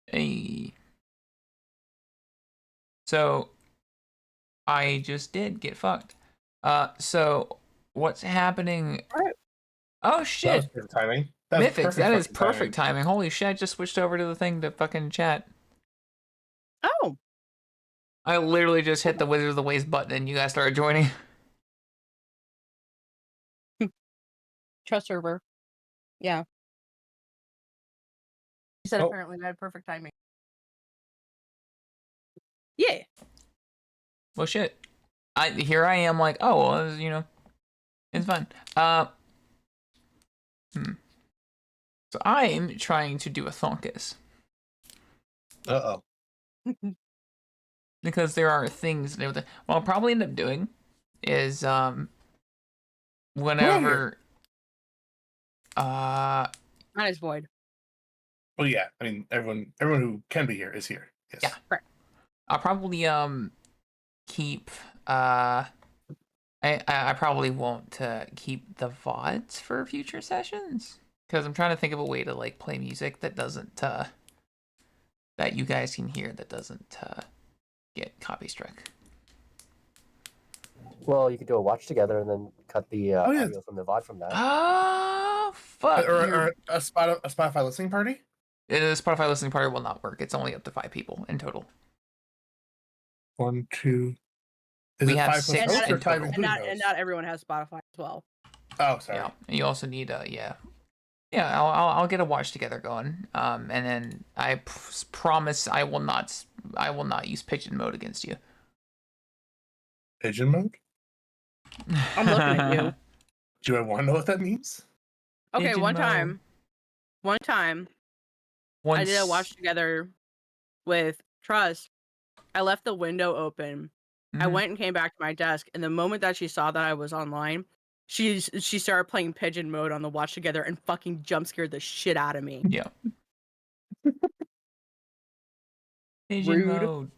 Hey. So I just did get fucked. So what's happening? Alright. Oh That was shit. perfect timing. That was Mythics, perfect that is fucking perfect timing. timing. Holy shit, I just switched over to the thing to fucking chat. Oh, I literally just hit the Wizard of the Waste button and you guys started joining. trust server. Yeah. He said Oh. apparently I had perfect timing. Yeah. Well shit. Here I am like, oh well, you know, it's fine. So I'm trying to do a thonkus. Uh-oh. Because there are things that what I'll probably end up doing is whenever Mine is void. Well, yeah. I mean, everyone who can be here is here. Yes. Yeah. Correct. I'll probably keep I probably won't keep the VODs for future sessions because I'm trying to think of a way to like play music that doesn't that you guys can hear that doesn't get copy struck. Well, you could do a watch together and then cut the audio from the VOD from that. Oh fuck! Or a Spotify listening party. The Spotify listening party will not work. It's only up to 5 people in total. 1, 2. Is We it have 5 plus 6 hosts in or 5 total. including And hosts? not everyone has Spotify as well. Oh, sorry. Yeah, and you also need I'll get a watch together going. And then I promise I will not use pigeon mode against you. Pigeon mode? I'm looking at you. Do I want to know what that means? Okay, Pigeon one mode. time, I did a watch together with Trust. I left the window open. I went and came back to my desk, and the moment that she saw that I was online, she started playing pigeon mode on the watch together and fucking jump scared the shit out of me. Yeah. Pigeon Rude. mode.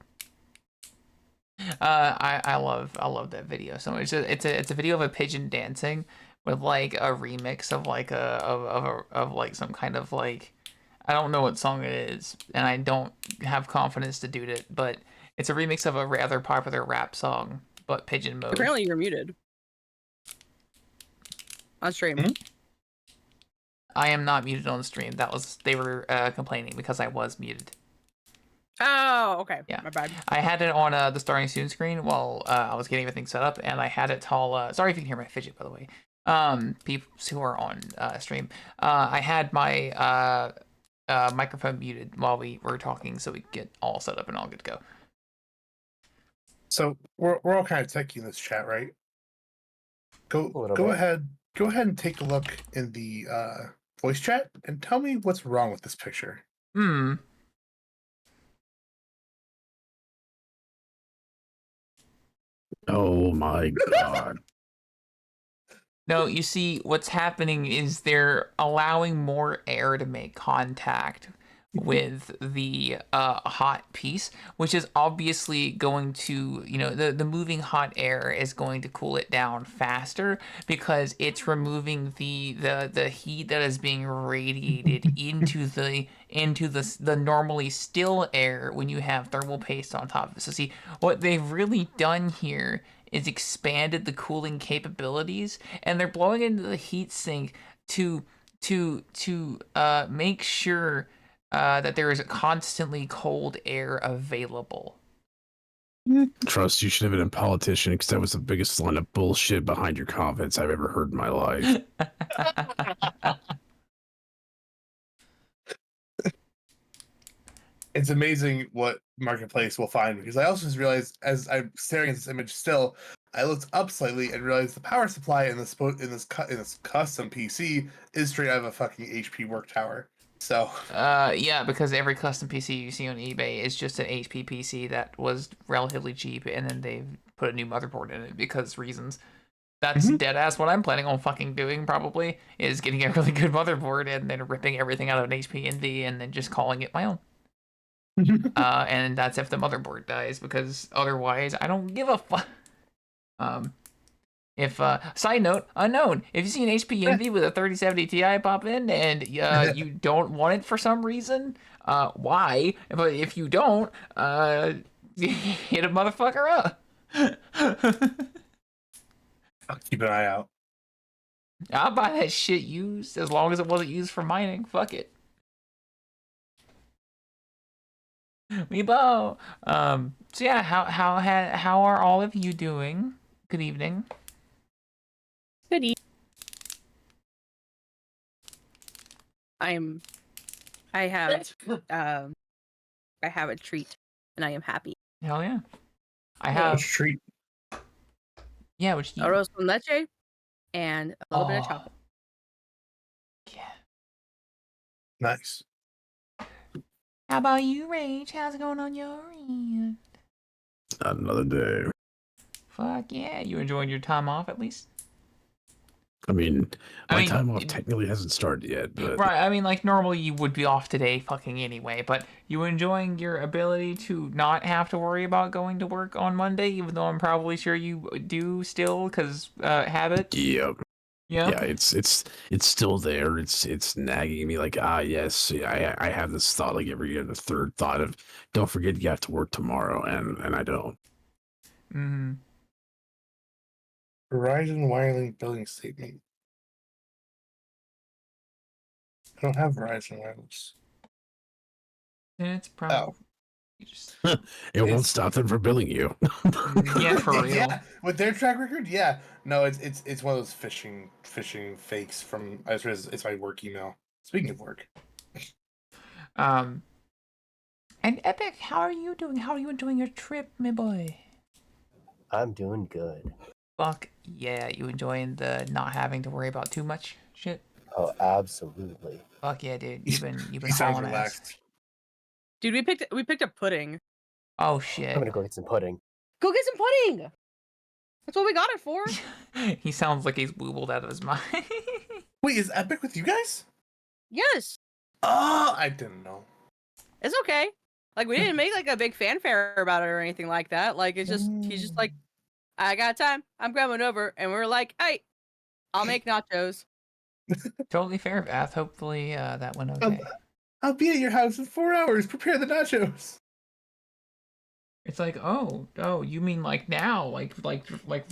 I love that video so much. It's a video of a pigeon dancing with like a remix of like of like some kind of like I don't know what song it is and I don't have confidence to do it, but it's a remix of a rather popular rap song, but pigeon mode. Apparently you're muted on stream. Mm-hmm. I am not muted on the stream. They were complaining because I was muted. Oh, okay. Yeah, my bad. I had it on the starting soon screen while I was getting everything set up, and I had it all. Sorry if you can hear my fidget, by the way. People who are on stream, I had my microphone muted while we were talking, so we could get all set up and all good to go. So we're all kind of techie in this chat, right? Go ahead and take a look in the voice chat and tell me what's wrong with this picture. Oh my god. No, you see, what's happening is they're allowing more air to make contact with the hot piece, which is obviously going to, you know, the moving hot air is going to cool it down faster because it's removing the heat that is being radiated into the normally still air when you have thermal paste on top of it. So see, what they've really done here is expanded the cooling capabilities, and they're blowing into the heat sink to make sure that there is constantly cold air available. Trust, you should have been a politician because that was the biggest line of bullshit behind your comments I've ever heard in my life. It's amazing what Marketplace will find, because I also just realized as I'm staring at this image still, I looked up slightly and realized the power supply in this custom PC is straight out of a fucking HP work tower. So yeah, because every custom PC you see on eBay is just an HP PC that was relatively cheap, and then they've put a new motherboard in it because reasons. That's dead ass what I'm planning on fucking doing, probably, is getting a really good motherboard and then ripping everything out of an HP Indy and then just calling it my own. And that's if the motherboard dies, because otherwise I don't give a fuck. If side note, unknown. If you see an HP Envy with a 3070 Ti pop in and you don't want it for some reason, why? But if you don't, hit a motherfucker up. I'll keep an eye out. I'll buy that shit used as long as it wasn't used for mining. Fuck it. Meebo. So yeah, how are all of you doing? Good evening. Good evening. I have a treat, and I am happy. Hell yeah. I have a treat. Yeah, which you arroz con leche and a little bit of chocolate. Yeah. Nice. How about you, Rach? How's it going on your end? Not another day. Fuck yeah. You enjoying your time off at least? I mean, my time off technically hasn't started yet, but... Right, I mean, like, normally you would be off today fucking anyway, but you enjoying your ability to not have to worry about going to work on Monday, even though I'm probably sure you do still, because habit? Yep. Yeah? Yeah, it's still there. It's nagging me like, yes, I have this thought like every year, the third thought of, don't forget you have to work tomorrow, and I don't. Mm-hmm. Verizon Wireless billing statement. I don't have Verizon Wireless. It's probably just... it won't stop them from billing you. Yeah, for real. Yeah, with their track record, yeah. No, it's one of those phishing fakes from. I just realized it's my work email. Speaking of work. And Epic, how are you doing? How are you enjoying your trip, my boy? I'm doing good. Fuck yeah, you enjoying the not having to worry about too much shit? Oh, absolutely. Fuck yeah, dude. You've been sounds hauling relaxed. ass. Dude, we picked up pudding. Oh shit. I'm gonna go get some pudding. Go get some pudding. That's what we got it for. He sounds like he's woobled out of his mind. Wait, is Epic with you guys? Yes. Oh, I didn't know. It's okay. Like, we didn't make like a big fanfare about it or anything like that. Like, it's just he's just like, I got time. I'm coming over, and we're like, hey, I'll make nachos. Totally fair, Bath. Hopefully that went okay. I'll be at your house in 4 hours. Prepare the nachos. It's like, oh, you mean like now, like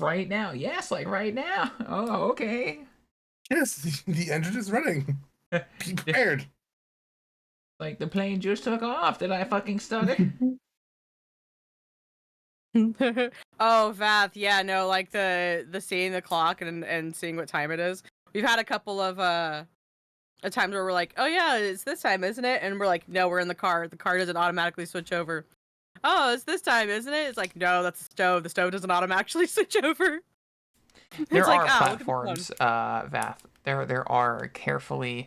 right now? Yes, like right now. Oh, okay. Yes, the engine is running. Be prepared. Like the plane just took off. Did I fucking stutter? Oh, Vath, yeah, no, like the seeing the clock and seeing what time it is. We've had a couple of times where we're like, oh yeah, it's this time, isn't it? And we're like, no, we're in the car. The car doesn't automatically switch over. Oh, it's this time, isn't it? It's like, no, that's the stove. The stove doesn't automatically switch over. There are platforms, Vath. There are carefully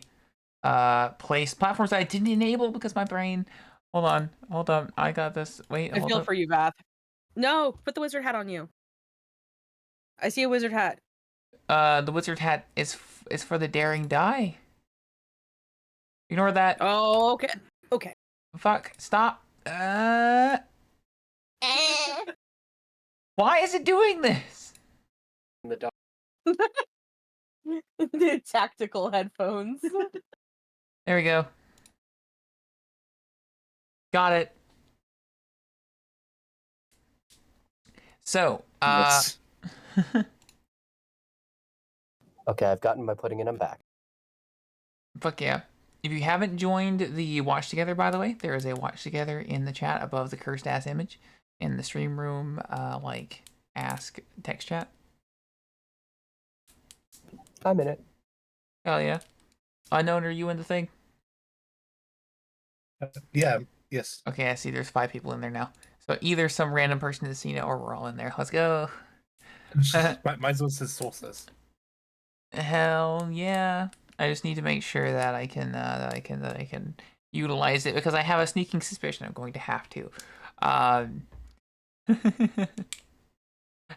placed platforms that I didn't enable because my brain. Hold on. I got this. Wait, I feel for you, Vath. No, put the wizard hat on you. I see a wizard hat. The wizard hat is for the daring die. Ignore that. Oh, okay. Okay. Fuck. Stop. Why is it doing this? The dog. The tactical headphones. There we go. Got it. So, Okay, I've gotten my pudding and I'm back. Fuck yeah. If you haven't joined the Watch Together, by the way, there is a Watch Together in the chat above the cursed ass image in the stream room, like ask text chat. I'm in it. Hell yeah. Unknown, are you in the thing? Yeah. Yes. Okay, I see there's 5 people in there now. So either some random person has seen it or we're all in there. Let's go. My zone says solstice. Hell yeah. I just need to make sure that I can utilize it because I have a sneaking suspicion I'm going to have to. I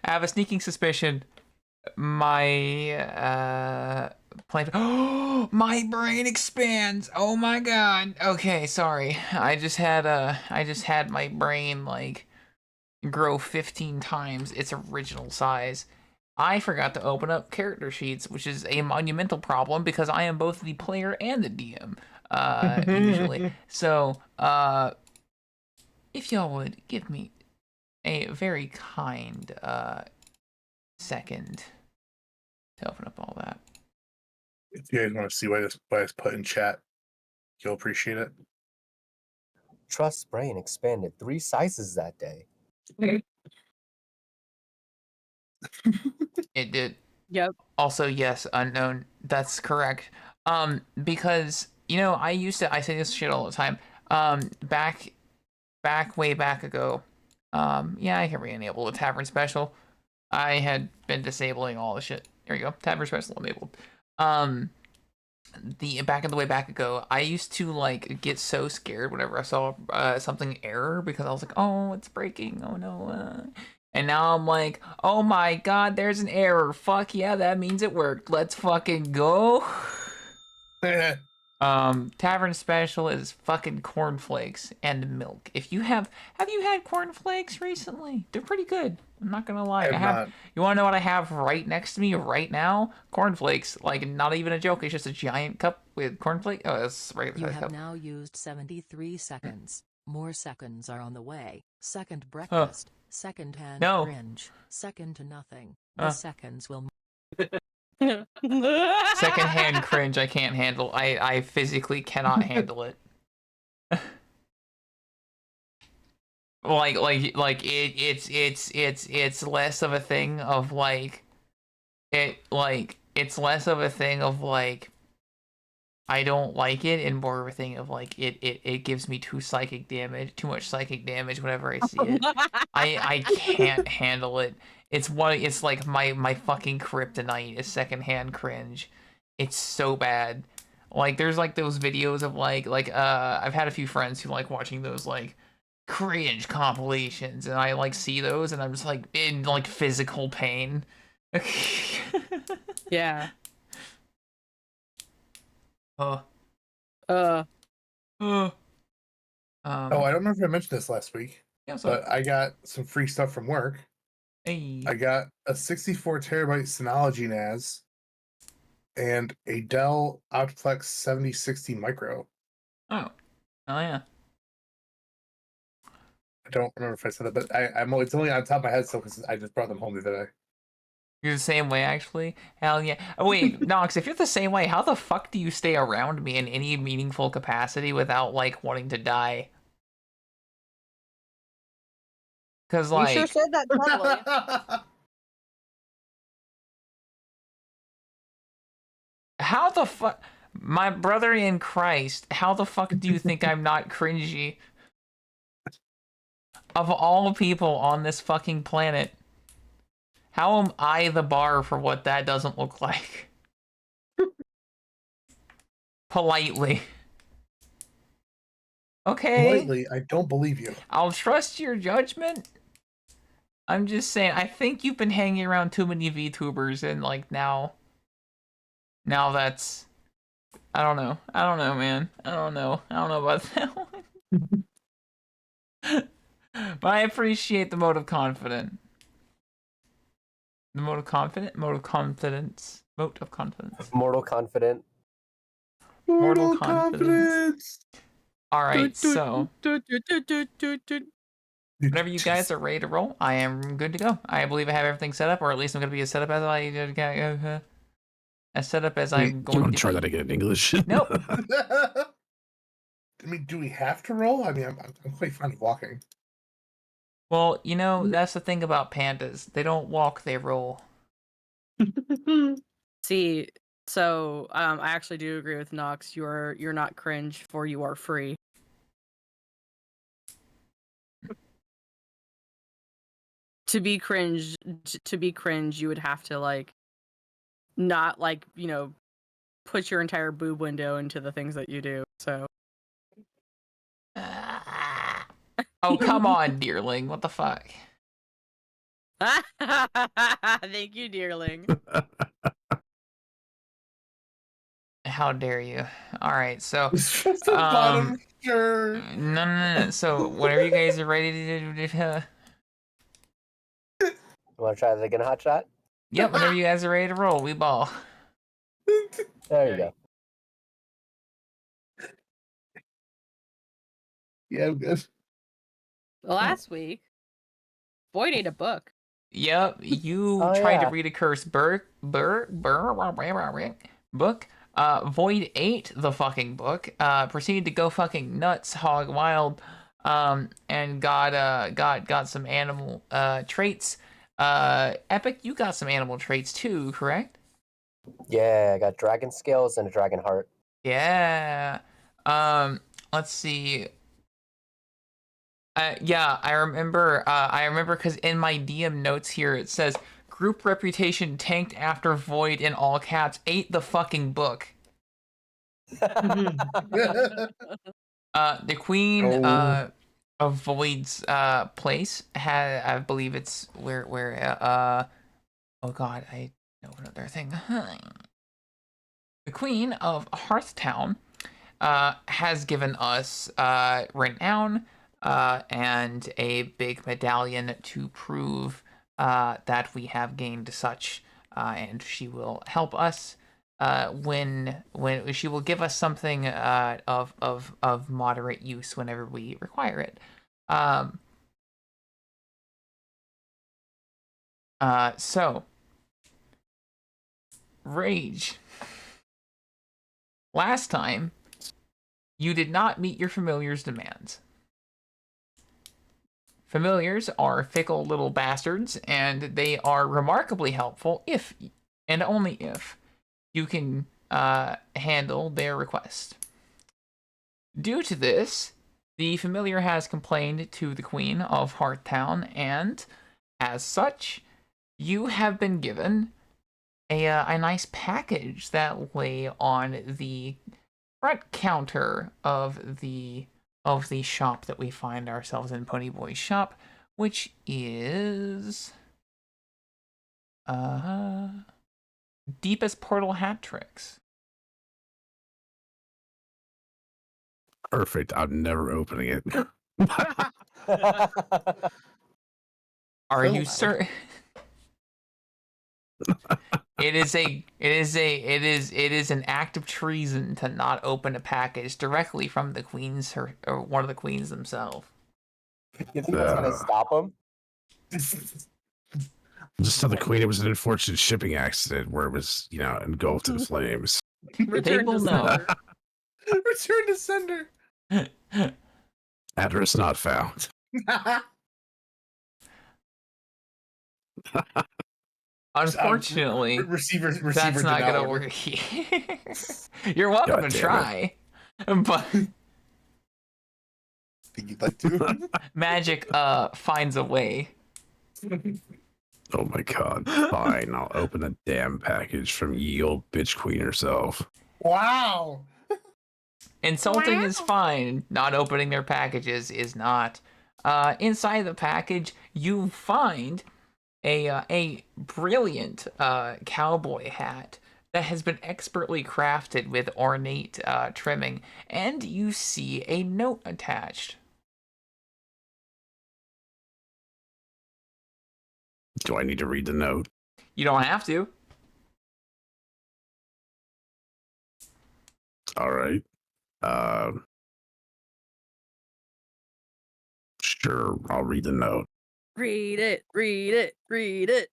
have a sneaking suspicion my plane. Oh, my brain expands. Oh my god. Okay, sorry. I just had my brain like grow 15 times its original size. I forgot to open up character sheets, which is a monumental problem because I am both the player and the DM, usually. So, if y'all would give me a very kind, second to open up all that. If you guys want to see what I put in chat, you'll appreciate it. Trust's brain expanded 3 sizes that day. It did. Yep. Also, yes, unknown. That's correct. Because I say this shit all the time. Way back ago. Yeah, I can re-enable the tavern special. I had been disabling all the shit. There you go, tavern special enabled. The back ago, I used to like get so scared whenever I saw something error because I was like, oh, it's breaking. Oh no. And now I'm like, oh my god, there's an error. Fuck yeah, that means it worked. Let's fucking go. Tavern special is fucking cornflakes and milk. Have you had cornflakes recently? They're pretty good. I'm not gonna lie. You wanna know what I have right next to me right now? Cornflakes. Like, not even a joke. It's just a giant cup with cornflakes. Oh, that's right. You have now used 73 seconds. More seconds are on the way. Second breakfast. Second hand cringe. Second to nothing. The seconds will. Secondhand cringe. I can't handle. I physically cannot handle it. It's less of a thing of like it's less of a thing of like I don't like it and more of a thing of like it gives me too much psychic damage whenever I see it. I can't handle it. It's like my fucking kryptonite is secondhand cringe. It's so bad. Like there's like those videos of like I've had a few friends who like watching those like cringe compilations and I like see those and I'm just like in like physical pain. Yeah. Oh, I don't know if I mentioned this last week, but I got some free stuff from work. Hey. I got a 64 terabyte Synology NAS and a Dell Optiplex 7060 Micro. Oh yeah. I don't remember if I said that, but it's only on top of my head still because I just brought them home the other day. You're the same way, actually? Hell yeah. Oh, wait, Nox, if you're the same way, how the fuck do you stay around me in any meaningful capacity without, like, wanting to die? Because, like... You sure said that totally. How the fuck... My brother in Christ, how the fuck do you think I'm not cringy? Of all people on this fucking planet, how am I the bar for what that doesn't look like? Politely. Okay. Politely, I don't believe you. I'll trust your judgment. I'm just saying, I think you've been hanging around too many VTubers and like now that's, I don't know, man. I don't know about that one. But I appreciate the mode of confidence. The mode of confidence? Mode of confidence. Vote of confidence. Mortal confident. Mortal confidence. Alright, so whenever you guys are ready to roll, I am good to go. I believe I have everything set up, or at least I'm going to be as set up as I'm going to try that again in English. Nope. I mean, do we have to roll? I mean, I'm quite fond of walking. Well, that's the thing about pandas. They don't walk, they roll. See, so I actually do agree with Nox. You're not cringe, for you are free. To be cringe, you would have to like not like put your entire boob window into the things that you do. So. Oh, come on, dearling. What the fuck? Thank you, dearling. How dare you? All right, so Just the bottom shirt. No. So whenever you guys are ready to You want to try that again, hot shot? Yep, whenever you guys are ready to roll, we ball. There you go. Yeah, I'm good. Last week, Boyd ate a book. Yep, you Oh, tried to yeah. read a cursed book. Void ate the fucking book. Proceeded to go fucking nuts, hog wild. And got some animal traits. Epic, you got some animal traits too, correct? Yeah, I got dragon scales and a dragon heart. Yeah. Let's see. Yeah, I remember. I remember because in my DM notes here it says group reputation tanked after Void in all caps ate the fucking book. The Queen Oh. of Void's place had, I believe it's where oh god, I know another thing. The Queen of Hearthtown has given us renown and a big medallion to prove that we have gained such, and she will help us when she will give us something of moderate use whenever we require it. So Rage. Last time, you did not meet your familiar's demands. Familiars are fickle little bastards, and they are remarkably helpful if, and only if, you can handle their request. Due to this, the familiar has complained to the Queen of Hearthtown, and as such, you have been given a nice package that lay on the front counter of the shop that we find ourselves in, Ponyboy's shop, which is Deepest Portal Hat Tricks. Perfect. I'm never opening it. Are So you loud. certain? It is an act of treason to not open a package directly from the queens or one of the queens themselves. You think that's gonna stop them? Just tell the Queen it was an unfortunate shipping accident where it was, engulfed in flames. Return will to know. sender. Return to sender. Address not found. Unfortunately, receiver that's not did gonna order. work. You're welcome God to damn try, but Think you'd like to? magic finds a way. Oh my god. Fine, I'll open a damn package from ye old bitch queen herself. Wow. Insulting is fine. Not opening their packages is not. Inside the package, you find a brilliant cowboy hat that has been expertly crafted with ornate trimming, and you see a note attached. Do I need to read the note? You don't have to. All right. Sure, I'll read the note. Read it, read it, read it.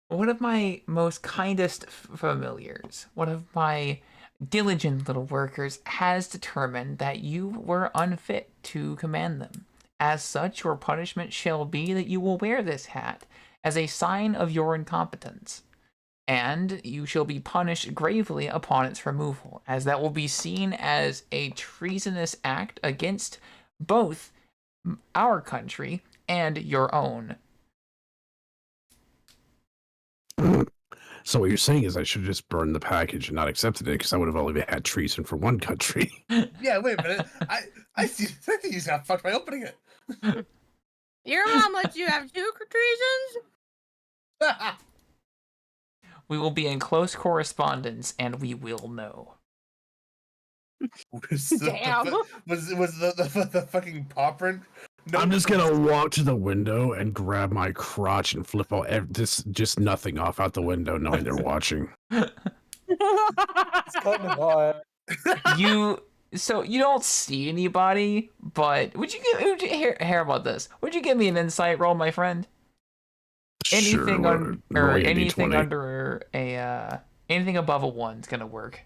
One of my most kindest familiars, one of my diligent little workers, has determined that you were unfit to command them. As such, your punishment shall be that you will wear this hat as a sign of your incompetence, and you shall be punished gravely upon its removal, as that will be seen as a treasonous act against both our country and your own. So what you're saying is I should just burn the package and not accepted it because I would have only had treason for one country. Yeah, wait a minute. I think you just got fucked by opening it. Your mom lets you have 2 treasons? We will be in close correspondence, and we will know. Was Damn. was the fucking paw print I'm just gonna walk to the window and grab my crotch and flip all just nothing off out the window, knowing they're watching. It's kind of hard. So you don't see anybody, but would you hear about this? Would you give me an insight roll, my friend? Anything sure, or anything under a anything above a 1 is gonna work.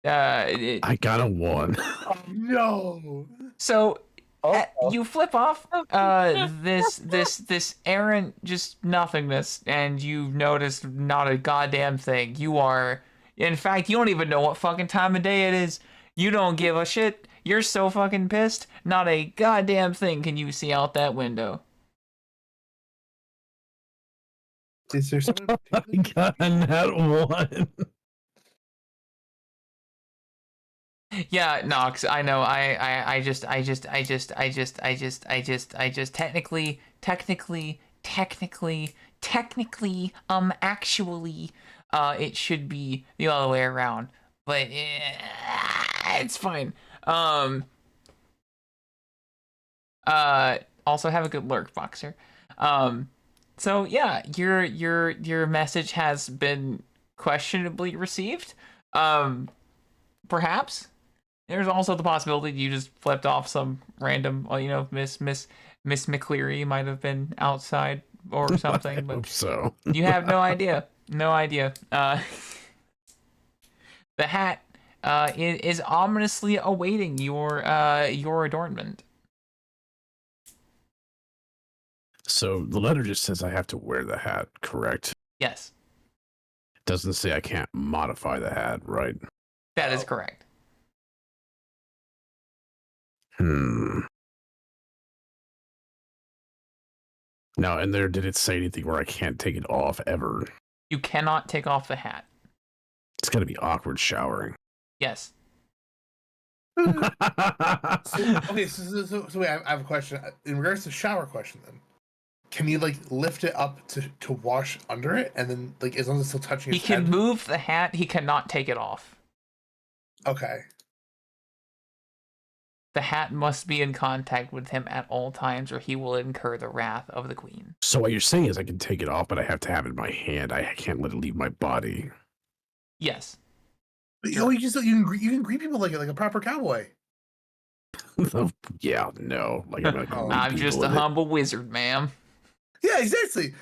I got a 1. Oh, no. So you flip off this errant just nothingness, and you notice not a goddamn thing. You are, in fact, you don't even know what fucking time of day it is. You don't give a shit. You're so fucking pissed. Not a goddamn thing can you see out that window. Is there someone? I got a nat 1. Yeah, Nox, I know. I just technically, actually, it should be the other way around, but it's fine. Also have a good lurk, Boxer. So yeah, your message has been questionably received. Perhaps. There's also the possibility you just flipped off some random, Miss McCleary might have been outside or something. I but hope so. You have no idea. No idea. The hat is ominously awaiting your adornment. So the letter just says I have to wear the hat, correct? Yes. Doesn't say I can't modify the hat, right? That is correct. Now, and there, did it say anything where I can't take it off ever? You cannot take off the hat. It's gonna be awkward showering. Yes. Okay, so wait, I have a question. In regards to shower question, then, can you like lift it up to wash under it, and then like as long as it's still touching his He can head? move the hat. He cannot take it off. Okay. The hat must be in contact with him at all times, or he will incur the wrath of the queen. So what you're saying is I can take it off, but I have to have it in my hand. I can't let it leave my body. Yes. But, you can greet people like a proper cowboy. Yeah, no. Like I'm just a humble wizard, ma'am. Yeah, exactly.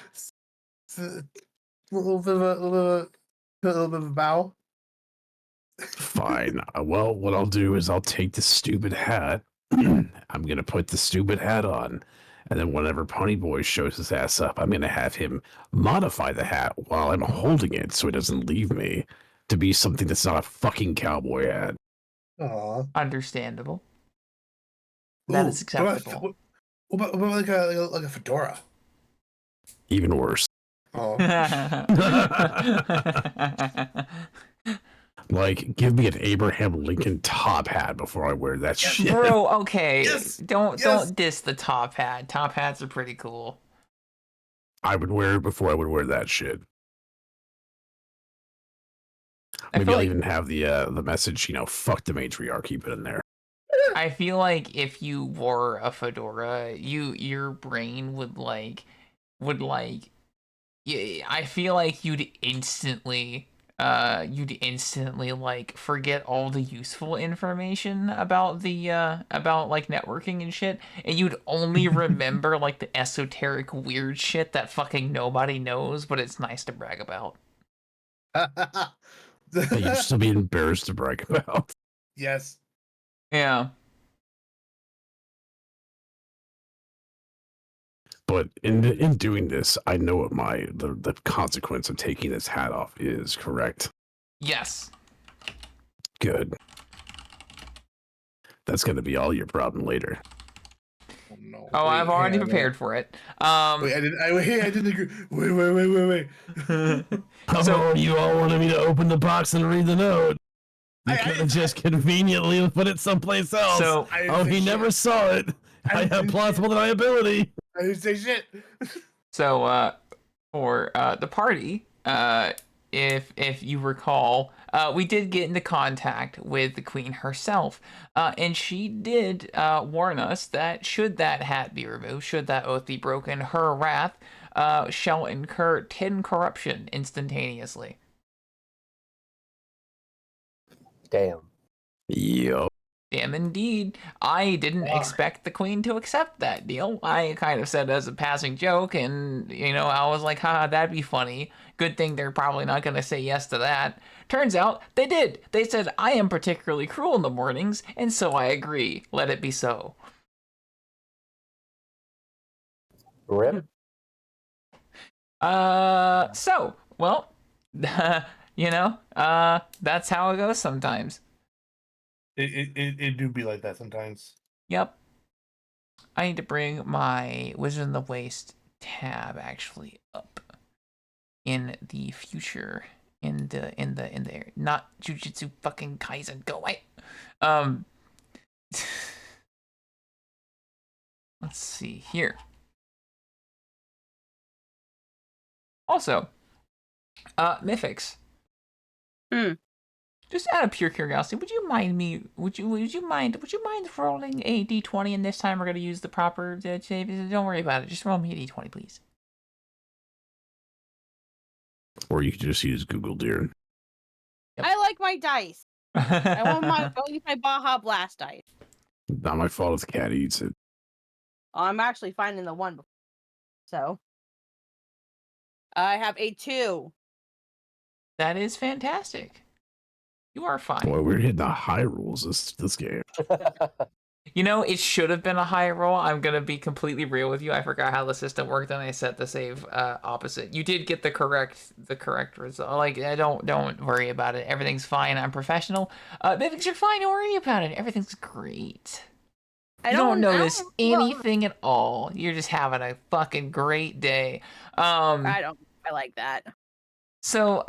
A little bit of a bow. Fine. Well, what I'll do is I'll take the stupid hat. I'm gonna put the stupid hat on, and then whenever Ponyboy shows his ass up, I'm gonna have him modify the hat while I'm holding it, so it doesn't leave me, to be something that's not a fucking cowboy hat. Aww. Understandable. That is acceptable. What about like a fedora? Even worse. Oh. Like, give me an Abraham Lincoln top hat before I wear that shit. Bro, okay. Yes. Don't diss the top hat. Top hats are pretty cool. I would wear it before I would wear that shit. Maybe I'll even have the message, fuck the matriarchy, put in there. I feel like if you wore a fedora, your brain would I feel like you'd instantly like forget all the useful information about the about like networking and shit, and you'd only remember like the esoteric weird shit that fucking nobody knows, but it's nice to brag about. You'd still be embarrassed to brag about. Yes. Yeah. But in doing this, I know what the consequence of taking this hat off is, correct? Yes. Good. That's gonna be all your problem later. Oh no. Oh, I've already prepared for it. Wait, I didn't agree. Wait. So you all wanted me to open the box and read the note. You could have just conveniently put it someplace else. So he never saw it. I have plausible deniability. I didn't say shit. So for the party, if you recall, we did get into contact with the queen herself, and she did warn us that should that hat be removed, should that oath be broken, her wrath shall incur 10 corruption instantaneously. Damn. Yup. Damn, indeed. I didn't expect the queen to accept that deal. I kind of said it as a passing joke, and, I was like, haha, that'd be funny. Good thing they're probably not going to say yes to that. Turns out they did. They said, I am particularly cruel in the mornings, and so I agree. Let it be so. Rip. Well, that's how it goes sometimes. It do be like that sometimes. Yep. I need to bring my Wizard of the Waste tab actually up in the future. In the not Jujutsu fucking Kaisen. Go away. Let's see here. Also, Mythics. Just out of pure curiosity, would you mind rolling a d20, and this time we're gonna use the proper save? Don't worry about it. Just roll me a d20, please. Or you could just use Google, dear. Yep. I like my dice. I use my Baja Blast dice. Not my fault if the cat eats it. I'm actually finding the one before. So I have a 2. That is fantastic. You are fine. Boy, we're hitting the high rules this game. It should have been a high roll. I'm gonna be completely real with you. I forgot how the system worked, and I set the save opposite. You did get the correct result. Like, don't worry about it. Everything's fine. I'm professional. Mythics, you're fine. Don't worry about it. Everything's great. You don't notice anything at all. You're just having a fucking great day. I like that. So,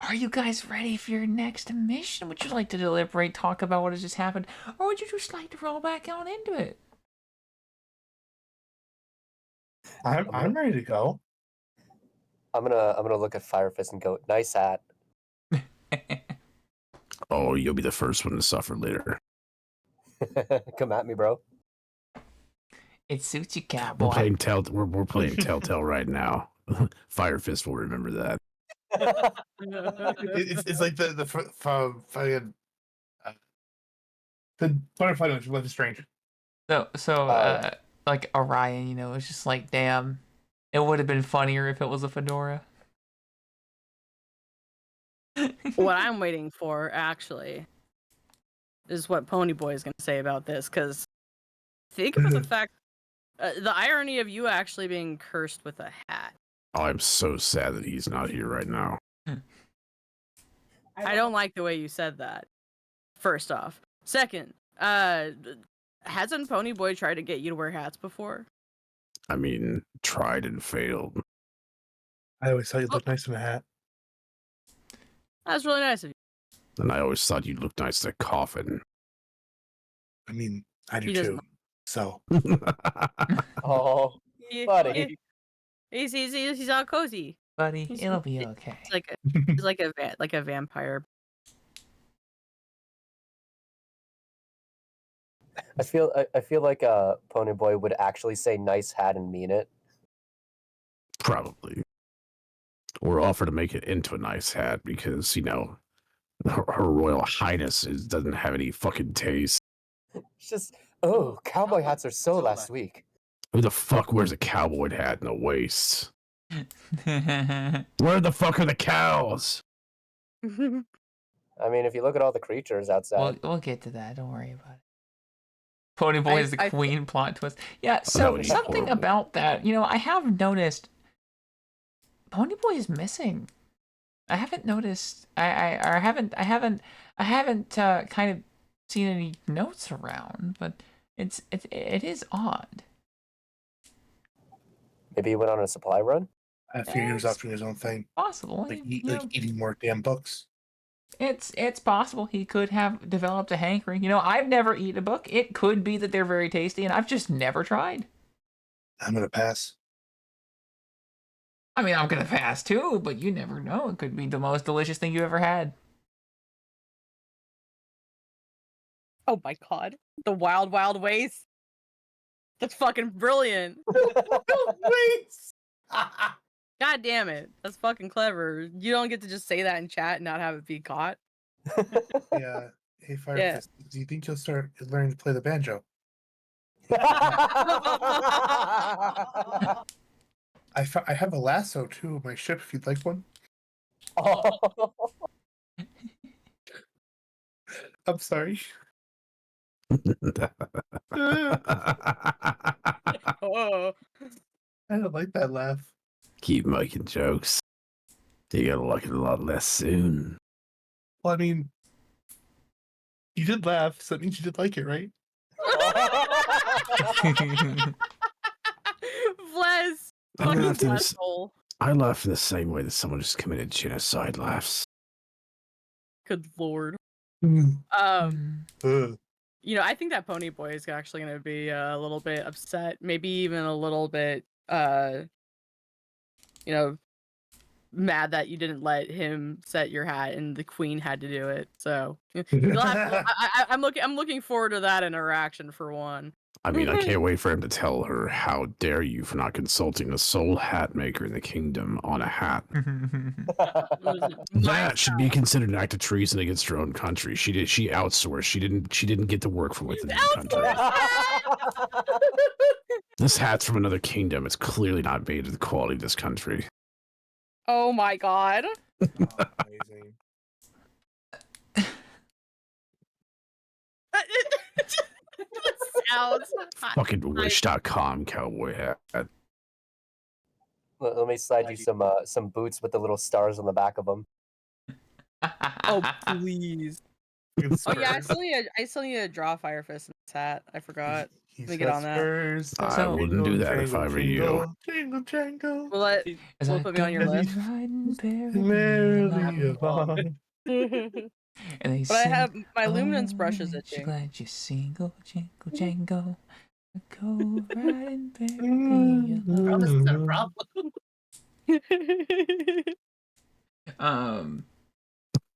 are you guys ready for your next mission? Would you like to deliberate, talk about what has just happened, or would you just like to roll back on into it? I'm ready to go. I'm gonna look at Fire Fist and go, nice hat. Oh, you'll be the first one to suffer later. Come at me, bro. It suits you, cowboy. We're playing Telltale right now. Fire Fist will remember that. It's like the butterfly with the strange. So like Orion, it's just like, damn, it would have been funnier if it was a fedora. What I'm waiting for, actually, is what Ponyboy is going to say about this, because think about the fact, the irony of you actually being cursed with a hat. Oh, I'm so sad that he's not here right now. I don't like the way you said that, first off. Second, hasn't Ponyboy tried to get you to wear hats before? I mean, tried and failed. I always thought you looked nice in a hat. That's really nice of you. And I always thought you'd look nice in a coffin. I mean, I do too. So. Oh, buddy. He's all cozy. Buddy, it'll be okay. He's like a vampire. I feel like Ponyboy would actually say nice hat and mean it. Probably. Or offer to make it into a nice hat because, her Royal Highness doesn't have any fucking taste. It's just, cowboy hats are so last week. Who the fuck wears a cowboy hat and a waist? Where the fuck are the cows? I mean, if you look at all the creatures outside. We'll get to that. Don't worry about it. Ponyboy is the queen plot twist. Yeah, so something about that, I have noticed Ponyboy is missing. I haven't noticed. I haven't kind of seen any notes around, but it is odd. Maybe he went on a supply run. I figured he was off doing his own thing. Possible. Like eating more damn books. It's possible he could have developed a hankering. I've never eaten a book. It could be that they're very tasty, and I've just never tried. I'm gonna pass. I mean, I'm gonna pass too, but you never know. It could be the most delicious thing you ever had. Oh my god. The wild, wild ways. That's fucking brilliant. Wait. God damn it. That's fucking clever. You don't get to just say that in chat and not have it be caught. Yeah. Hey, Firefist, do you think you'll start learning to play the banjo? I have a lasso too on my ship if you'd like one. Oh. I'm sorry. Oh. I don't like that laugh. Keep making jokes. You're gonna like it a lot less soon. Well, I mean, you did laugh, so that means you did like it, right? Bless. I Fucking laughed in bless this- hole. I laugh in the same way that someone just committed genocide laughs. Good lord. Mm. You know, I think that Pony Boy is actually going to be a little bit upset, maybe even a little bit, you know, mad that you didn't let him set your hat and the queen had to do it. So you'll have to, I'm looking forward to that interaction for one. I mean, I can't wait for him to tell her, how dare you for not consulting the sole hat maker in the kingdom on a hat. That should be considered an act of treason against her own country. She outsourced. She didn't get to work from within the country. This hat's from another kingdom. It's clearly not made of the quality of this country. Oh my god. Oh, amazing. Sounds Fucking wish.com cowboy hat. Let me slide you some boots with the little stars on the back of them. Oh please. Oh yeah, I still need to draw Firefist in this hat. I forgot. Let me get on that. I wouldn't do that if I were you. Jingle, jangle. We'll put me on your list. Merrily along. And they But I sing, have my luminance brush is "Oh, she itching. glad you single, jingle, jangle. Go riding merrily along." This is not a problem.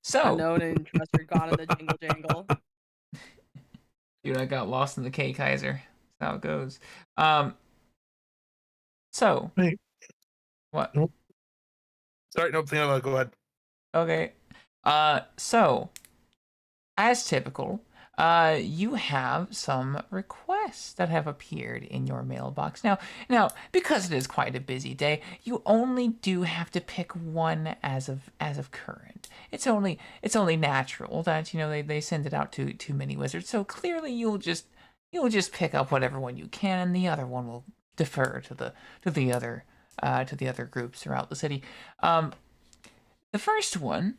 So Unknown and trusted gone in the jingle jangle. dude, I got lost in the K Kaiser. That's how it goes. So Wait. what? Nope. Sorry, nope. Go ahead. Okay. So as typical, you have some requests that have appeared in your mailbox. Now, because it is quite a busy day, you only do have to pick one as of current. It's only natural that they send it out to too many wizards. So clearly, you'll just pick up whatever one you can, and the other one will defer to the other groups throughout the city. The first one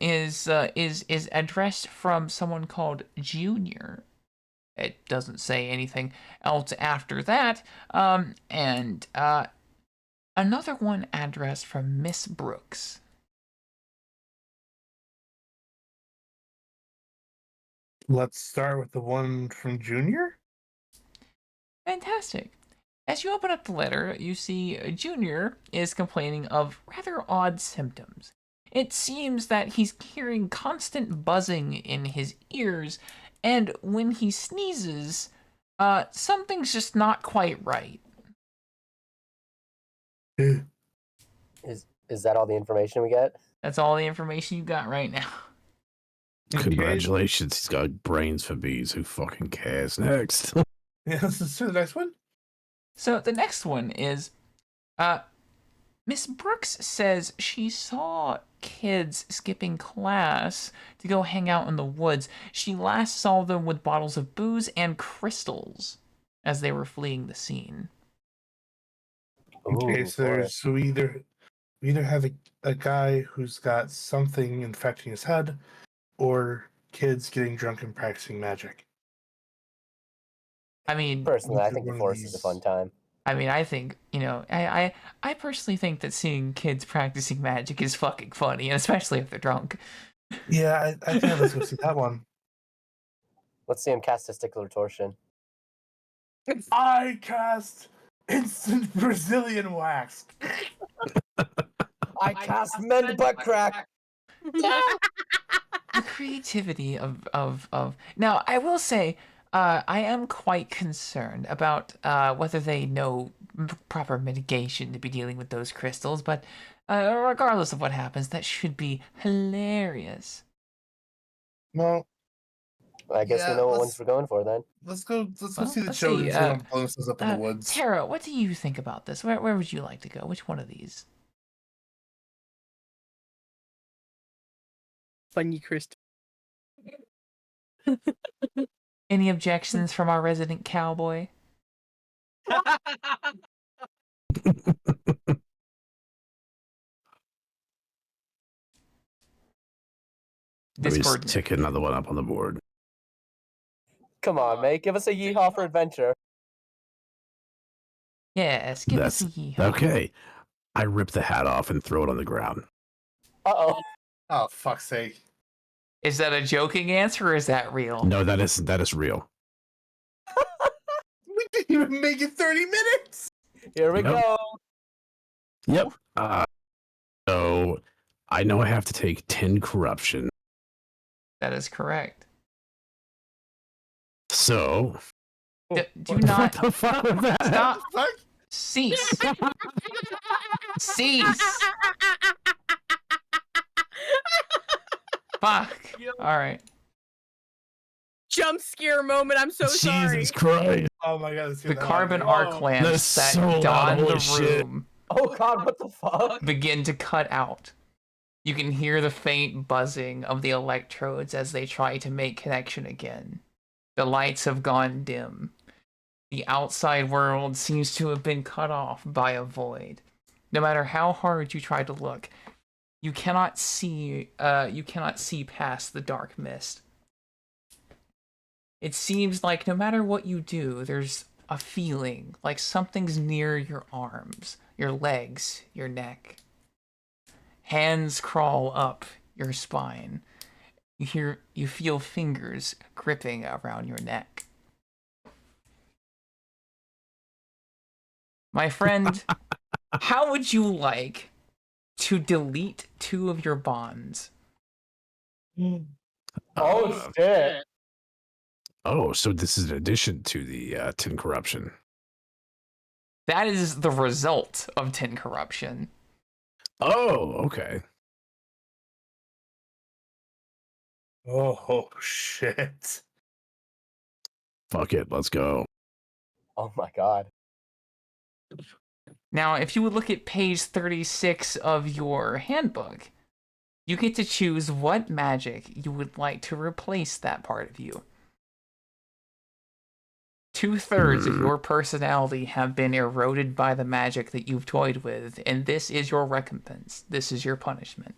is addressed from someone called Junior. It doesn't say anything else after that. And another one addressed from Miss Brooks. Let's start with the one from Junior. Fantastic. As you open up the letter, you see Junior is complaining of rather odd symptoms. It seems that he's hearing constant buzzing in his ears, and when he sneezes, something's just not quite right. Is that all the information we get? That's all the information you got right now. Congratulations, he's got brains for bees. Who fucking cares? Next. Yeah, let's do the next one. So the next one is, Miss Brooks says she saw kids skipping class to go hang out in the woods. She last saw them with bottles of booze and crystals as they were fleeing the scene. Okay, Ooh, so we either have a guy who's got something infecting his head, or kids getting drunk and practicing magic. I mean, personally, I Which think the one of forest is a fun these? time. I mean, I think, I personally think that seeing kids practicing magic is fucking funny, and especially if they're drunk. Yeah, I think let's go see that one. Let's see him cast testicular torsion. I cast instant Brazilian wax. I cast mend butt crack. The creativity of now, I will say, I am quite concerned about whether they know proper mitigation to be dealing with those crystals, but regardless of what happens, that should be hilarious. Well, I guess we know what ones we're going for then. Let's go Well, see the let's children see, so we don't blow ourselves up in the woods. Tara, what do you think about this? Where would you like to go? Which one of these? Funny crystal. Any objections from our resident cowboy? Let me just Discord. tick another one up on the board. Come on, mate. Give us a yeehaw for adventure. Yes, give us a yeehaw. Okay. I rip the hat off and throw it on the ground. Uh-oh. Oh, fuck's sake. Is that a joking answer or is that real? No, that is real. We didn't even make it 30 minutes. Here we go. Yep. So I know I have to take 10 corruption. That is correct. So Do not what the fuck was that? stop. Fuck. Cease. Cease. Fuck. All right. Jump scare moment. I'm so sorry. Jesus Christ. Oh my god. The carbon arc lamps That's that so loud, dot holy the shit. room Oh god, what the fuck? begin to cut out. You can hear the faint buzzing of the electrodes as they try to make connection again. The lights have gone dim. The outside world seems to have been cut off by a void. No matter how hard you try to look, you cannot see past the dark mist. It seems like no matter what you do, there's a feeling like something's near your arms, your legs, your neck. Hands crawl up your spine. You feel fingers gripping around your neck. My friend, how would you like to delete 2 of your bonds? Oh shit. Oh, so this is in addition to the 10 corruption. That is the result of 10 corruption. Oh, okay. Oh shit. Fuck it, let's go. Oh my god. Now, if you would look at page 36 of your handbook, you get to choose what magic you would like to replace that part of you. 2/3 of your personality have been eroded by the magic that you've toyed with, and this is your recompense. This is your punishment.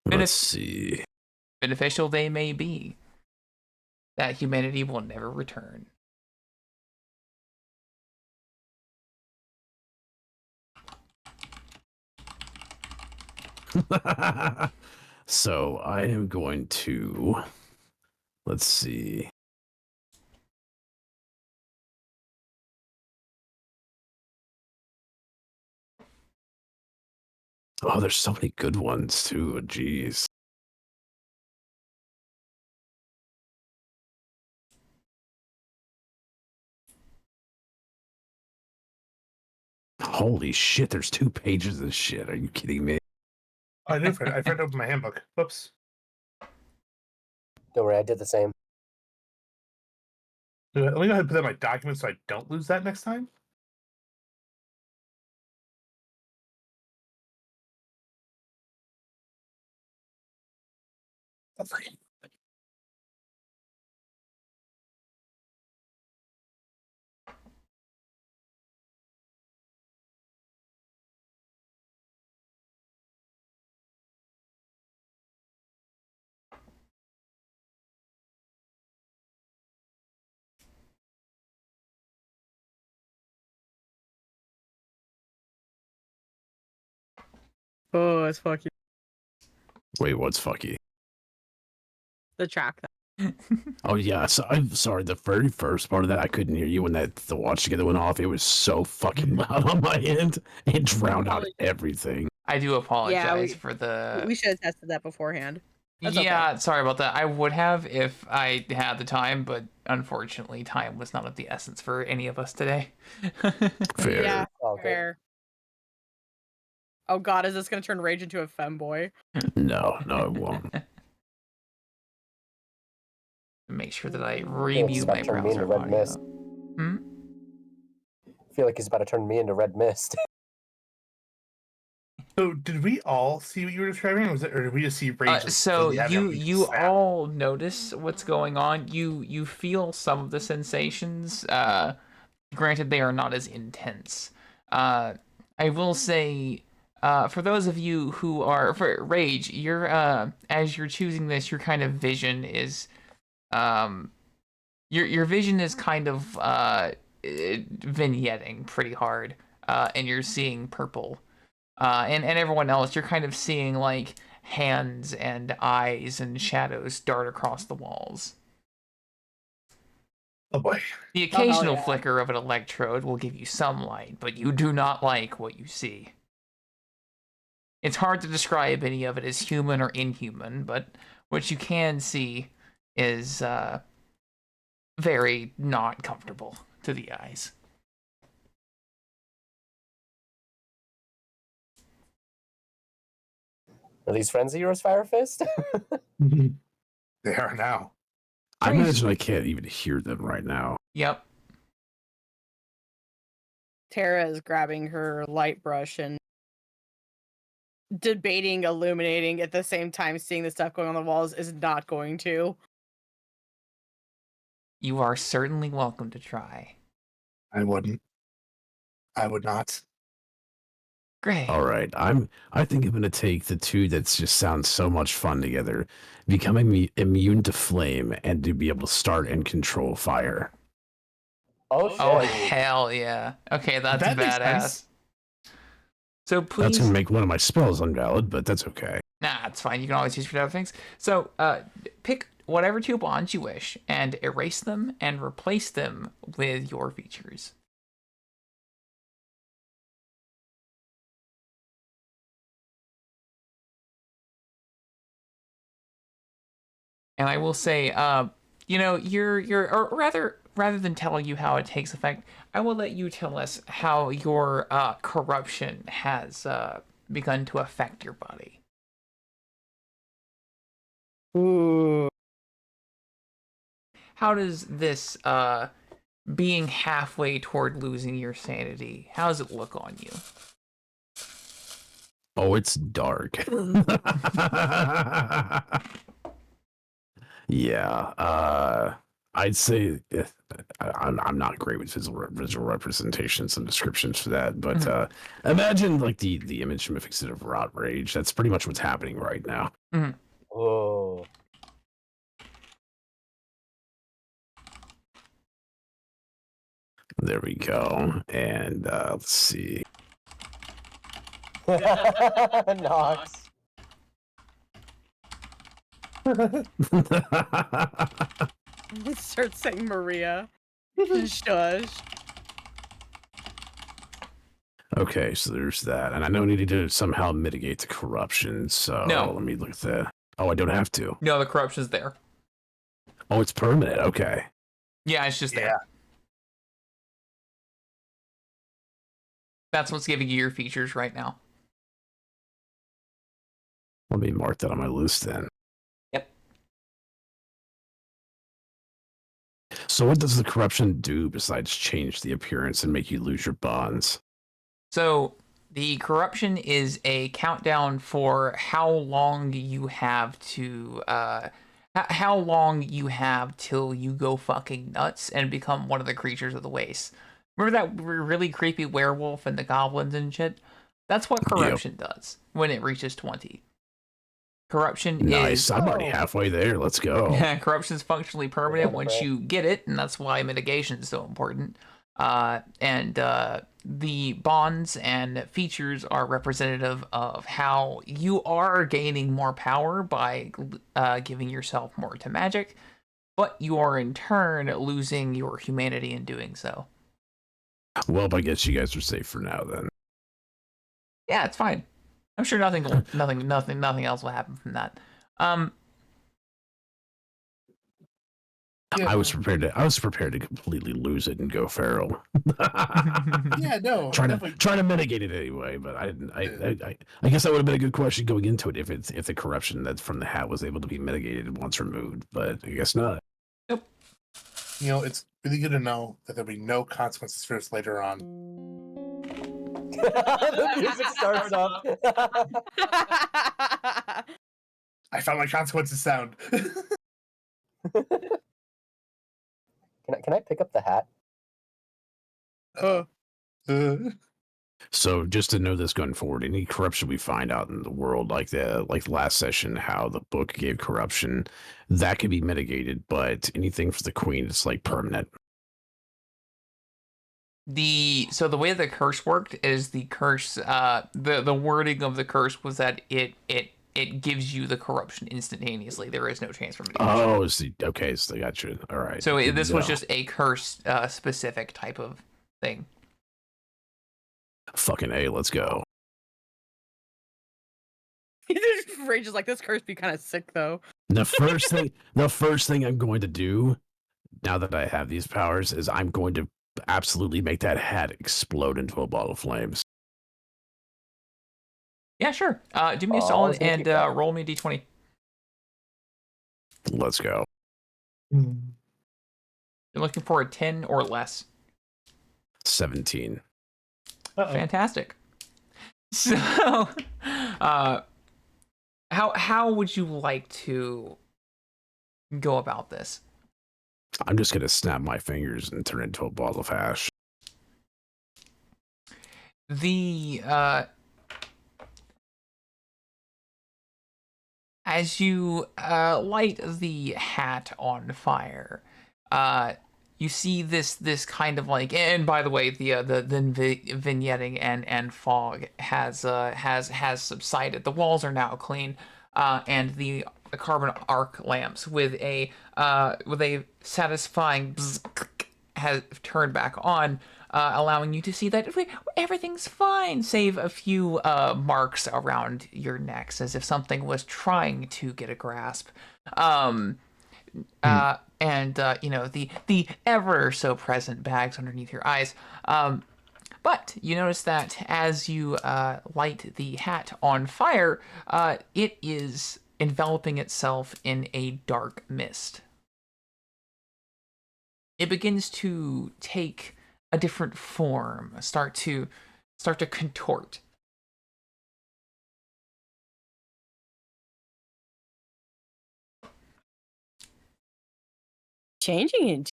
Let's see. Beneficial they may be. That humanity will never return. So I am going to, let's see. Oh, there's so many good ones too. Jeez. Holy shit, there's 2 pages of this shit. Are you kidding me? I did. I tried to open my handbook. Whoops. Don't worry, I did the same. Let me go ahead and put that in my document so I don't lose that next time. That's okay. Oh, it's fucking Wait, what's fucky? the track. Oh yeah, so I'm sorry. The very first part of that, I couldn't hear you when the watch together went off. It was so fucking loud on my end. It drowned out everything. I do apologize Yeah, for the. we should have tested that beforehand. That's Yeah, okay. sorry about that. I would have if I had the time, but unfortunately, time was not of the essence for any of us today. Fair. Yeah, Okay. fair. Oh god, is this gonna turn Rage into a femboy? No, it won't. Make sure that I I feel like he's remute about my to turn me into browser Red audio. Mist. I feel like he's about to turn me into Red Mist. So, did we all see what you were describing, or did we just see Rage? So having a you snap? all notice what's going on. You feel some of the sensations. Granted, they are not as intense. I will say, for those of you who are for Rage, you're as you're choosing this, your kind of vision is your vision is kind of vignetting pretty hard, and you're seeing purple. And everyone else, you're kind of seeing like hands and eyes and shadows dart across the walls. Oh boy. The occasional flicker of an electrode will give you some light, but you do not like what you see. It's hard to describe any of it as human or inhuman, but what you can see is very not comfortable to the eyes. Are these friends of yours, Fire Fist? They are now. I imagine I can't even hear them right now. Yep. Tara is grabbing her light brush and debating illuminating at the same time. Seeing the stuff going on the walls is not going to. You are certainly welcome to try. I wouldn't. I would not. Great. All right, I think I'm gonna take the two that just sound so much fun together, becoming immune to flame and to be able to start and control fire. Oh shit. Oh hell yeah. Okay, that's That makes badass. sense. So That's please. gonna make one of my spells invalid, but that's okay. Nah, it's fine. You can always use for other things. So pick whatever two bonds you wish and erase them and replace them with your features. And I will say, or rather than telling you how it takes effect, I will let you tell us how your corruption has begun to affect your body. Ooh. How does this being halfway toward losing your sanity, how does it look on you? Oh, it's dark. Yeah, I'd say I'm not great with visual representations and descriptions for that, but imagine like the image from Fixed of Rot Rage. That's pretty much what's happening right now. Mm-hmm. Whoa. There we go. And let's see. Nox. Start saying Maria. Shush. Okay, so there's that. And I know I need to somehow mitigate the corruption, so No. let me look at that. Oh, I don't have to. No, the corruption's there. Oh, it's permanent. Okay. Yeah, it's just there. That's what's giving you your features right now. Let me mark that on my list then. Yep. So what does the corruption do besides change the appearance and make you lose your bonds? So the corruption is a countdown for how long you have to how long you have till you go fucking nuts and become one of the creatures of the waste. Remember that really creepy werewolf and the goblins and shit? That's what corruption does when it reaches 20. Corruption Nice. is I'm already halfway there. Let's go. corruption is functionally permanent once you get it, and that's why mitigation is so important. The bonds and features are representative of how you are gaining more power by giving yourself more to magic, but you are in turn losing your humanity in doing so. Well, I guess you guys are safe for now then. Yeah, it's fine. I'm sure nothing else will happen from that. Yeah. I was prepared to completely lose it and go feral. Yeah, no. Trying to mitigate it anyway, but I didn't. I guess that would have been a good question going into it if the corruption that's from the hat was able to be mitigated once removed, but I guess not. Nope. You know, it's really good to know that there'll be no consequences for us later on. The music starts up. I found my consequences sound. Can I pick up the hat? So just to know this going forward, any corruption we find out in the world, like the last session, how the book gave corruption, that could be mitigated, but anything for the queen, it's like permanent. So the way the curse worked is the curse, the wording of the curse was that it gives you the corruption instantaneously. There is no chance for mitigation. Oh, okay, so I got you. All right. So this was just a curse specific type of thing. Fucking A, let's go. Rage is like, this curse be kind of sick though. The first thing I'm going to do now that I have these powers is I'm going to absolutely make that hat explode into a ball of flames. Yeah, sure. Do me a solid and roll me a d20. Let's go. You're looking for a 10 or less. 17. Fantastic. So, how would you like to go about this? I'm just gonna snap my fingers and turn it into a ball of ash. As you light the hat on fire, you see this kind of like, and by the way, the vignetting and fog has subsided. The walls are now clean, and the carbon arc lamps with a satisfying bzz has turned back on, allowing you to see that everything's fine, save a few marks around your necks, as if something was trying to get a grasp. And you know, the ever so present bags underneath your eyes. But you notice that as you light the hat on fire, it is enveloping itself in a dark mist. It begins to take a different form, start to contort. Changing it.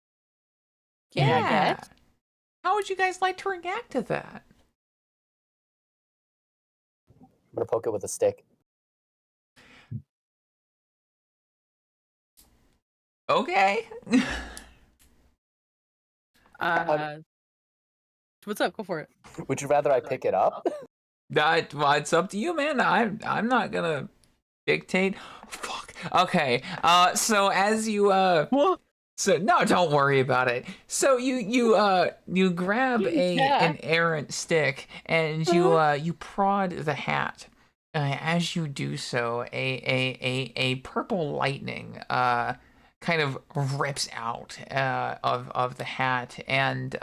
Yeah. I guess. How would you guys like to react to that? I'm gonna poke it with a stick. Okay. What's up? Go for it. Would you rather I pick it up? Well, it's up to you, man. I'm not gonna dictate. Fuck. Okay. So as you What? So no, don't worry about it. So you grab an errant stick and you prod the hat. As you do so, a purple lightning kind of rips out of the hat and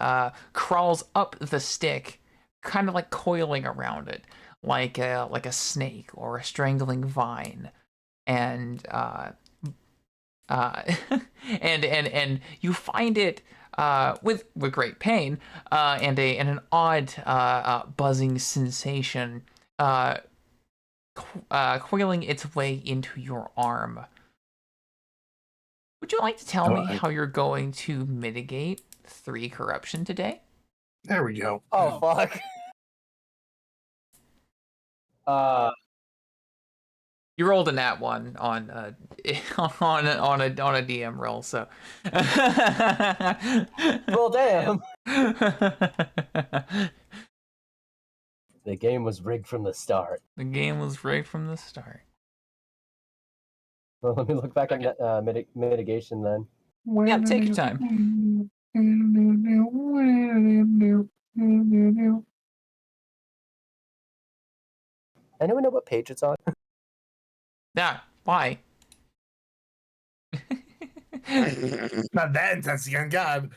crawls up the stick, kind of like coiling around it, like a snake or a strangling vine, and and you find it with great pain and an odd buzzing sensation coiling its way into your arm. Would you like to tell me how you're going to mitigate 3 corruption today? There we go. Oh fuck. You rolled a nat 1 on on a DM roll, so. Well, damn. The game was rigged from the start. The game was rigged from the start. Well, let me look back at mitigation then. Yeah, take your time. Anyone know what page it's on? Yeah, why? Not that intense again, God.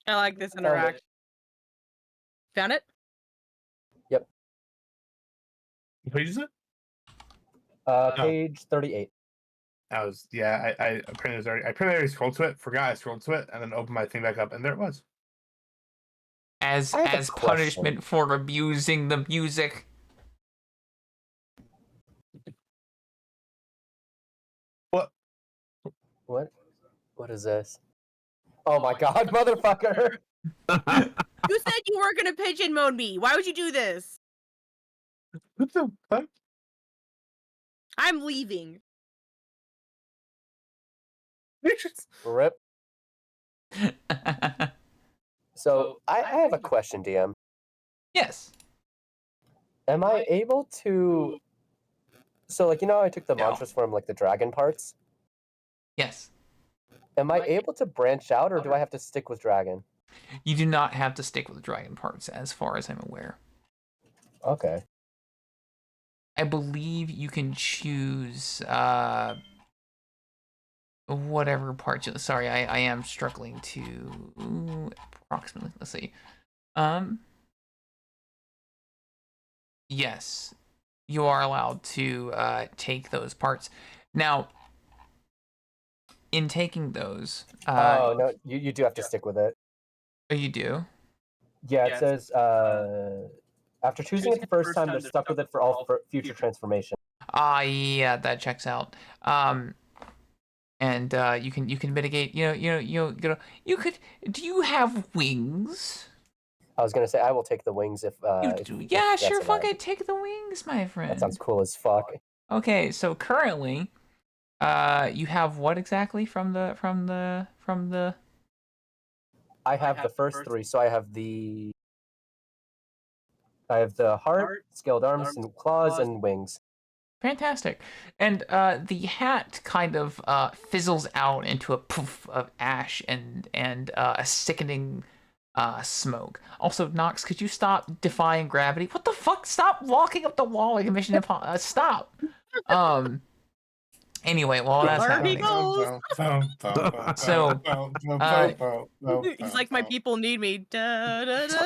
I like this interaction. Found it? Yep. What page is it? Page 38. I was, yeah, I apparently already scrolled to it, forgot I scrolled to it, and then opened my thing back up, and there it was. As punishment for abusing the music. What? What is this? Oh my god, motherfucker! You said you weren't gonna pigeon mode me. Why would you do this? What the fuck? I'm leaving. Rip. So, I have a question, DM. Yes. Am I able to... So, like, you know how I took the mantras from, like, the dragon parts? Yes. Am I able to branch out, or do I have to stick with dragon? You do not have to stick with dragon parts, as far as I'm aware. Okay. I believe you can choose whatever parts. Sorry, I am struggling to approximately. Let's see. Yes, you are allowed to take those parts. Now, in taking those, oh no, you do have to stick with it. Oh, you do? Yeah, it says after choosing it the first time, they're stuck with it for all future transformation. Yeah, that checks out. And you can mitigate. You could. Do you have wings? I was gonna say I will take the wings if. Yeah, sure. Fuck it. Take the wings, my friend. That sounds cool as fuck. Okay, so currently, you have what exactly from the. I have the first three, so I have the heart, scaled arms, and claws, and wings. Fantastic. And the hat kind of fizzles out into a poof of ash and a sickening smoke. Also, Nox, could you stop defying gravity? What the fuck? Stop walking up the wall like a Mission Impossible. Stop. Anyway, while that's happening. So, he's like, my people need me. So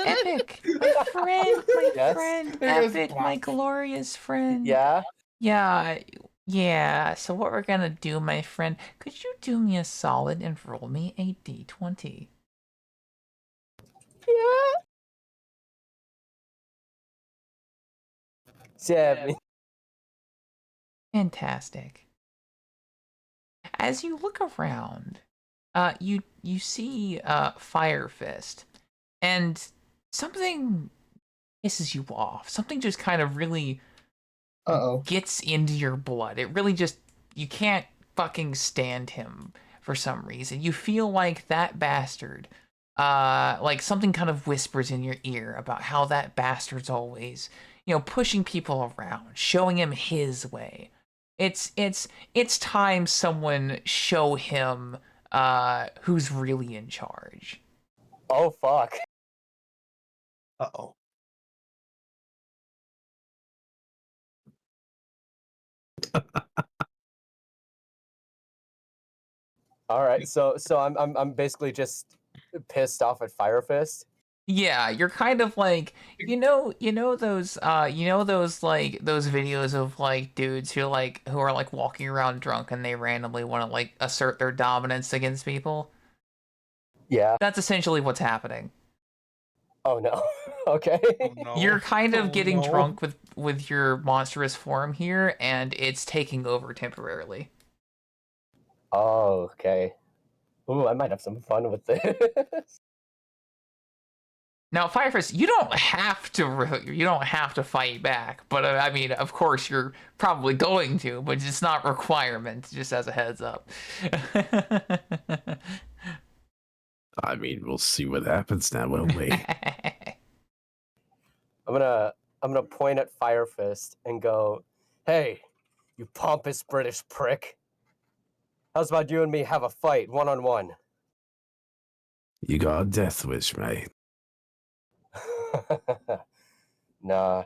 epic, my friend, epic, my glorious friend. Yeah. Yeah. So what we're gonna do, my friend? Could you do me a solid and roll me a d20? Yeah. 7. Fantastic. As you look around, you see Fire Fist, and something pisses you off. Something just kind of really gets into your blood. It really just, you can't fucking stand him for some reason. You feel like that bastard, like something kind of whispers in your ear about how that bastard's always, pushing people around, showing him his way. It's time someone show him who's really in charge. Oh fuck. Uh-oh. All right, so I'm basically just pissed off at Fire Fist. Yeah, you're kind of like, those those videos of like dudes who are like walking around drunk and they randomly want to like assert their dominance against people. Yeah. That's essentially what's happening. Oh no. Okay. Oh, no. You're kind of getting drunk with your monstrous form here, and it's taking over temporarily. Oh, okay. Ooh, I might have some fun with this. Now, Firefist, you don't have to fight back, but I mean, of course, you're probably going to, but it's not a requirement. Just as a heads up. I mean, we'll see what happens now, won't we? I'm gonna I'm gonna point at Fire Fist and go, "Hey, you pompous British prick! How's about you and me have a fight, 1-on-1?" You got a death wish, mate. Nah,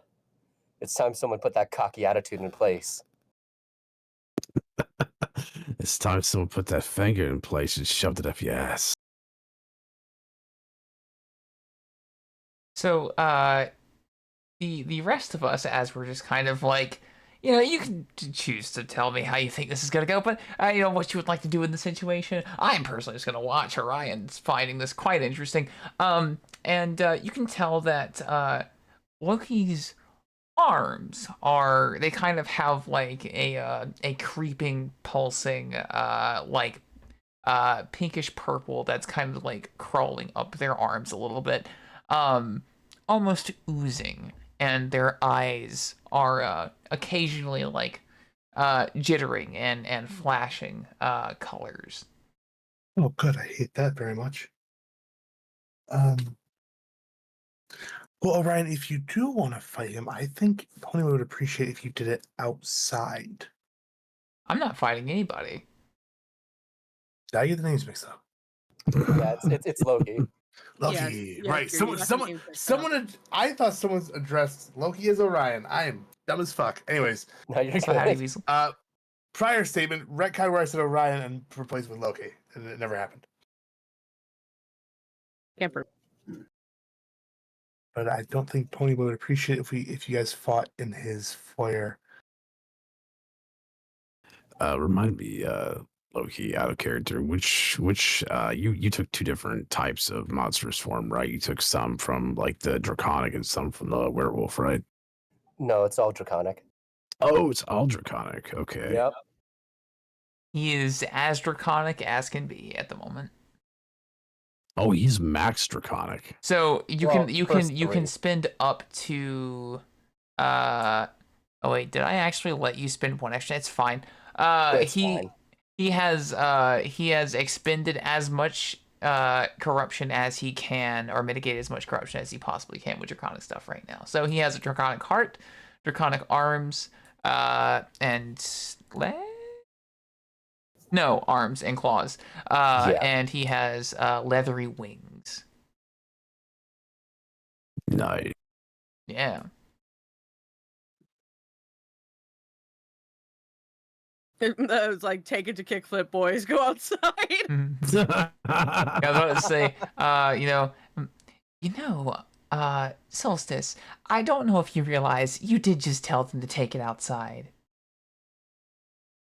it's time someone put that cocky attitude in place. It's time someone put that finger in place and shoved it up your ass. So, the rest of us, as we're just kind of like, you can choose to tell me how you think this is gonna go, but what you would like to do in the situation. I'm personally just gonna watch Orion's finding this quite interesting. And you can tell that Loki's arms they kind of have like a creeping, pulsing, like pinkish purple that's kind of like crawling up their arms a little bit, almost oozing, and their eyes are occasionally like jittering and flashing colors. Oh, good. I hate that very much. Well, Orion, if you do want to fight him, I think Pony would appreciate if you did it outside. I'm not fighting anybody. Did I get the names mixed up? Yeah, it's Loki. Loki, Yes, right? you got the names mixed up. I thought someone's addressed Loki as Orion. I am dumb as fuck. Anyways, No, you're So howdy, good. Weasel. prior statement, retcon where I said Orion and replaced with Loki, and it never happened. Camper. But I don't think Pony would appreciate if you guys fought in his foyer. Remind me, Loki, out of character, which you took two different types of monstrous form, right? You took some from like the draconic and some from the werewolf, right? No, it's all draconic. Oh, it's all draconic. Okay. Yep. He is as draconic as can be at the moment. Oh, he's max draconic. So you can first you can three. spend up to oh wait, did I actually let you spend one extra? It's fine. It's fine. He has expended as much corruption as he can, or mitigated as much corruption as he possibly can with draconic stuff right now. So he has a draconic heart, draconic arms, and no, arms and claws. Yeah. And he has leathery wings. Nice. Yeah. It was like, take it to kickflip, boys. Go outside. I was about to say, Solstice, I don't know if you realize you did just tell them to take it outside.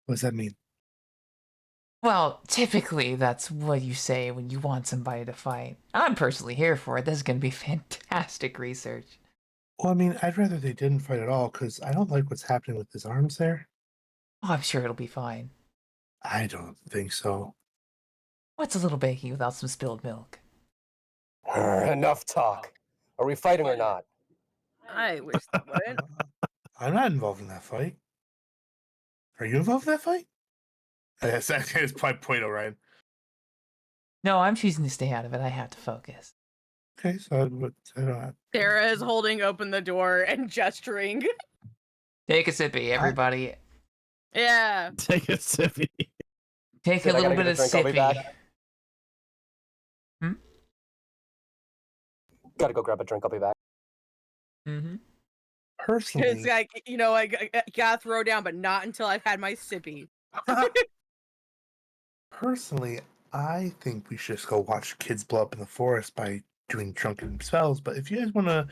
What does that mean? Well, typically that's what you say when you want somebody to fight. I'm personally here for it. This is going to be fantastic research. Well, I mean, I'd rather they didn't fight at all because I don't like what's happening with his arms there. Oh, I'm sure it'll be fine. I don't think so. What's a little baking without some spilled milk? Enough talk. Are we fighting or not? I wish they wouldn't. I'm not involved in that fight. Are you involved in that fight? Yes, it's probably point, Orion. No, I'm choosing to stay out of it. I have to focus. Okay, so I don't have. Sarah is holding open the door and gesturing. Take a sippy, everybody. Yeah. Take a sippy. Take Sid, a little bit of drink, I'll be sippy. back. Gotta go grab a drink. I'll be back. Mm-hmm. Personally, It's like, I gotta throw down, but not until I've had my sippy. personally, I think we should just go watch kids blow up in the forest by doing drunken spells. But if you guys want to,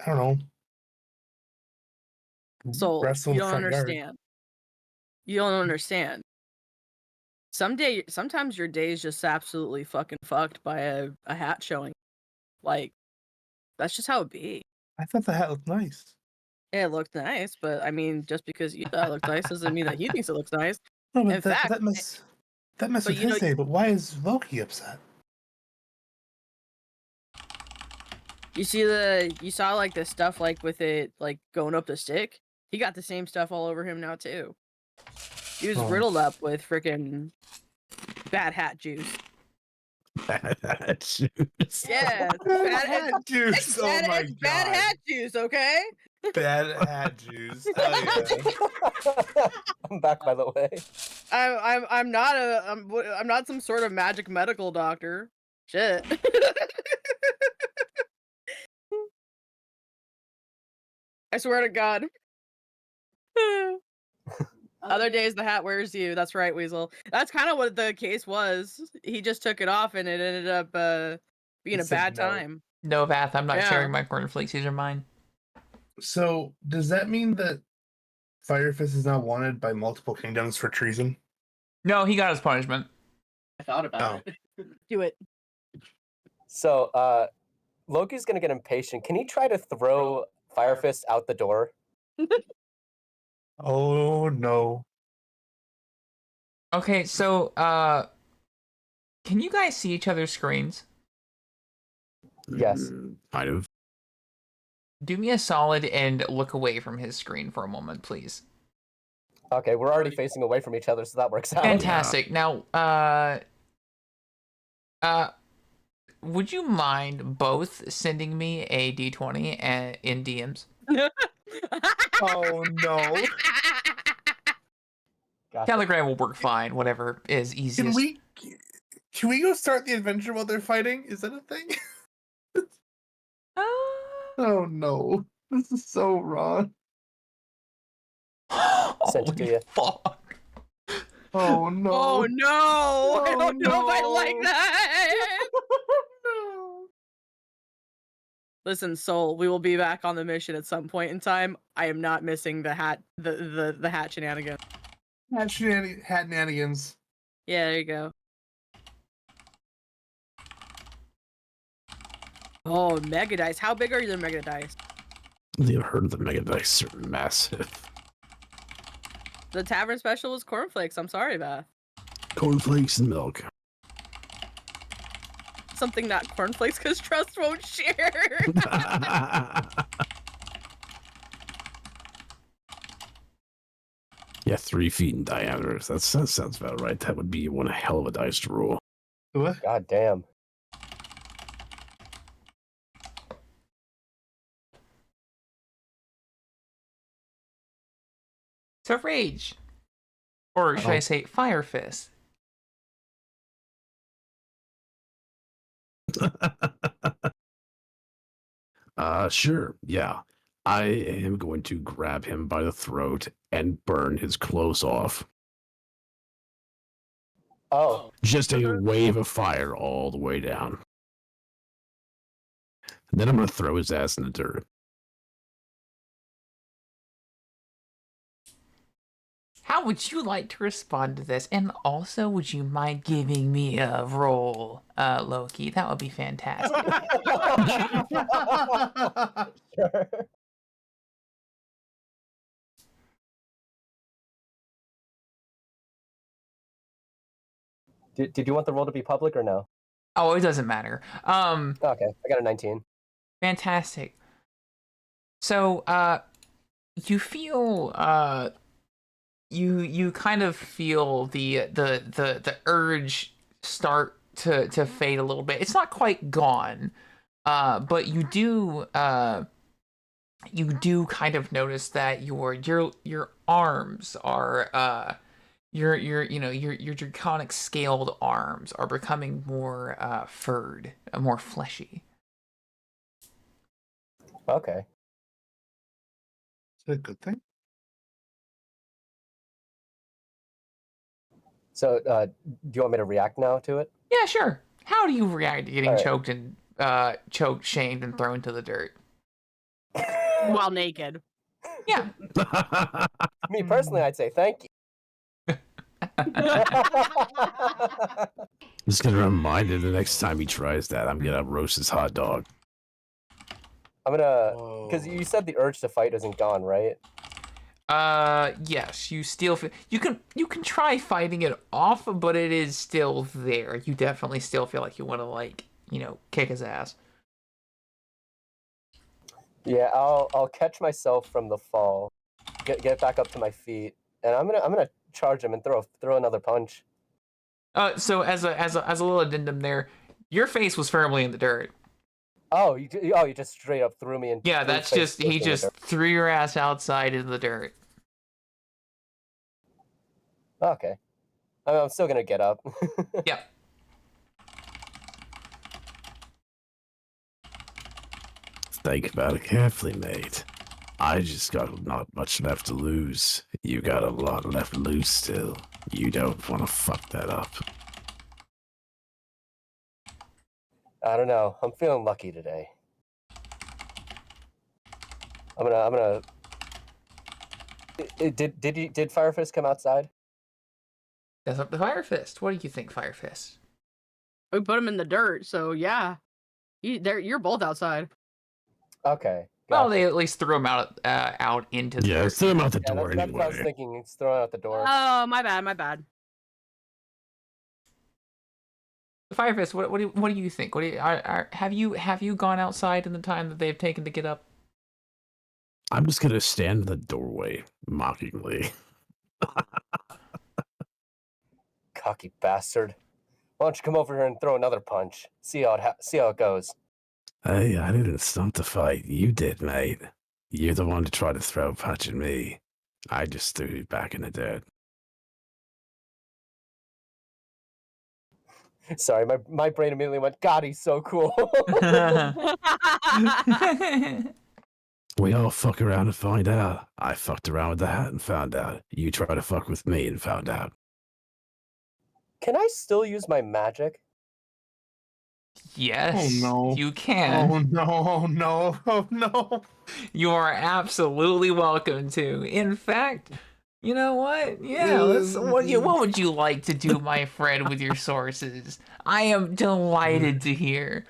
I don't know, So wrestle you in the don't front yard. understand. You don't understand. Sometimes your day is just absolutely fucking fucked by a hat showing. Like, that's just how it be. I thought the hat looked nice. Yeah, it looked nice, but I mean, just because you thought it looked nice doesn't mean that he thinks it looks nice. No, but In fact, that messed with but his day. But why is Loki upset? you saw like the stuff like with it like going up the stick. He got the same stuff all over him now too. He was Oh. riddled up with freaking bad hat juice. Bad hat juice. Yeah, Bad hat juice. Oh my it's bad god. hat juice, okay? Bad hat juice. Hell yeah. I'm back, by the way. I'm not some sort of magic medical doctor. Shit. I swear to God. Other days the hat wears you. That's right, Weasel. That's kind of what the case was. He just took it off and it ended up being a It said bad no. time. No, Vath, I'm not Yeah. sharing my cornflakes. These are mine. So does that mean that Firefist is now wanted by multiple kingdoms for treason? No, he got his punishment. I thought about it. Do it. So, Loki's gonna get impatient. Can he try to throw Firefist out the door? Oh no. Okay, so can you guys see each other's screens? Yes. Kind of. Do me a solid and look away from his screen for a moment, please. Okay, we're already facing away from each other, so that works out. Fantastic. Now, would you mind both sending me a d20 in DMs? Oh no. Gotcha. Telegram will work fine. Whatever is easiest. Can we go start the adventure while they're fighting? Is that a thing? Oh no. This is so wrong. Sent it to you. Fuck. Oh no. Oh no! I don't know if I like no. that. No. Listen, Soul, we will be back on the mission at some point in time. I am not missing the hat the hat shenanigans. Hat shenanigans. Yeah, there you go. Oh, mega dice. How big are the mega dice? I've heard of the mega dice are massive. The tavern special was cornflakes. I'm sorry, Beth. Cornflakes and milk. Something not cornflakes because Trust won't share. Yeah, 3 feet in diameter. That sounds about right. That would be one hell of a dice to roll. What? God damn. So Rage. Or should I say Fire Fist? Sure. Yeah. I am going to grab him by the throat and burn his clothes off. Oh. Just a wave of fire all the way down. And then I'm going to throw his ass in the dirt. How would you like to respond to this? And also, would you mind giving me a roll, Loki? That would be fantastic. Sure. Did you want the roll to be public or no? Oh, it doesn't matter. Okay, I got a 19. Fantastic. So, you feel, you kind of feel the urge start to fade a little bit. It's not quite gone, but you do kind of notice that your arms are your draconic scaled arms are becoming more furred, more fleshy. Okay. Is that a good thing? So, do you want me to react now to it? Yeah, sure. How do you react to getting All right. choked, shamed, and thrown to the dirt? While naked. Yeah. Me personally, I'd say thank you. Just gonna remind him the next time he tries that, I'm gonna roast his hot dog. I'm gonna, because you said the urge to fight isn't gone, right? Yes, you still feel you can try fighting it off, but it is still there. You definitely still feel like you want to kick his ass. Yeah, I'll catch myself from the fall, get back up to my feet, and I'm gonna charge him and throw another punch. So as a little addendum there, Your face was firmly in the dirt. Oh, you just straight up threw me in. Yeah, that's just he just threw your ass outside in the dirt. Okay, I'm still gonna get up. Yep. Think about it carefully, mate. I just got not much left to lose. You got a lot left loose still. You don't want to fuck that up. I don't know. I'm feeling lucky today. I'm gonna. Did Firefist come outside? That's up to Fire Fist. What do you think, Fire Fist? We put him in the dirt, so yeah. You're both outside. Okay. Well, they at least threw him out into the dirt. Threw him out the door that's anyway. what I was thinking. It's thrown out the door. Oh, my bad. Fire Fist, what do you think? Have you gone outside in the time that they've taken to get up? I'm just gonna stand in the doorway mockingly. Cocky bastard. Why don't you come over here and throw another punch? See how it goes. Hey, I didn't stunt the fight. You did, mate. You're the one to try to throw a punch at me. I just threw you back in the dirt. Sorry, my brain immediately went, God, he's so cool. We all fuck around and find out. I fucked around with the hat and found out. You try to fuck with me and found out. Can I still use my magic? Yes, Oh, no. you can. Oh no. You are absolutely welcome to. In fact, you know what? Yeah, what would you like to do, my friend, with your sources? I am delighted to hear.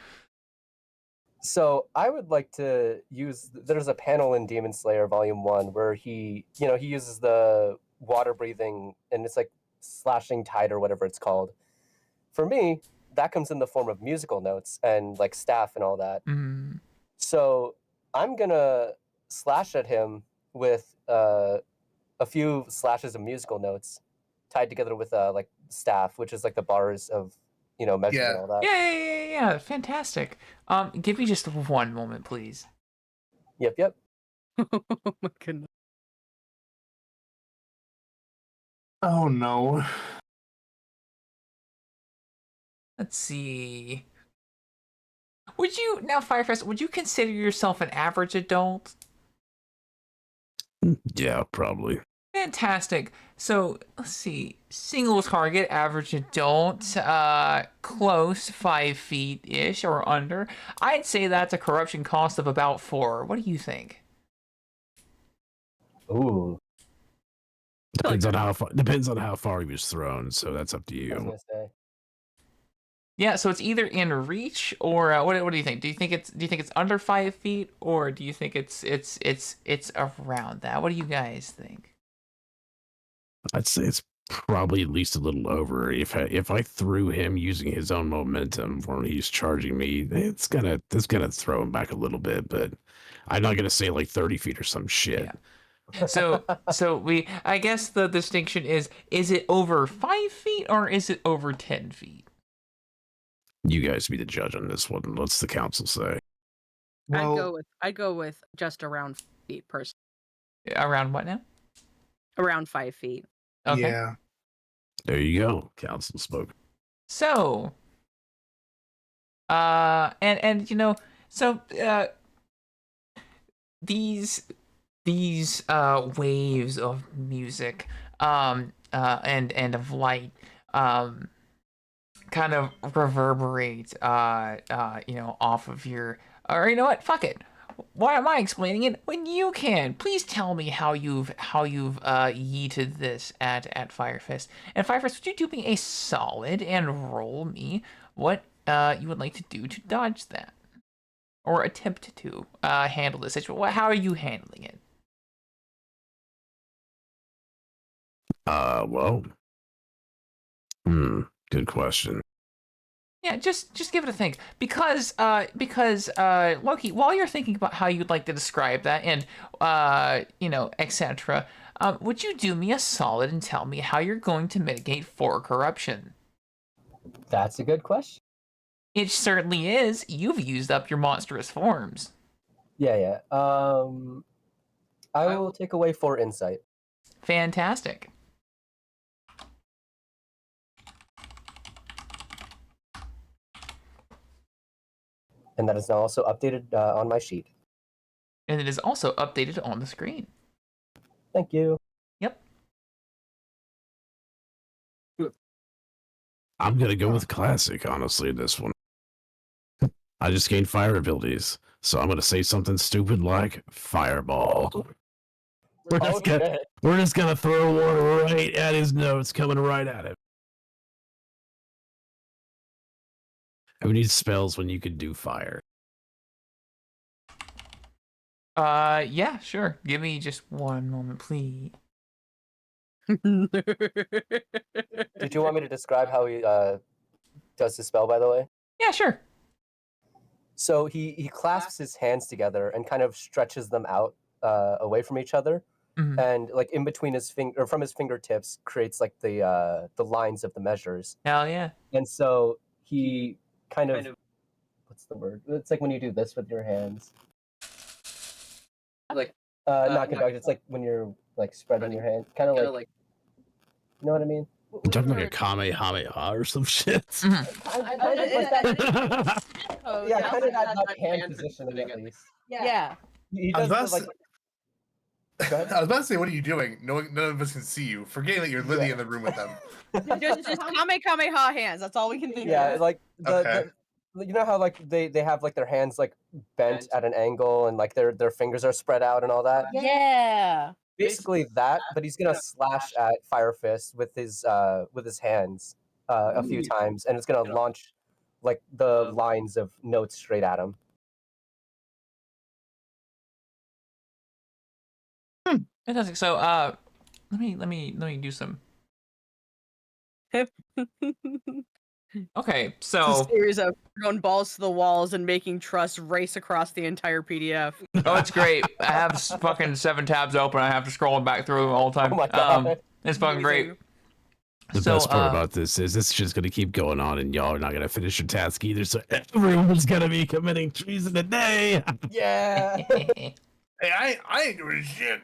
So I would like to use. There's a panel in Demon Slayer Volume 1 where he uses the water breathing, and it's like slashing tide or whatever it's called. For me, that comes in the form of musical notes and like staff and all that. Mm. So I'm gonna slash at him with a few slashes of musical notes tied together with like staff, which is like the bars of measure and all that. Yeah. Fantastic. Give me just one moment, please. Yep. Oh my goodness. Oh no. Let's see. Would you now, Firefest? Would you consider yourself an average adult? Yeah, probably. Fantastic. So let's see. Single target, average adult, close 5 feet ish or under. I'd say that's a corruption cost of about 4. What do you think? Ooh. Depends on how far he was thrown. So that's up to I was you. gonna say. Yeah, so it's either in reach or what do you think? Do you think it's under 5 feet, or do you think it's around that? What do you guys think? I'd say it's probably at least a little over. If I threw him using his own momentum when he's charging me, it's gonna throw him back a little bit, but I'm not gonna say like 30 feet or some shit. Yeah. So I guess the distinction is it over 5 feet or is it over 10 feet? You guys be the judge on this one. What's the council say? Well, I'd go with just around 5 feet person. Around what now? Around 5 feet. Okay. yeah. There you go. Council spoke. So, and these waves of music, and of light, kind of reverberate, off of your, or you know what? Fuck it. Why am I explaining it when you can? Please tell me how you've yeeted this at Firefist. And Firefist, would you do me a solid and roll me what you would like to do to dodge that, or attempt to handle this situation? How are you handling it? Well, good question. Yeah, just give it a think, because Loki, while you're thinking about how you'd like to describe that, and etc., would you do me a solid and tell me how you're going to mitigate for corruption? That's a good question. It certainly is. You've used up your monstrous forms. Yeah. I will take away 4 insight. Fantastic. And that is now also updated on my sheet. And it is also updated on the screen. Thank you. Yep. I'm gonna go with classic, honestly, this one. I just gained fire abilities, so I'm gonna say something stupid like fireball. We're just gonna throw one right at his nose, coming right at him. Who needs spells when you could do fire? Yeah, sure. Give me just one moment, please. Did you want me to describe how he does his spell, by the way? Yeah, sure. So he clasps his hands together and kind of stretches them out away from each other, and like in between his finger, or from his fingertips, creates like the lines of the measures. Hell yeah. And so he kind of, what's the word? It's like when you do this with your hands. Like not conduct. It's like when you're like spreading your hand, kind of like, you know what I mean? You talking like a Kamehameha or some shit? Kind of like that. Yeah, kind of that hand positioning at least. Yeah. He does the, like. I was about to say, what are you doing? None of us can see you. Forgetting that you're literally in the room with them. just Kamehameha hands. That's all we can think of. Yeah, like the you know how like they have like their hands like bent at an angle and like their fingers are spread out and all that. Yeah. Basically that, but he's gonna slash at Fire Fist with his hands a few times, and it's gonna launch like the lines of notes straight at him. Fantastic. So, let me do some. Okay, so it's a series of throwing balls to the walls and making Trust race across the entire PDF. Oh, it's great. I have fucking 7 tabs open. I have to scroll back through them all the time. Oh my God. It's fucking great. The best part about this is it's just going to keep going on, and y'all are not going to finish your task either. So everyone's going to be committing treason today. Yeah. Hey, I ain't doing shit.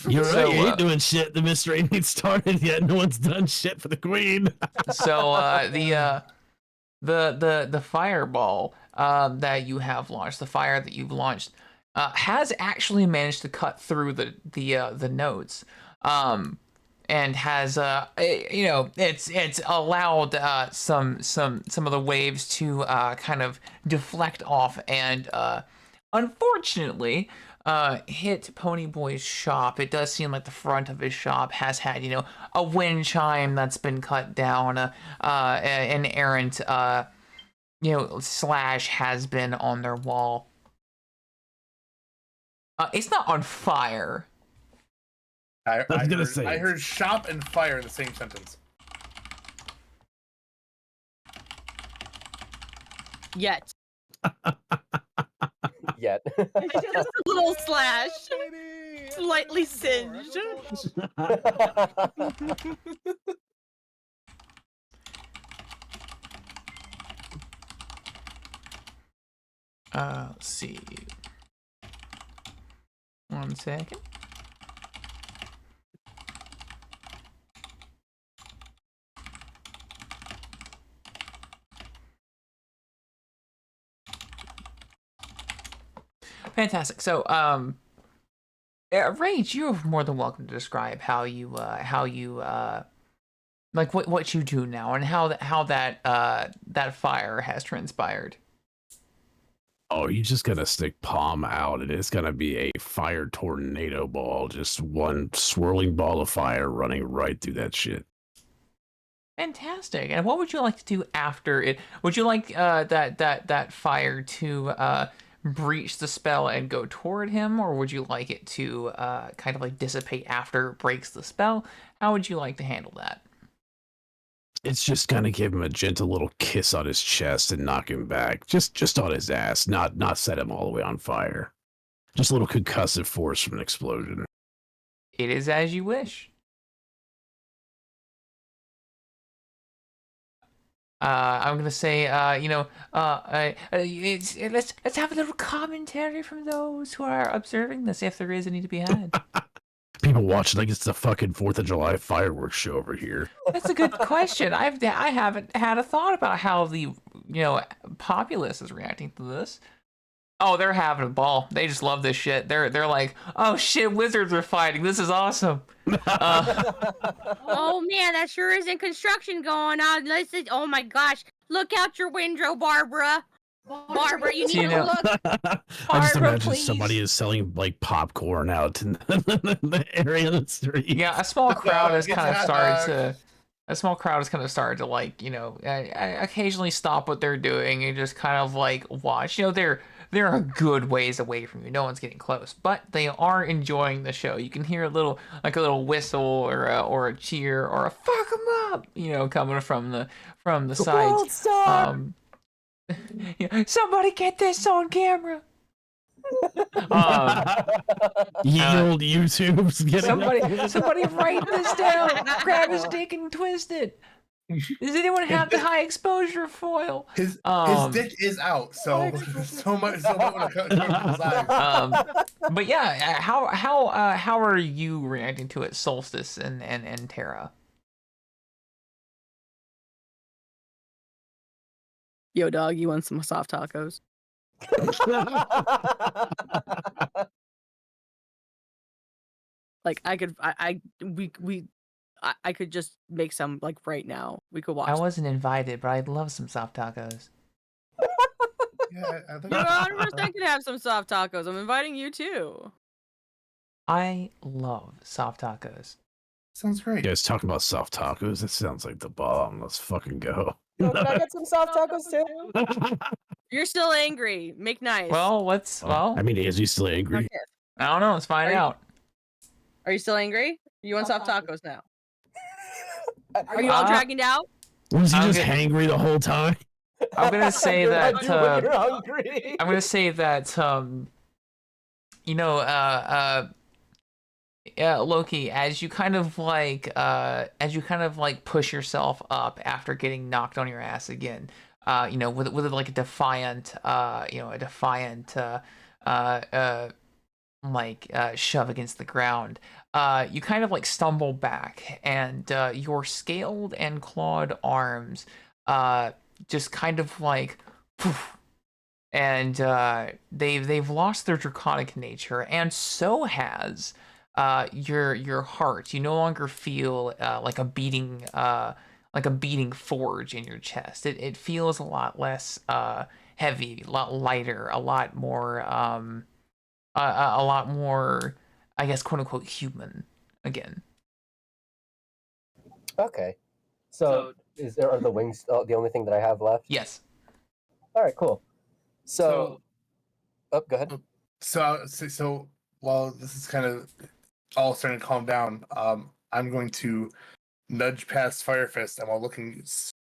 You're right. You ain't doing shit. The mystery ain't started yet. No one's done shit for the queen. So the fireball that you have launched, the fire that you've launched, has actually managed to cut through the nodes, and has it's allowed some of the waves to kind of deflect off, and unfortunately hit Ponyboy's shop. It does seem like the front of his shop has had, a wind chime that's been cut down, an errant, slash has been on their wall. It's not on fire. I heard shop and fire in the same sentence. Yet. Yet. Just a little slash. Slightly singed. Let's see. 1 second. Fantastic. So, Rage, you're more than welcome to describe how you like what you do now, and how that fire has transpired. Oh, you just gotta stick palm out, and it's gonna be a fire tornado ball, just one swirling ball of fire running right through that shit. Fantastic. And what would you like to do after it? Would you like that fire to breach the spell and go toward him, or would you like it to kind of like dissipate after it breaks the spell? How would you like to handle that? It's just gonna give him a gentle little kiss on his chest and knock him back, just on his ass, not set him all the way on fire. Just a little concussive force from an explosion. It is as you wish. I'm gonna say, let's have a little commentary from those who are observing this, if there is any to be had. People watching like it's the fucking 4th of July fireworks show over here. That's a good question. I haven't had a thought about how the populace is reacting to this. Oh, they're having a ball. They just love this shit. They're like, oh shit, wizards are fighting. This is awesome. Oh man, that sure isn't construction going on. Listen, oh my gosh, look out your window, Barbara. Barbara, you need to look. I just Barbara, imagine please. somebody is selling like popcorn out in the area of the street. Yeah, a small crowd has kind of started to. A small crowd has kind of started to like, occasionally stop what they're doing and just kind of like watch. They're a good ways away from you. No one's getting close, but they are enjoying the show. You can hear a little whistle or a cheer or a "fuck 'em up," coming from the sides. Somebody get this on camera. Ye old YouTube's getting somebody write this down. Grab his dick and twist it. Does anyone have the high exposure foil? His dick is out, so much want to cut his eyes. But yeah, how are you reacting to it, Solstice and Terra? Yo, dog, you want some soft tacos? Like I could just make some like right now. We could watch. I wasn't invited, but I'd love some soft tacos. Yeah, I think you 100% can have some soft tacos. I'm inviting you too. I love soft tacos. Sounds great. You guys talking about soft tacos? That sounds like the bomb. Let's fucking go. Yo, can I get some soft tacos too? You're still angry. Make nice. Well, I mean, is he still angry? Okay. I don't know. Let's find out. Are you still angry? You want soft tacos now? Are you all dragged out? Was he just hangry the whole time? I'm gonna say that. You're hungry. I'm gonna say that. Loki, as you kind of like push yourself up after getting knocked on your ass again, with like a defiant, shove against the ground, you kind of like stumble back, and your scaled and clawed arms, just kind of like, poof, and they've lost their draconic nature, and so has your heart. You no longer feel like a beating forge in your chest. It feels a lot less heavy, a lot lighter, a lot more I guess, quote unquote, human again. Okay, so are the wings the only thing that I have left? Yes. All right, cool. So go ahead. So while this is kind of all starting to calm down, I'm going to nudge past Firefist, and while looking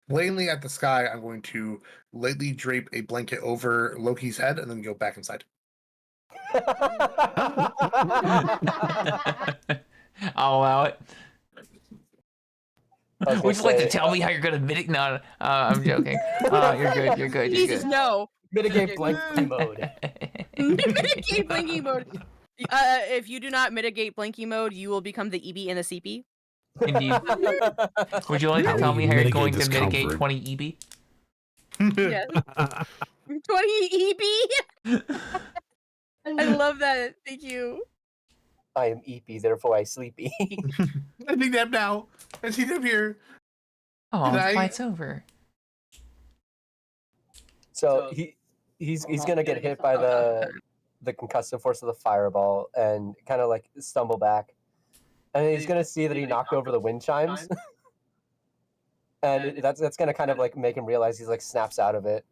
plainly at the sky, I'm going to lightly drape a blanket over Loki's head and then go back inside. I'll allow it. Would you like to tell me how you're gonna mitigate? No, I'm joking. You're good. Jesus, no. Mitigate blinky mode. Mitigate blinky mode. If you do not mitigate blinky mode, you will become the EB and the CP. Indeed. Would you like to tell me how you're going to mitigate 20 EB? Yes. 20 EB? I love that. Thank you. I am EP, therefore I sleepy. I need them now. I see them here. Oh, the fight's over. So he's gonna get hit by the concussive force of the fireball and kind of like stumble back, and he's gonna see that he knocked over the wind chimes, and that's gonna kind of like make him realize he's like snaps out of it.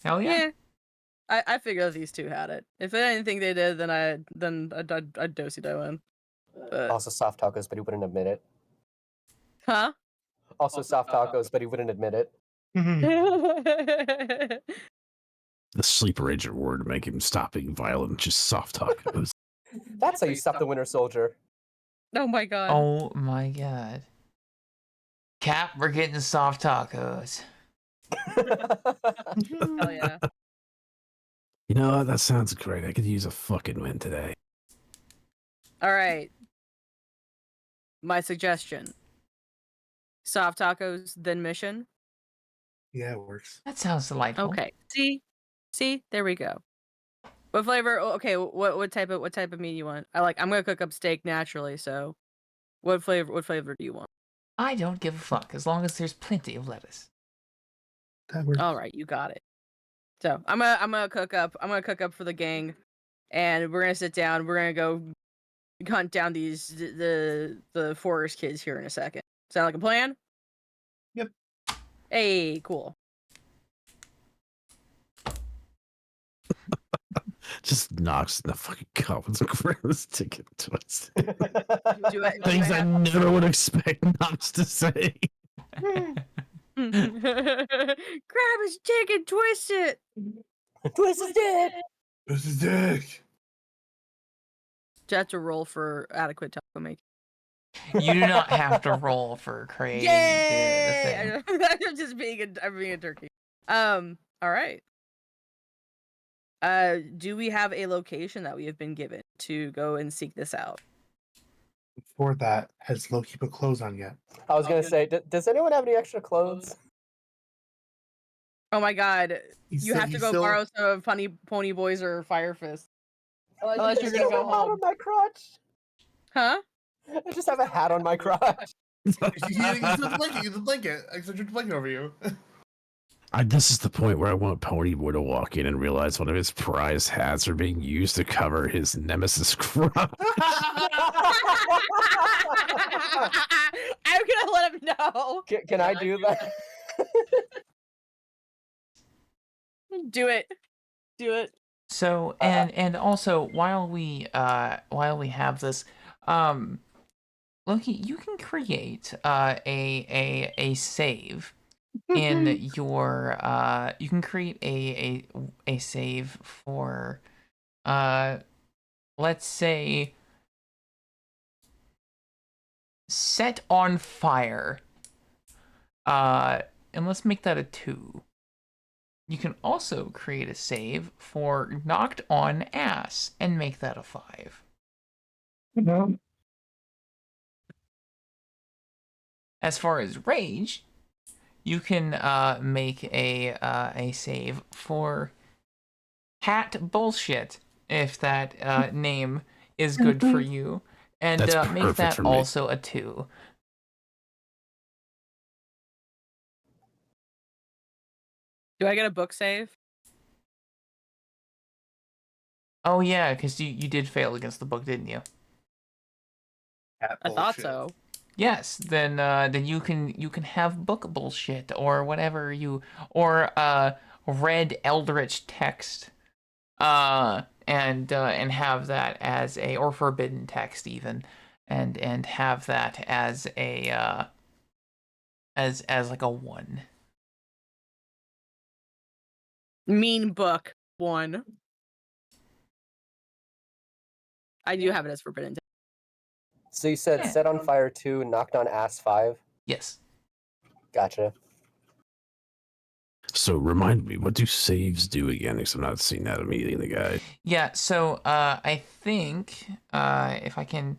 Hell yeah. I figured these two had it. If I didn't think they did, then I'd do-si-do in. But... Also soft tacos, but he wouldn't admit it. Huh? Also soft tacos, but he wouldn't admit it. The sleeper agent word to make him stop being violent, just soft tacos. That's how you stop the Winter Soldier. Oh my god. Oh my god. Cap, we're getting soft tacos. Hell yeah. You know what? That sounds great. I could use a fucking win today. All right. My suggestion. Soft tacos, then mission. Yeah, it works. That sounds delightful. Okay. See, there we go. What flavor? Okay, what type of meat you want? I'm gonna cook up steak naturally, so what flavor do you want? I don't give a fuck as long as there's plenty of lettuce. That works. All right, you got it. So I'm gonna cook up for the gang, and we're gonna sit down. We're gonna go hunt down the forest kids here in a second. Sound like a plan? Yep. Hey, cool. Just knocks in the fucking cup and grabs ticket twisted. Things I never would expect Knox to say. Grab his dick and twist it. Twist his dick. This is dick. Do you have to roll for adequate taco making? You do not have to roll for creating the thing. I'm just being a turkey. All right. Do we have a location that we have been given to go and seek this out? Before that, has Loki put clothes on yet? I was gonna say, does anyone have any extra clothes? Oh my god. You have to go still... borrow some of Pony Boys or Fire Fist. Unless you're gonna go hat on home. my crotch. Huh? I just have a hat on my crotch. You still the blanket. You the blanket. I said your blanket over you. This is the point where I want Ponyboy to walk in and realize one of his prized hats are being used to cover his nemesis crotch. I'm gonna let him know. Can I do that? Do it. So and also while we have this, Loki, you can create a save in your you can create a save for let's say set on fire, and let's make that a 2. You can also create a save for knocked on ass and make that a 5. No. As far as rage, you can make a save for hat bullshit if that name is good for you, and make that also a 2. Do I get a book save? Oh yeah, because you did fail against the book, didn't you? I thought so. Yes, then you can have book bullshit or whatever or read eldritch text, and have that as a, or forbidden text even, and have that as a as like a 1. Mean book 1. I do have it as forbidden. So you said set on fire 2, knocked on ass 5? Yes. Gotcha. So remind me, what do saves do again? Because I'm not seeing that immediately in the guide. Yeah, so I think if I can.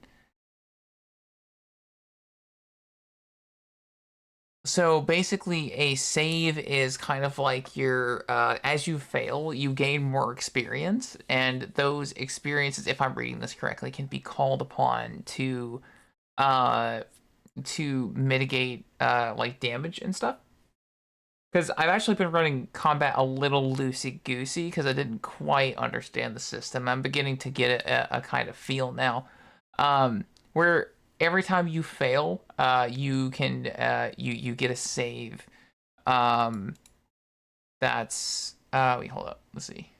So basically, a save is kind of like your, as you fail, you gain more experience, and those experiences, if I'm reading this correctly, can be called upon to mitigate like damage and stuff. Because I've actually been running combat a little loosey-goosey because I didn't quite understand the system. I'm beginning to get a kind of feel now, where every time you fail, you can you get a save. That's wait, hold up. Let's see.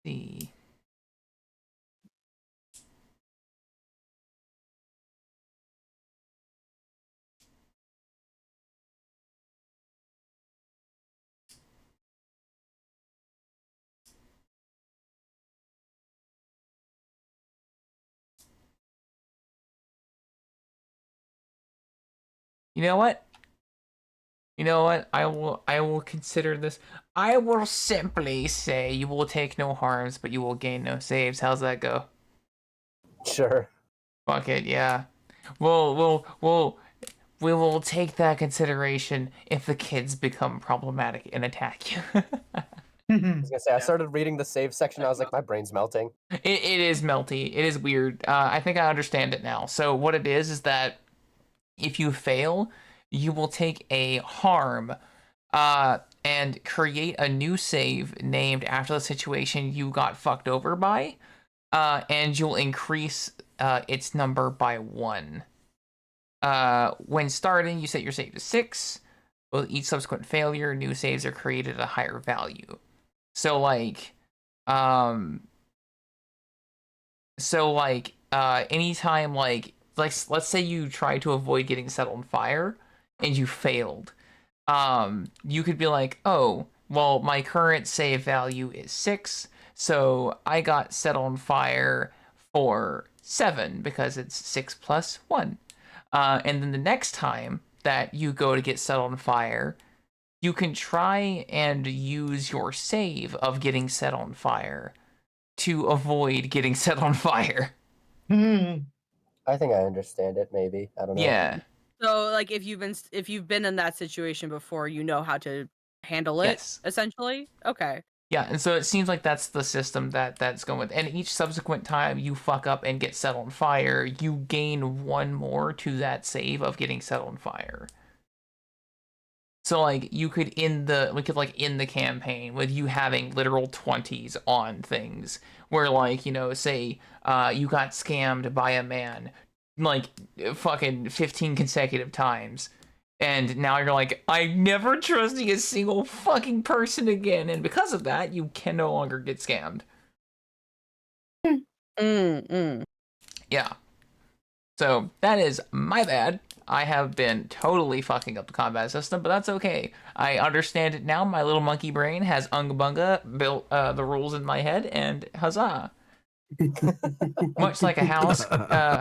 See. You know what? You know what? I will consider this. I will simply say you will take no harms, but you will gain no saves. How's that go? Sure. Fuck it, yeah. We will take that consideration if the kids become problematic and attack you. I was gonna say, I started reading the save section. I was like, my brain's melting. It is melty. It is weird. I think I understand it now. So what it is that if you fail, you will take a harm and create a new save named after the situation you got fucked over by, and you'll increase its number by 1. When starting, you set your save to 6. With each subsequent failure, new saves are created at a higher value. So like, anytime like let's say you try to avoid getting set on fire and you failed, you could be like, oh, well, my current save value is 6, so I got set on fire for 7 because it's 6 plus 1. And then the next time that you go to get set on fire, you can try and use your save of getting set on fire to avoid getting set on fire. I think I understand it. Maybe I don't know. Yeah. So, like, if you've been in that situation before, you know how to handle it. Yes. Essentially. Okay. Yeah, and so it seems like that's the system that's going with. And each subsequent time you fuck up and get set on fire, you gain 1 more to that save of getting set on fire. So like we could end the campaign with you having literal 20s on things where, like, you know, say you got scammed by a man like fucking 15 consecutive times, and now you're like, I'm never trusting a single fucking person again, and because of that you can no longer get scammed. Yeah. So that is my bad. I have been totally fucking up the combat system, but that's okay. I understand it now. My little monkey brain has Unga Bunga built the rules in my head, and huzzah. Much like a house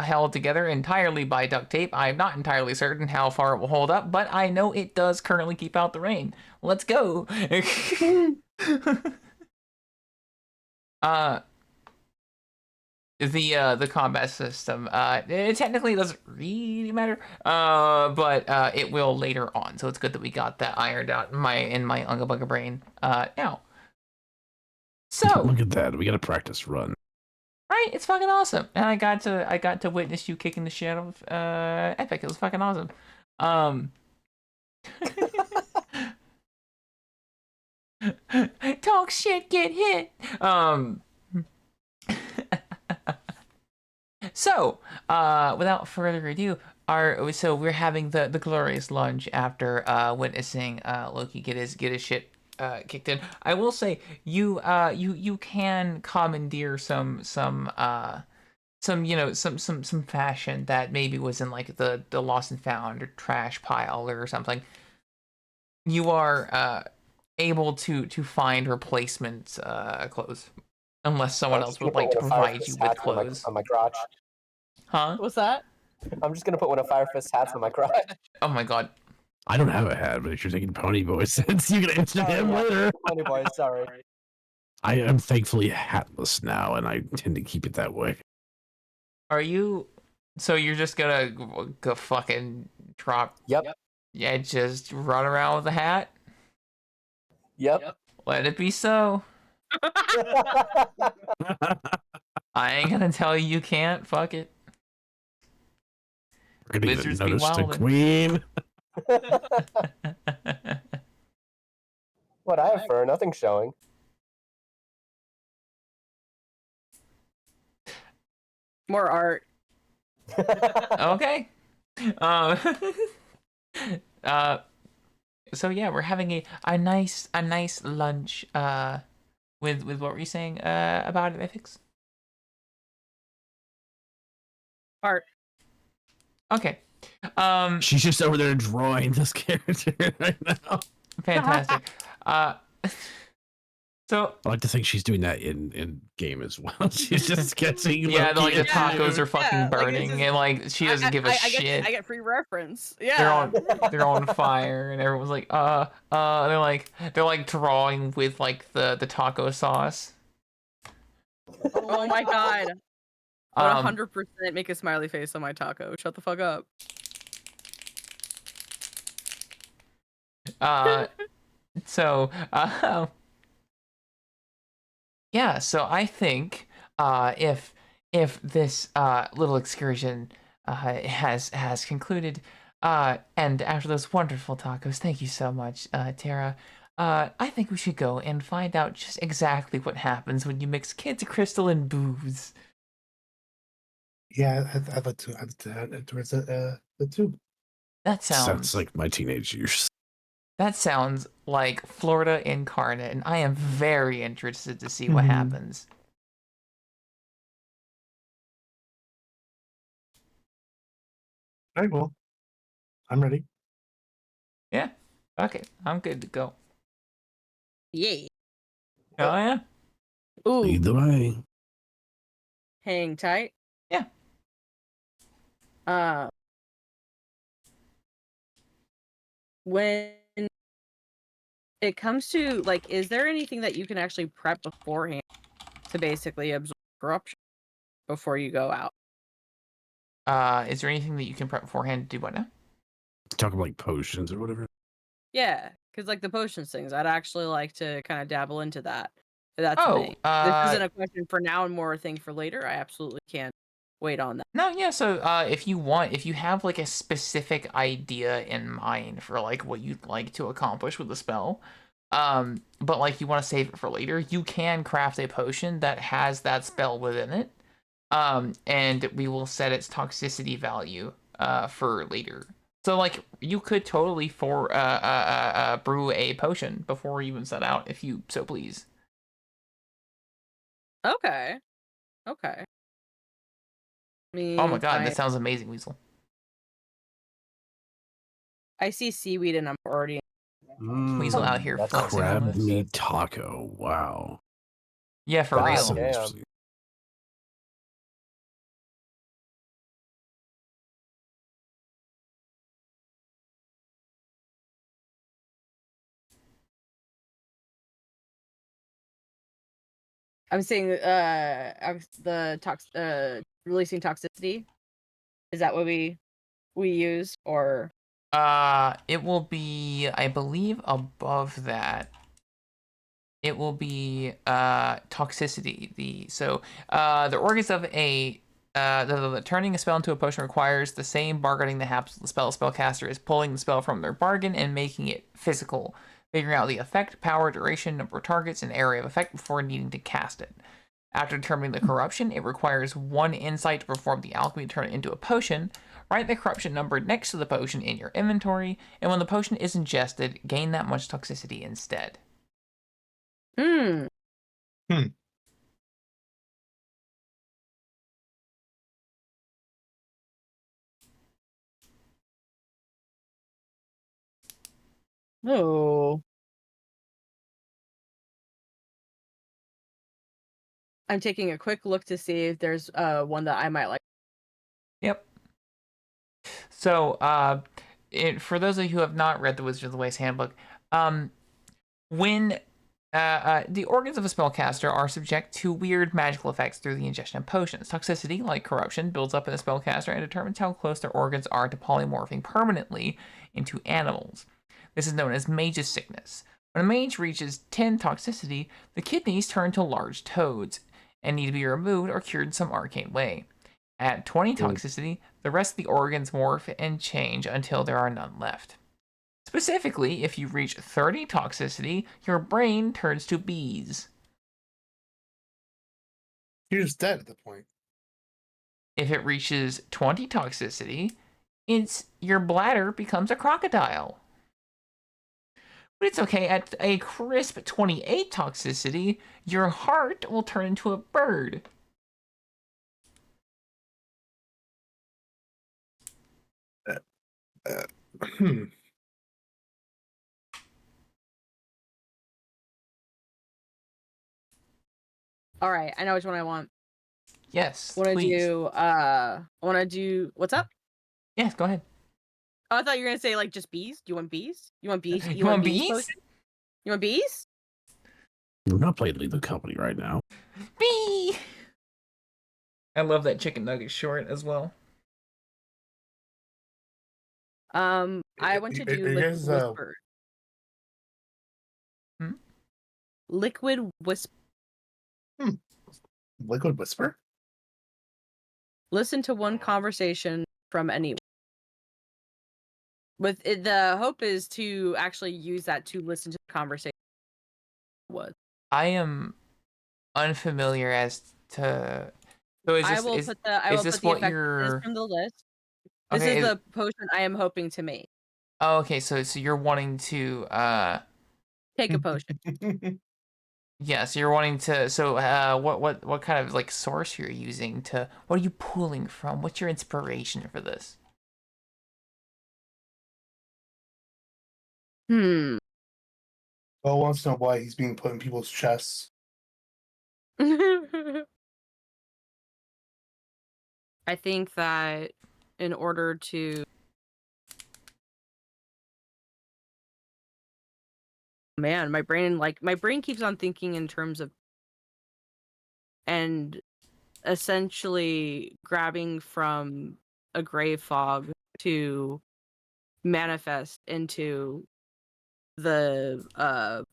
held together entirely by duct tape, I'm not entirely certain how far it will hold up, but I know it does currently keep out the rain. Let's go. The combat system, it technically doesn't really matter, but it will later on. So it's good that we got that ironed out in my Unga Bunga brain now. So look at that. We got a practice run. Right, it's fucking awesome, and I got to witness you kicking the shit out of Epic. It was fucking awesome. Talk shit, get hit. So, without further ado, we're having the glorious lunge after witnessing Loki get his shit kicked in. I will say you can commandeer some fashion that maybe was in like the lost and found or trash pile or something. You are able to find replacement clothes. Unless someone else would like to provide you with clothes. On my crotch. Huh? What's that? I'm just gonna put one of Fire Fist hats on my crotch. Oh my god. I don't have a hat, but if you're taking Pony Boy sense, you can answer him later. Pony Boy, sorry. I am thankfully hatless now, and I tend to keep it that way. Are you... So you're just gonna go fucking drop... Yep. Yeah, just run around with a hat? Yep. Let it be so. I ain't gonna tell you can't. Fuck it. We're gonna Wizards get be noticed the wildin'. queen. What, I have fur, nothing showing. More art. Okay. So yeah, we're having a nice lunch with what were you saying about ethics? Art. Okay. She's just over there drawing this character right now. Fantastic. So I like to think she's doing that in game as well. She's just sketching. yeah, Loki like the at tacos noon. are fucking burning, and like she doesn't give a shit. I get free reference. They're Yeah. on fire, and everyone's like, they're like drawing with like the taco sauce. Oh my god. I would 100% make a smiley face on my taco. Shut the fuck up. So yeah, so I think if this little excursion has concluded, and after those wonderful tacos, thank you so much, Tara. I think we should go and find out just exactly what happens when you mix kids crystal and booze. Yeah, I'd like to head towards the tube. That Sounds sounds like my teenage years. that sounds like Florida incarnate, and I am very interested to see what happens. All right, well, I'm ready. Yeah, okay, I'm good to go. Yay. Oh yeah, Ooh. Either way. Hang tight. yeah. When it comes to like, is there anything that you can actually prep beforehand to basically absorb corruption before you go out? Is there anything that you can prep beforehand to do what now? Talk about like potions or whatever. Yeah, because like the potions things, I'd actually like to kind of dabble into that. If that's a Oh, thing. This isn't a question for now and more a thing for later. I absolutely can't wait on that. no, yeah. So, if you have like a specific idea in mind for like what you'd like to accomplish with the spell, but like you want to save it for later, you can craft a potion that has that spell within it, and we will set its toxicity value, for later. So, like, you could totally brew a potion before you even set out, if you so please. Okay. Okay. Oh my god, I that sounds amazing, Weasel. see seaweed and I'm already Weasel out here That flexing on Crab this. meat taco. Wow. Yeah, for God real. So damn. interesting. I'm saying releasing toxicity. Is that what we use or It will be, I believe, above that. It will be toxicity. The organs of a the turning a spell into a potion requires the same bargaining that happens with the spellcaster is pulling the spell from their bargain and making it physical, figuring out the effect, power, duration, number of targets, and area of effect before needing to cast it. After determining the corruption, it requires 1 insight to perform the alchemy to turn it into a potion. Write the corruption number next to the potion in your inventory, and when the potion is ingested, gain that much toxicity instead. Hmm. Oh. I'm taking a quick look to see if there's one that I might like. Yep. So, for those of you who have not read the Wizard of the Waste handbook, when the organs of a spellcaster are subject to weird magical effects through the ingestion of potions. Toxicity, like corruption, builds up in the spellcaster and determines how close their organs are to polymorphing permanently into animals. This is known as mage's sickness. When a mage reaches 10 toxicity, the kidneys turn to large toads and need to be removed or cured in some arcane way. At 20 toxicity, the rest of the organs morph and change until there are none left. Specifically, if you reach 30 toxicity, your brain turns to bees. You're just dead at the point. If it reaches 20 toxicity, your bladder becomes a crocodile. But it's okay, at a crisp 28 toxicity, your heart will turn into a bird. Hmm. All right, I know which one I want. Yes, I please. want to do. What's up? Yes, go ahead. Oh, I thought you were gonna say like just bees. Do you want bees? You want bees? You want bees? Potion? You want bees? We're not playing Leave the Company right now. Bee. I love that chicken nugget short as well. I want to do Liquid Whisper. Liquid Whisper. Liquid Whisper? Listen to one conversation from anyone. With it, the hope is to actually use that to listen to the conversation. What? I am unfamiliar as to. So is this, I will is, put the is this what effective you're from the list. This okay, is the potion I am hoping to make. Oh, okay, so you're wanting to take a potion. Yeah, so you're wanting to what kind of like source you're using to what are you pulling from? What's your inspiration for this? Well, wants to know why he's being put in people's chests. I think that in order to my brain keeps on thinking in terms of and essentially grabbing from a grave fog to manifest into the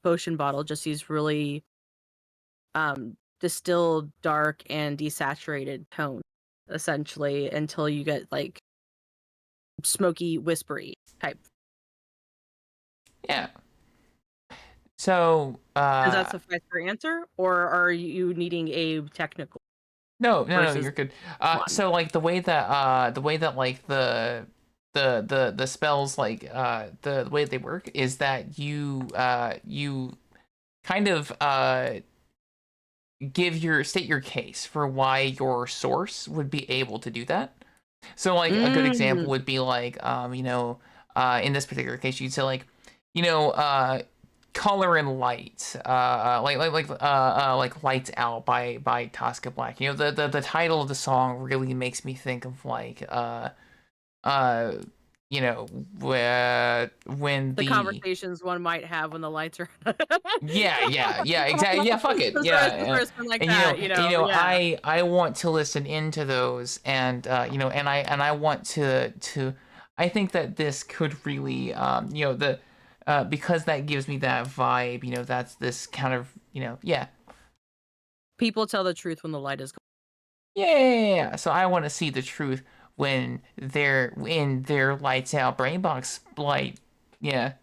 potion bottle just these really distilled, dark, and desaturated tones, essentially, until you get like smoky, whispery type. Yeah. So does that suffice for answer, or are you needing a technical? No, you're good. So like the way that like the spells like the way they work is that you kind of state your case for why your source would be able to do that. So like a good example would be like in this particular case you'd say like color and light like Lights Out by Tosca Black. The title of the song really makes me think of like when the conversations one might have when the lights are yeah exactly fuck it I want to listen into those and and I want to I think that this could really because that gives me that vibe that's this kind of people tell the truth when the light is gone. Yeah, so I want to see the truth when they're in their Lights Out brain box light. Yeah.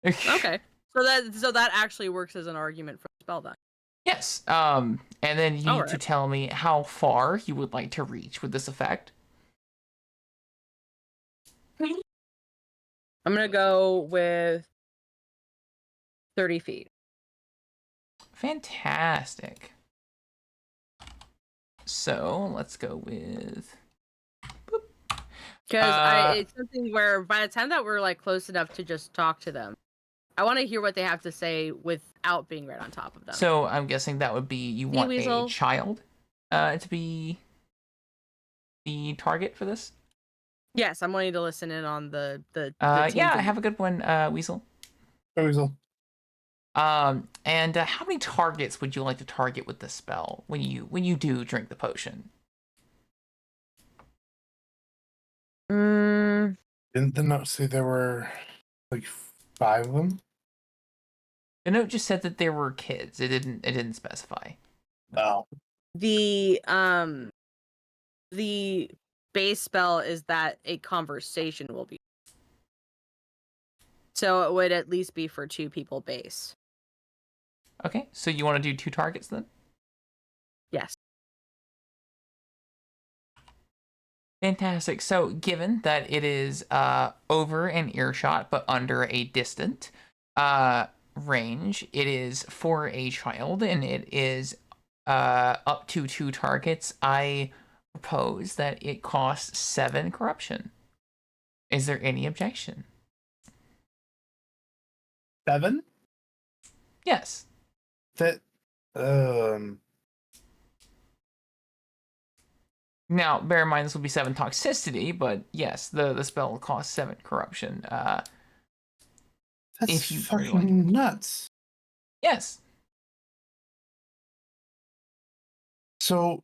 Okay. So that actually works as an argument for the spell then. Yes. And then you need to tell me how far you would like to reach with this effect. I'm gonna go with 30 feet. Fantastic. So let's go with. Because it's something where by the time that we're like close enough to just talk to them, I want to hear what they have to say without being right on top of them. So I'm guessing that would be you want a child to be the target for this? Yes, I'm wanting to listen in on the yeah, I have a good one, Weasel. Hey, Weasel. And how many targets would you like to target with this spell when you do drink the potion? Didn't the note say there were like 5 of them? The note just said that there were kids. It didn't specify. Oh. The base spell is that a conversation will be. So it would at least be for 2 people base. Okay, so you want to do 2 targets then? Yes. Fantastic. So given that it is over an earshot but under a distant range, it is for a child and it is up to 2 targets. I propose that it costs 7 corruption. Is there any objection? 7? Yes. That Now, bear in mind this will be 7 toxicity, but yes, the spell will cost 7 corruption. That's if you fucking nuts. Yes. So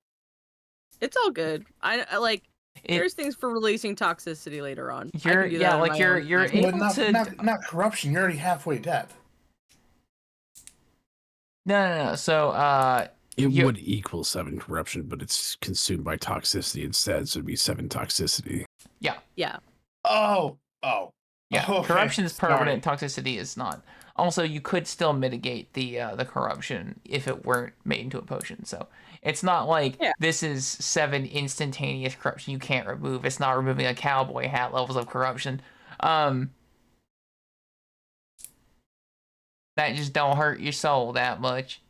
it's all good. I like. There's things for releasing toxicity later on. You're able to not corruption. You're already halfway dead. No. So it would equal 7 corruption, but it's consumed by toxicity instead, so it'd be 7 toxicity. Yeah. Oh. Yeah. Okay. Corruption is permanent. Toxicity is not. Also, you could still mitigate the corruption if it weren't made into a potion. So it's not like this is 7 instantaneous corruption you can't remove. It's not removing a cowboy hat levels of corruption. That just don't hurt your soul that much.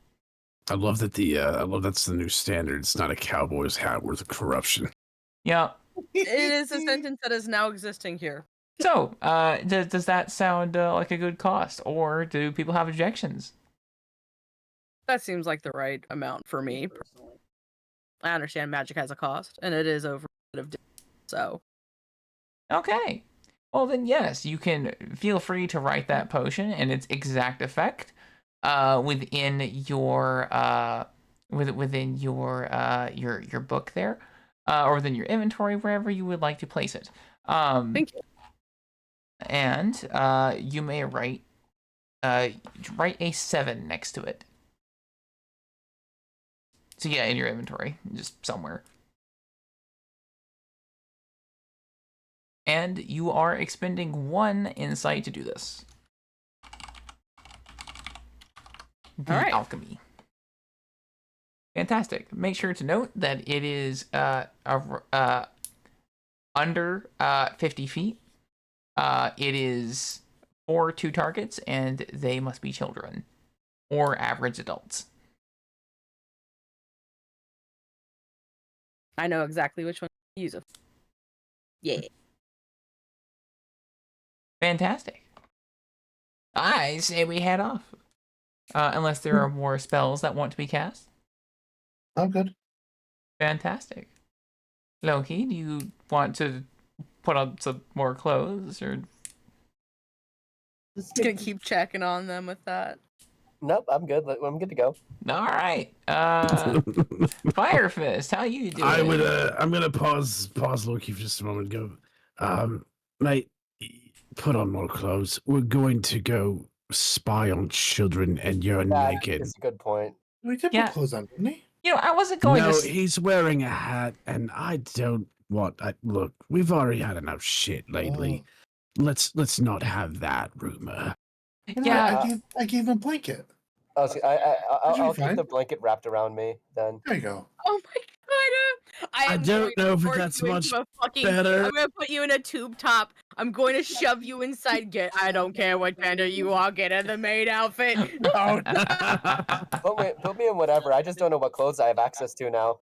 I love that that's the new standard. It's not a cowboy's hat worth of corruption. Yeah. It is a sentence that is now existing here. So, does that sound like a good cost, or do people have objections? That seems like the right amount for me, personally. I understand magic has a cost, and it is over a bit of so. Okay. Well, then yes, you can feel free to write that potion and its exact effect within your within your book there, or within your inventory, wherever you would like to place it. Thank you. And you may write a 7 next to it. So yeah, in your inventory, just somewhere. And you are expending 1 insight to do this. The alchemy. Fantastic. Make sure to note that it is under 50 feet. It is for 2 targets, and they must be children or average adults. I know exactly which one to use it. Yeah. Fantastic. I say we head off. Unless there are more spells that want to be cast. I'm good. Fantastic. Loki, do you want to put on some more clothes, or just gonna keep checking on them with that? Nope, I'm good. I'm good to go. All right. Fire Fist, how you doing? I'm gonna pause Loki for just a moment and go, mate, put on more clothes. We're going to go spy on children, and you're naked. That's a good point. We did put clothes on, didn't he? You know, I wasn't going to... No, he's wearing a hat, and I don't want... look, we've already had enough shit lately. Let's not have that rumor. Yeah, I gave him a blanket. I'll keep the blanket wrapped around me then. There you go. Oh my god! I don't know if that's much better. I'm gonna put you in a tube top. I'm going to shove you inside. I don't care what gender you are. Get in the maid outfit. Oh, put me in whatever. I just don't know what clothes I have access to now.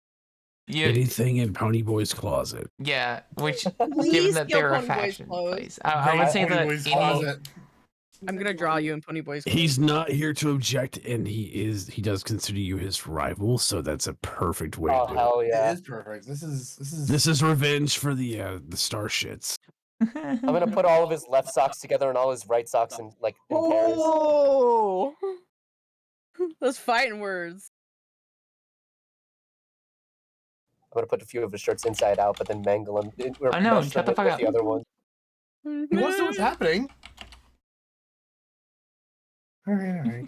Anything in Ponyboy's closet. Yeah, which given that they're a fashion place, I would say that I'm gonna draw you in Ponyboy's clothes. He's not here to object, and he does consider you his rival, so that's a perfect way to do hell it. Yeah. It is perfect. This is revenge for the star shits. I'm gonna put all of his left socks together and all his right socks in pairs. Oh, those fighting words. I'm gonna put a few of his shirts inside out, but then mangle them. I know. Shut the fuck up. The other one. He wants to know what's happening. All right.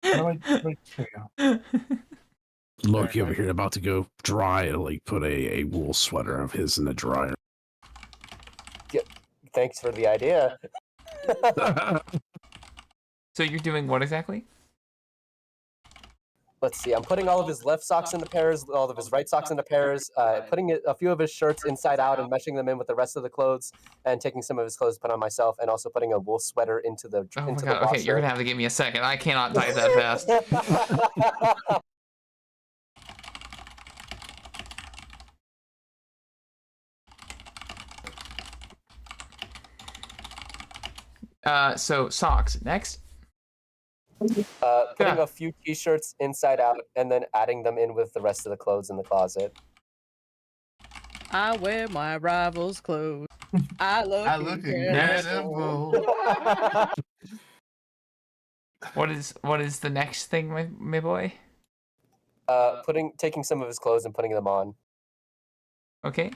There you go. Loki over here about to go dry, put a wool sweater of his in the dryer. Yeah, thanks for the idea. So you're doing what exactly? Let's see. I'm putting all of his left socks into pairs, all of his right socks into pairs, putting a few of his shirts inside out and meshing them in with the rest of the clothes, and taking some of his clothes to put on myself, and also putting a wool sweater into the Oh my into god! the washer. Okay, you're gonna have to give me a second. I cannot type that fast. So socks next. Putting a few t-shirts inside out and then adding them in with the rest of the clothes in the closet. I wear my rival's clothes. I look incredible. What is the next thing, my boy? Taking some of his clothes and putting them on. Okay.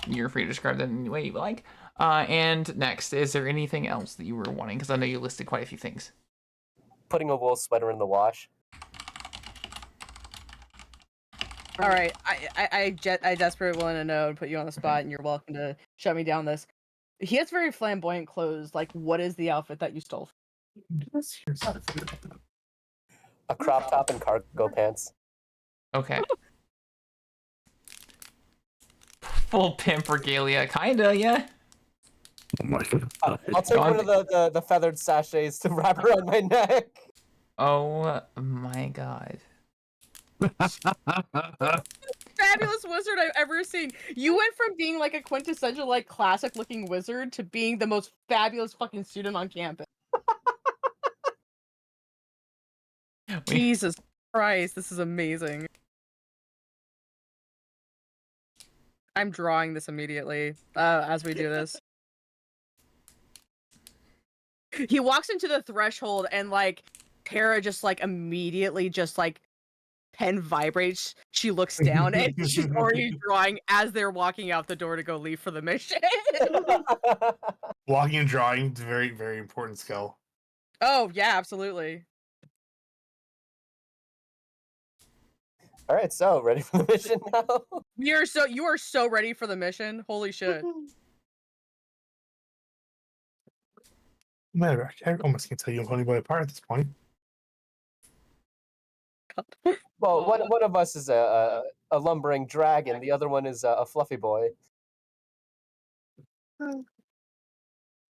You're free to describe that in any way you like. And next, is there anything else that you were wanting? Because I know you listed quite a few things. Putting a wool sweater in the wash. All right, I desperately want to know and put you on the spot, and you're welcome to shut me down. This he has very flamboyant clothes. Like, what is the outfit that you stole? A crop top and cargo pants. Okay. Full pimp regalia, kinda, yeah. Oh my god. I'll take one of the feathered sachets to wrap around my neck. Oh my god. Fabulous wizard I've ever seen. You went from being like a quintessential like classic looking wizard to being the most fabulous fucking student on campus. Jesus Christ, this is amazing. I'm drawing this immediately as we do this. He walks into the threshold and like Tara just like immediately just like pen vibrates. She looks down and she's already drawing as they're walking out the door to go leave for the mission. Walking and drawing is a very, very important skill. Oh yeah, absolutely. All right, so ready for the mission now? You are so ready for the mission. Holy shit. Matter, I almost can't tell you Honey Boy apart at this point. Well, one of us is a lumbering dragon. The other one is a fluffy boy. I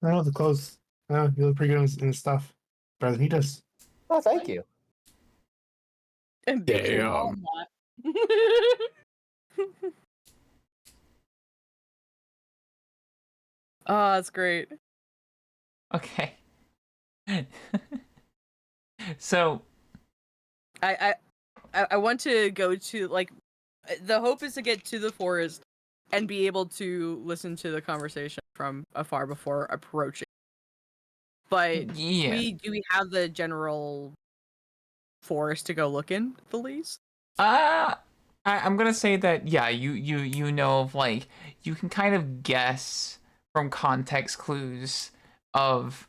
know the clothes. You look pretty good in his stuff. Better than he does. Oh, thank you. Damn. Oh, that's great. Okay. So I want to go to like the hope is to get to the forest and be able to listen to the conversation from afar before approaching. But yeah. do we have the general forest to go look in the least? I'm gonna say that yeah, you know of like you can kind of guess from context clues of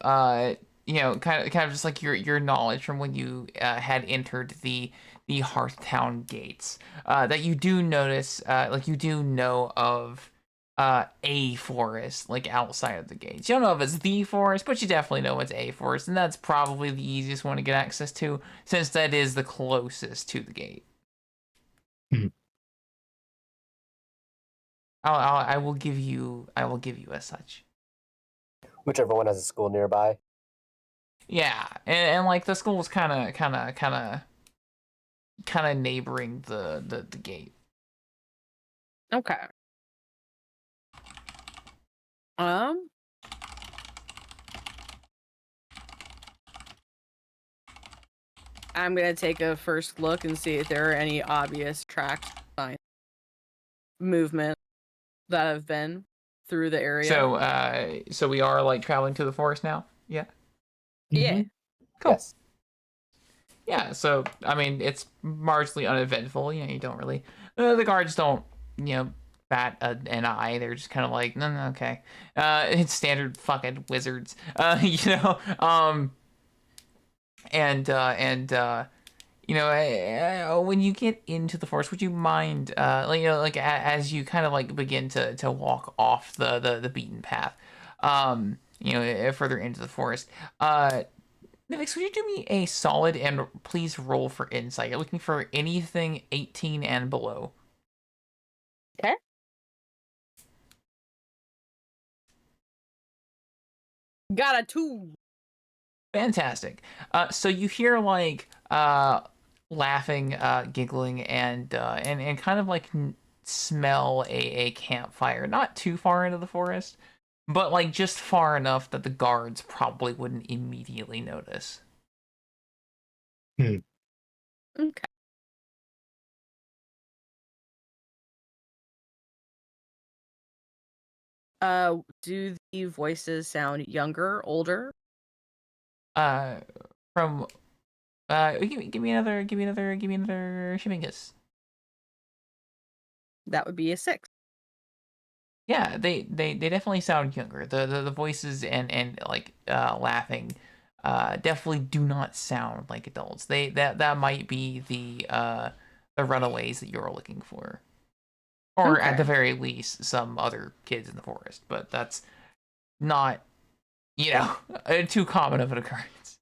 you know kind of just like your knowledge from when you had entered the Hearthtown gates that you do notice like you do know of a forest like outside of the gates. You don't know if it's the forest, but you definitely know it's a forest, and that's probably the easiest one to get access to since that is the closest to the gate. I will give you as such. Whichever one has a school nearby. Yeah, and like the school was kind of neighboring the gate. Okay. I'm gonna take a first look and see if there are any obvious tracks, signs, movement that have been through the area. So we are like traveling to the forest now. Yeah. Yeah. Cool. Yes. Yeah. So I mean, it's marginally uneventful. You know, you don't really the guards don't bat an eye. They're just kind of like no, okay. It's standard fucking wizards. When you get into the forest, would you mind, as you kind of like begin to walk off the beaten path, further into the forest, Nivix, would you do me a solid and please roll for insight? You're looking for anything 18 and below. Okay. Got a 2. Fantastic. So you hear like laughing, giggling, and kind of like smell a campfire. Not too far into the forest, but like just far enough that the guards probably wouldn't immediately notice. Okay. Do the voices sound younger, older? From give me another shipping. That would be a 6. Yeah, they definitely sound younger. The voices and like laughing definitely do not sound like adults. That might be the runaways that you're looking for. Or at the Okay. very least some other kids in the forest, but that's not, you know, too common of an occurrence.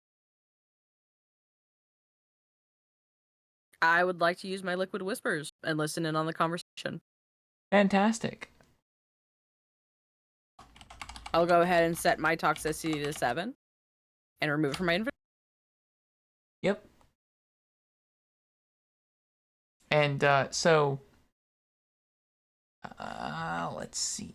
I would like to use my liquid whispers and listen in on the conversation. Fantastic. I'll go ahead and set my toxicity to 7 and remove it from my inventory. Yep. And so let's see.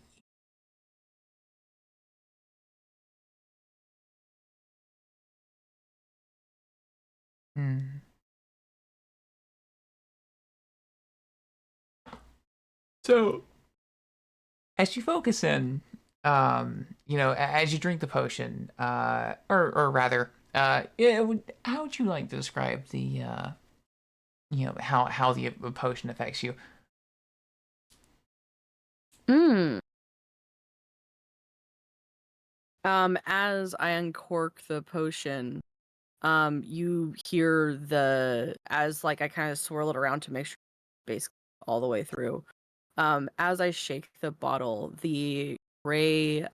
So as you focus in, you know, as you drink the potion, or rather, how would you like to describe the, you know, how the potion affects you? As I uncork the potion, you hear as like I kind of swirl it around to make sure basically all the way through. As I shake the bottle, the gray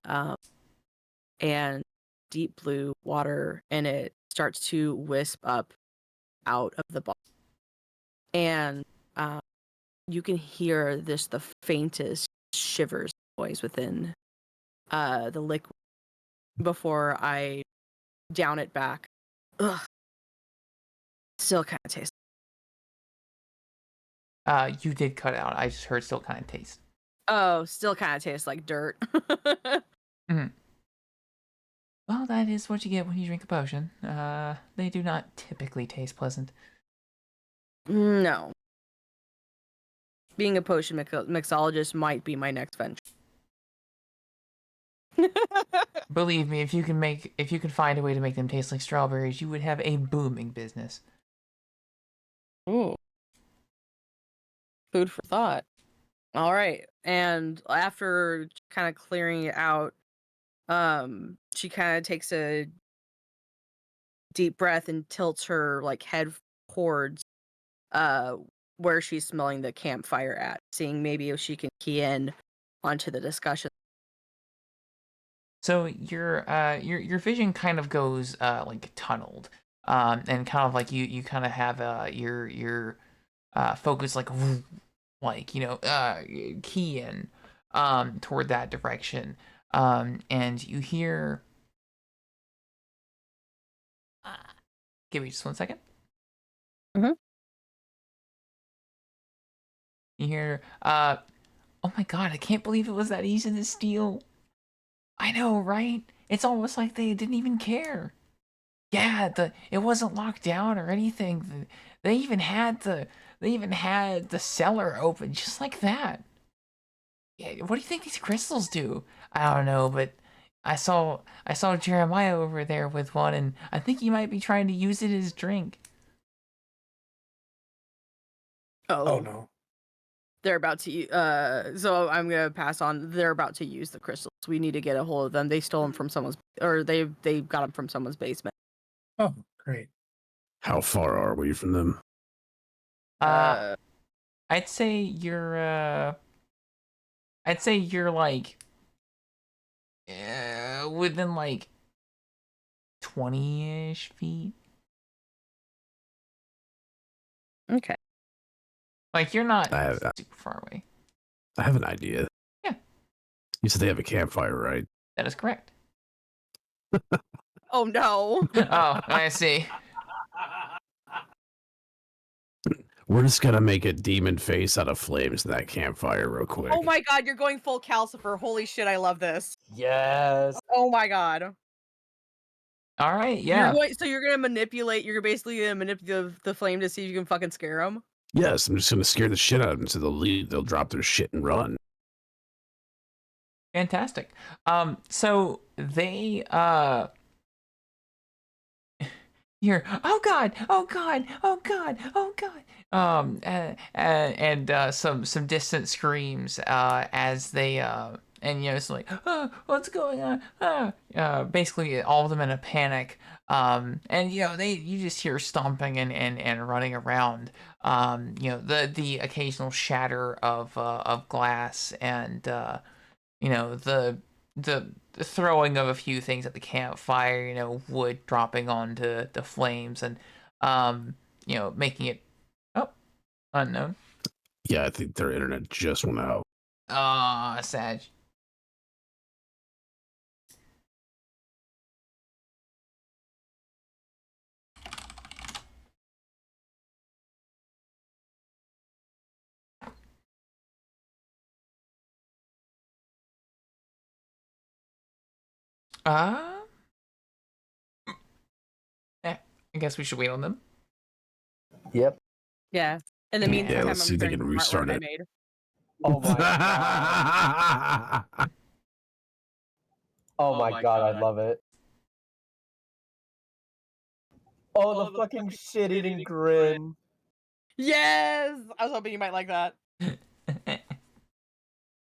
and deep blue water in it starts to wisp up out of the bottle. And you can hear the faintest shivers noise within the liquid before I down it back. Ugh. Still kind of tastes. You did cut out. I just heard still kind of taste. Oh, still kind of tastes like dirt. Mm-hmm. Well, that is what you get when you drink a potion. They do not typically taste pleasant. No. Being a potion mixologist might be my next venture. Believe me, if you can find a way to make them taste like strawberries, you would have a booming business. Ooh. Food for thought. All right. And after kind of clearing it out, she kind of takes a deep breath and tilts her like head towards where she's smelling the campfire at, seeing maybe if she can key in onto the discussion. So your vision kind of goes like tunneled, and kind of like you kind of have your focus like you know key in toward that direction, and you hear. Give me just 1 second. Mm-hmm. You hear, oh my god, I can't believe it was that easy to steal. I know, right? It's almost like they didn't even care. Yeah, it wasn't locked down or anything. They even had the cellar open just like that. Yeah, what do you think these crystals do? I don't know, but I saw Jeremiah over there with one, and I think he might be trying to use it as drink. Oh no. They're about to so I'm gonna pass on. They're about to use the crystals. We need to get a hold of them. They stole them from someone's, or they got them from someone's basement. Oh, great. How far are we from them? I'd say you're like within like 20-ish feet. Okay. Like you're not I super far away. have an idea. Yeah. You said they have a campfire, right? That is correct. Oh no. Oh, I see. We're just gonna make a demon face out of flames in that campfire real quick. Oh my god, you're going full Calcifer. Holy shit, I love this. Yes. Oh my god. All right, yeah. You're gonna manipulate. You're basically gonna manipulate the flame to see if you can fucking scare them. Yes, I'm just gonna scare the shit out of them so they'll leave. They'll drop their shit and run. Fantastic. So they here. Oh God! Oh God! Oh God! Oh God! And some distant screams as they and it's like, oh, what's going on? Basically all of them in a panic. And you just hear stomping and running around. The occasional shatter of glass and the throwing of a few things at the campfire, wood dropping onto the flames and making it unknown. Yeah, I think their internet just went out. Sag. Uh, I guess we should wait on them. Yep. Yeah. In the meantime, Yeah, let's see if they can restart it. I made. Oh my god. Oh my god, I love it. Oh, the fucking shit-eating grin. Yes! I was hoping you might like that.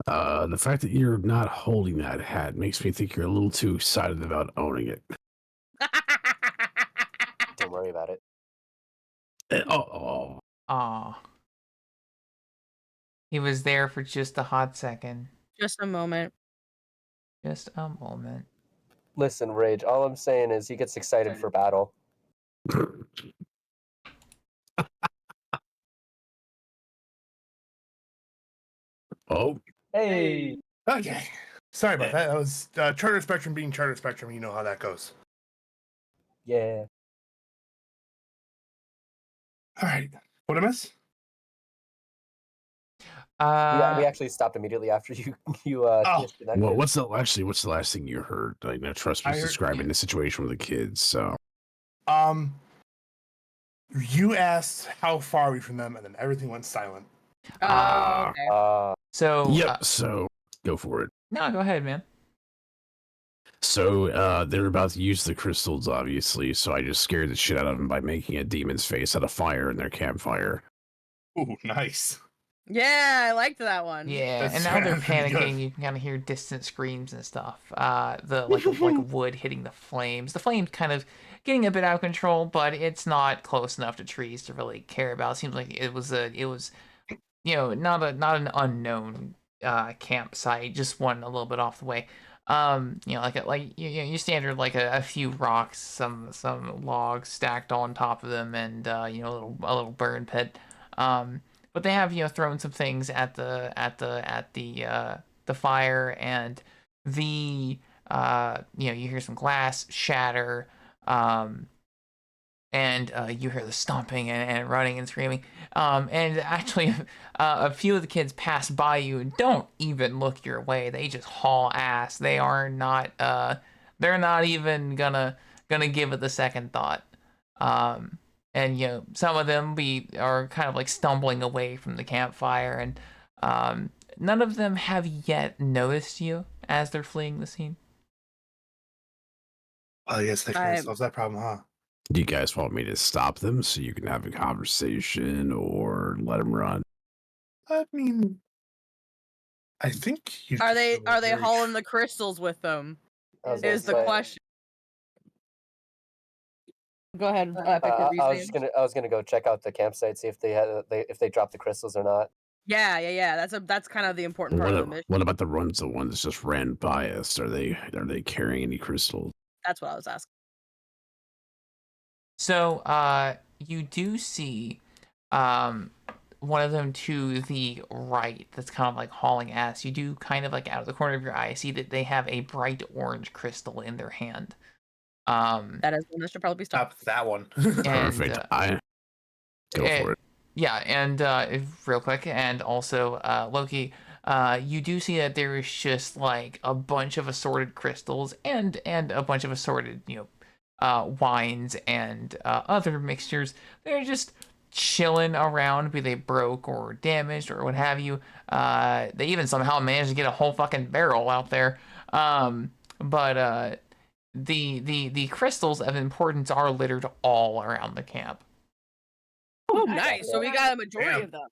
The fact that you're not holding that hat makes me think you're a little too excited about owning it. Don't worry about it. Oh. Aw. He was there for just a hot second. Just a moment. Just a moment. Listen, Rage, all I'm saying is he gets excited for battle. Oh. Hey. Okay. Sorry about that. That was Charter Spectrum being Charter Spectrum. You know how that goes. Yeah. All right. What I miss? We actually stopped immediately after you disconnected. Well, what's the last thing you heard? I know Trust was describing the situation with the kids, so you asked how far are we from them, and then everything went silent. Okay. So go for it. No, go ahead, man. So they're about to use the crystals, obviously. So I just scared the shit out of them by making a demon's face out of fire in their campfire. Ooh, nice. Yeah, I liked that one. Yeah, and now they're panicking. You can kind of hear distant screams and stuff. Like wood hitting the flames. The flames kind of getting a bit out of control, but it's not close enough to trees to really care about. It seems like it was not an unknown campsite, just one a little bit off the way. You standard like a few rocks, some logs stacked on top of them, and a little burn pit. But they have thrown some things at the fire, and you hear some glass shatter, and you hear the stomping and running and screaming. And actually, a few of the kids pass by you and don't even look your way. They just haul ass. They are not. They're not even gonna give it the second thought. And some of them are kind of like stumbling away from the campfire, and none of them have yet noticed you as they're fleeing the scene. Oh, yes, they can solve that problem, huh? Do you guys want me to stop them so you can have a conversation, or let them run? I mean, I think you. Are they hauling the crystals with them? Is the question. Go ahead. I was gonna go check out the campsite, see if they dropped the crystals or not. Yeah. That's kind of the important part of the mission. What about the ones that just ran by us? Are they carrying any crystals? That's what I was asking. So, you do see, one of them to the right that's kind of like hauling ass. You do kind of like out of the corner of your eye see that they have a bright orange crystal in their hand. That is one that should probably be stopped. That one. Perfect. Go for it. Yeah, and real quick, and also Loki, you do see that there is just like a bunch of assorted crystals and a bunch of assorted wines and other mixtures. They're just chilling around, be they broke or damaged or what have you. They even somehow managed to get a whole fucking barrel out there. But the crystals of importance are littered all around the camp. Oh, nice. So we got a majority of them.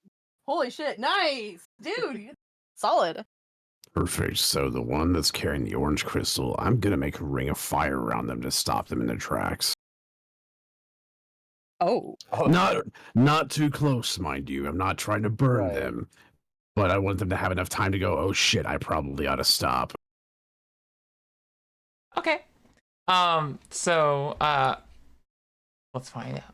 Holy shit, nice. Dude, solid. Perfect. So the one that's carrying the orange crystal, I'm gonna make a ring of fire around them to stop them in their tracks. Oh. Not too close, mind you. I'm not trying to burn them, but I want them to have enough time to go, oh shit, I probably ought to stop. Okay. So let's find out.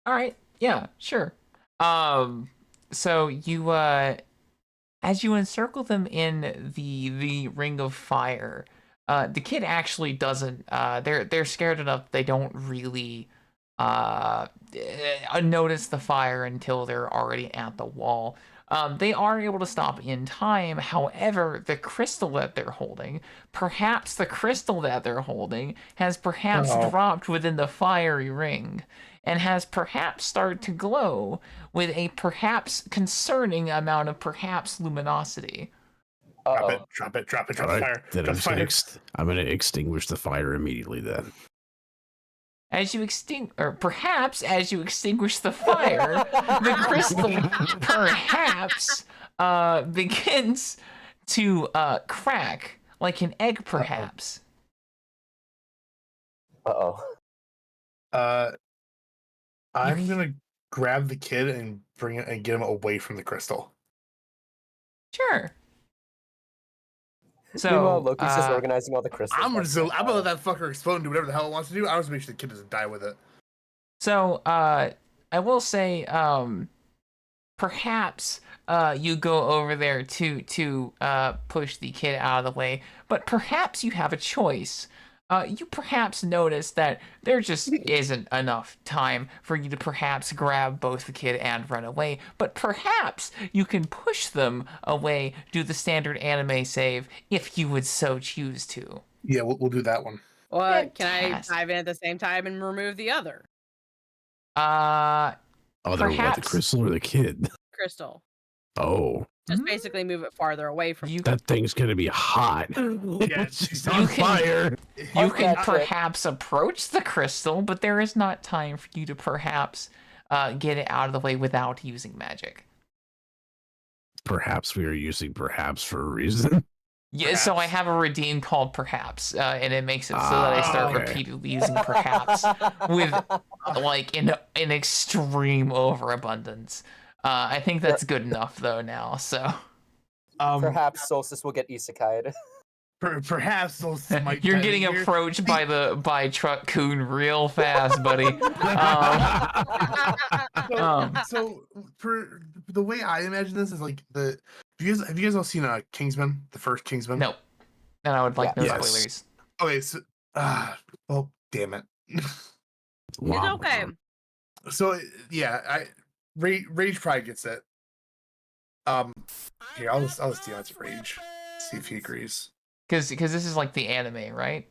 All right. Yeah, sure. So you as you encircle them in the ring of fire, the kid actually doesn't they're scared enough they don't really notice the fire until they're already at the wall. They are able to stop in time. However, the crystal that they're holding, perhaps the crystal that they're holding has perhaps dropped within the fiery ring and has perhaps started to glow with a perhaps concerning amount of perhaps luminosity. Drop it, the Right, fire. then I'm gonna extinguish the fire immediately then. As you perhaps as you extinguish the fire, the crystal perhaps begins to crack like an egg, perhaps. I'm gonna grab the kid and bring it and get him away from the crystal. Sure. So meanwhile, Loki's just organizing all the crystals. I'm gonna let that fucker explode and do whatever the hell it wants to do. I want to make sure the kid doesn't die with it. So I will say, perhaps you go over there to push the kid out of the way, but perhaps you have a choice. You perhaps notice that there just isn't enough time for you to perhaps grab both the kid and run away, but perhaps you can push them away, do the standard anime save, if you would so choose to. Yeah, we'll do that one. Well, can I dive in at the same time and remove the other? Perhaps what, the crystal or the kid? Crystal. Oh. Just basically move it farther away from you. That thing's gonna be hot. Yeah, she's on fire. You can perhaps approach the crystal, but there is not time for you to perhaps get it out of the way without using magic. Perhaps we are using perhaps for a reason. Yeah, so I have a redeem called perhaps, and it makes it so that I start repeatedly using perhaps with like an extreme overabundance. I think that's good enough though now. So perhaps Solstice will get isekai'd. Perhaps Solstice might. You're getting approached by Truck Coon real fast, buddy. So for the way I imagine this is like have you guys all seen Kingsman, the first Kingsman? No, and I would like no spoilers. Okay, so well, damn it. It's okay. So yeah, Rage probably gets it. Here I'll just deal with Rage. See if he agrees. Because this is like the anime, right?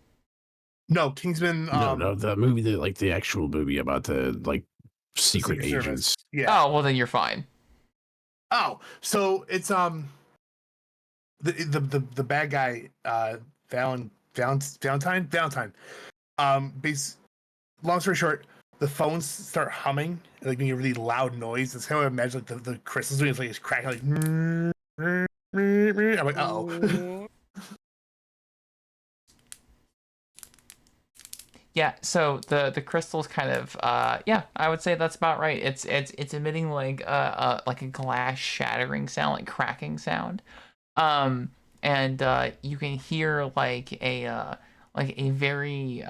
No, Kingsman. No, the movie, the actual movie about the secret agents. Service. Yeah. Oh well, then you're fine. Oh, so it's the bad guy Valentine. Long story short, the phones start humming, like making a really loud noise. It's kind of imagine like the crystals doing, it's cracking like. I'm like, uh-oh. Yeah, so the crystals kind of I would say that's about right. It's emitting like a glass shattering sound, like cracking sound. And you can hear like a very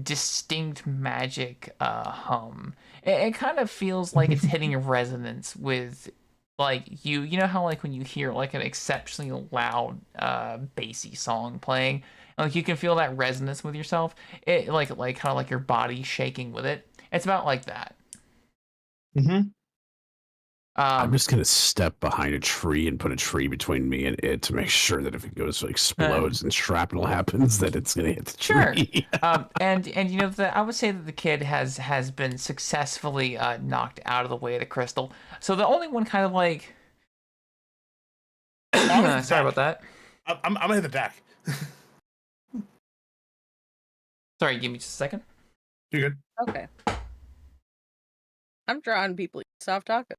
distinct magic hum. It kind of feels like it's hitting a resonance with like you know how like when you hear like an exceptionally loud bassy song playing, like you can feel that resonance with yourself. It like kind of like your body shaking with it. It's about like that. Mm-hmm. I'm just gonna step behind a tree and put a tree between me and it to make sure that if it goes explodes and shrapnel happens, that it's gonna hit the tree. Sure. And you know, I would say that the kid has been successfully knocked out of the way of the crystal. So the only one kind of like, sorry about that. I'm gonna hit the deck. Sorry, give me just a second. You're good. Okay. I'm drawing people soft taco.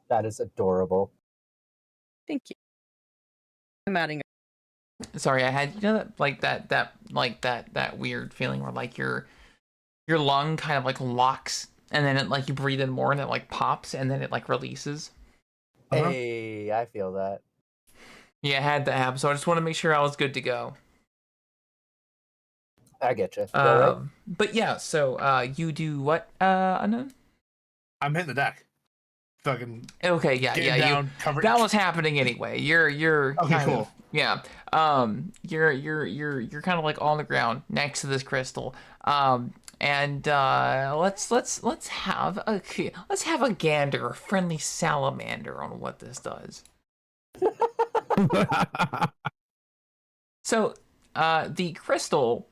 That is adorable. Thank you. I'm adding. Sorry, I had, you know, that weird feeling where like your lung kind of like locks, and then it like you breathe in more and it like pops and then it like releases. Hey, I feel that. Yeah, I had that happen, so I just want to make sure I was good to go. I get you. Right? But yeah, so you do what, Unknown? I'm hitting the deck. Fucking. Okay, yeah. Down, cover. That was happening anyway. You're okay, kind cool. of, yeah. You're kind of like on the ground next to this crystal. And let's have a gander, a friendly salamander on what this does. So, the crystal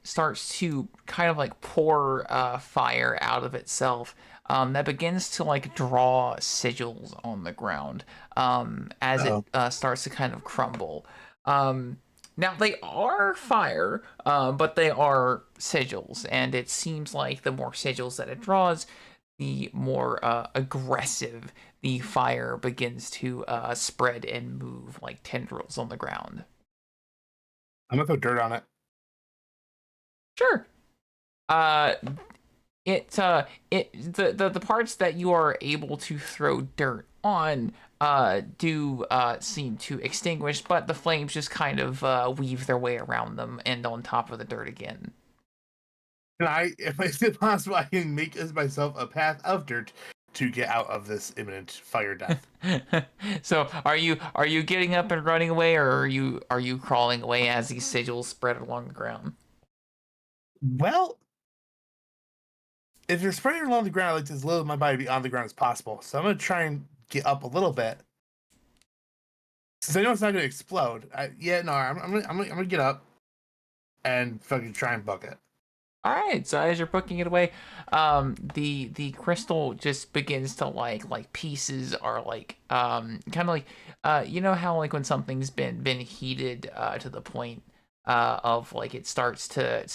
starts to kind of like pour fire out of itself. That begins to like draw sigils on the ground as it starts to kind of crumble. Now they are fire, but they are sigils, and it seems like the more sigils that it draws, the more aggressive the fire begins to spread and move like tendrils on the ground. I'm gonna throw dirt on it. Sure. The parts that you are able to throw dirt on do seem to extinguish, but the flames just kind of weave their way around them and on top of the dirt again. Can I, if it's possible, I can make myself a path of dirt to get out of this imminent fire death. So are you getting up and running away, or are you crawling away as these sigils spread along the ground? Well, if you're spreading along the ground, I'd like to as little of my body be on the ground as possible. So I'm gonna try and get up a little bit, since I know it's not gonna explode. I'm gonna get up and fucking try and book it. All right, so as you're booking it away, the crystal just begins to like pieces are like kind of like you know how like when something's been heated to the point of like it starts to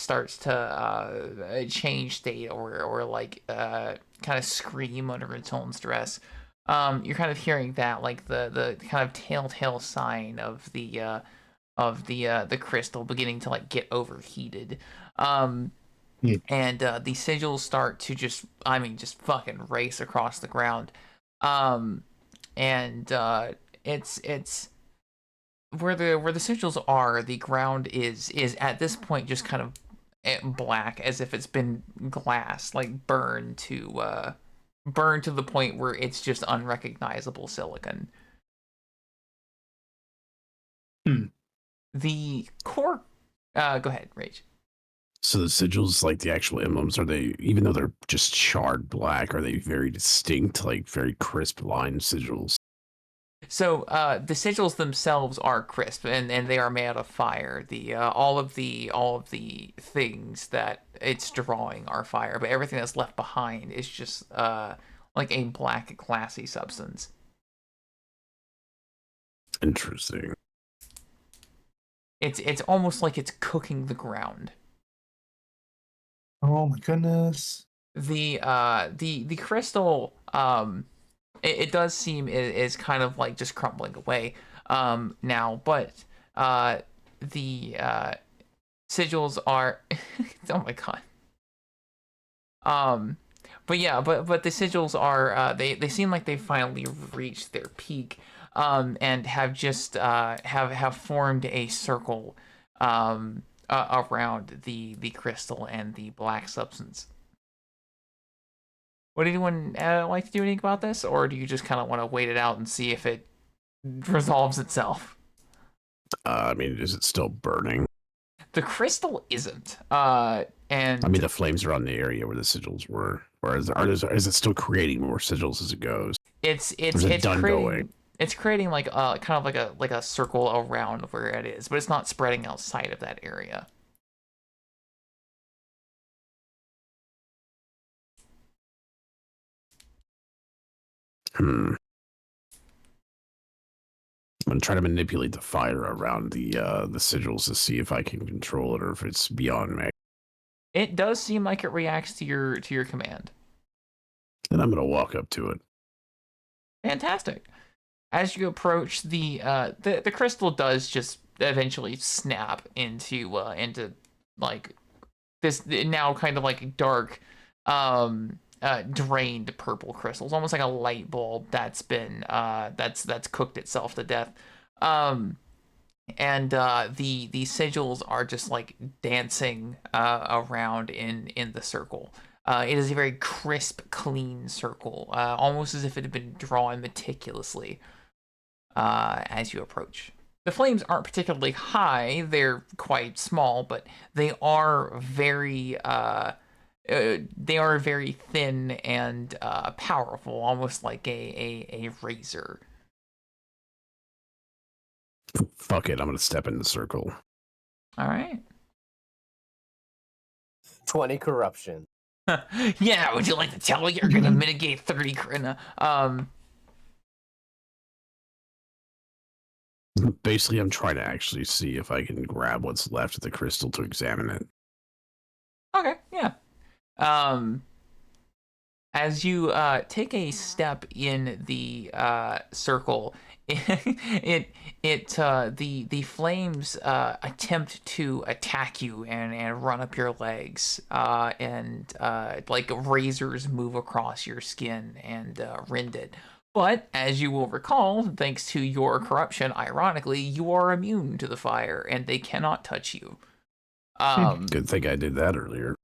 change state or like kind of scream under its own stress. You're kind of hearing that like the kind of telltale sign of the crystal beginning to like get overheated. And the sigils start to just fucking race across the ground. And it's where the sigils are, the ground is at this point just kind of black, as if it's been glass, like burned to the point where it's just unrecognizable silicon. The core go ahead, Rage. So the sigils, like the actual emblems, are they, even though they're just charred black, are they very distinct, like very crisp line sigils? So the sigils themselves are crisp, and they are made out of fire. The all of the things that it's drawing are fire, but everything that's left behind is just like a black glassy substance. Interesting. It's almost like it's cooking the ground. Oh my goodness. The crystal it does seem is kind of like just crumbling away now, but the sigils are oh my god. But yeah, but the sigils are they seem like they finally reached their peak and have just have formed a circle around the crystal and the black substance. Would anyone like to do anything about this, or do you just kind of want to wait it out and see if it resolves itself? I mean, is it still burning? The crystal isn't, And I mean, the flames are on the area where the sigils were. Or is it still creating more sigils as it goes? it's done creating going? it's creating like kind of like a circle around where it is, but it's not spreading outside of that area. I'm gonna try to manipulate the fire around the sigils to see if I can control it or if it's beyond me. It does seem like it reacts to your command. Then I'm gonna walk up to it. Fantastic. As you approach, the crystal does just eventually snap into like this now kind of like dark, drained purple crystals, almost like a light bulb that's been that's cooked itself to death. And the sigils are just like dancing around in the circle. It is a very crisp, clean circle, almost as if it had been drawn meticulously as you approach. The flames aren't particularly high; they're quite small, but they are very thin and powerful, almost like a razor. Fuck it, I'm gonna step in the circle. All right. 20 corruption. Yeah, would you like to tell me you're gonna mitigate 30 Basically, I'm trying to actually see if I can grab what's left of the crystal to examine it. Okay, yeah. As you take a step in the circle, the flames attempt to attack you and run up your legs, and like razors move across your skin and rend it. But as you will recall, thanks to your corruption, ironically, you are immune to the fire and they cannot touch you. Good thing I did that earlier.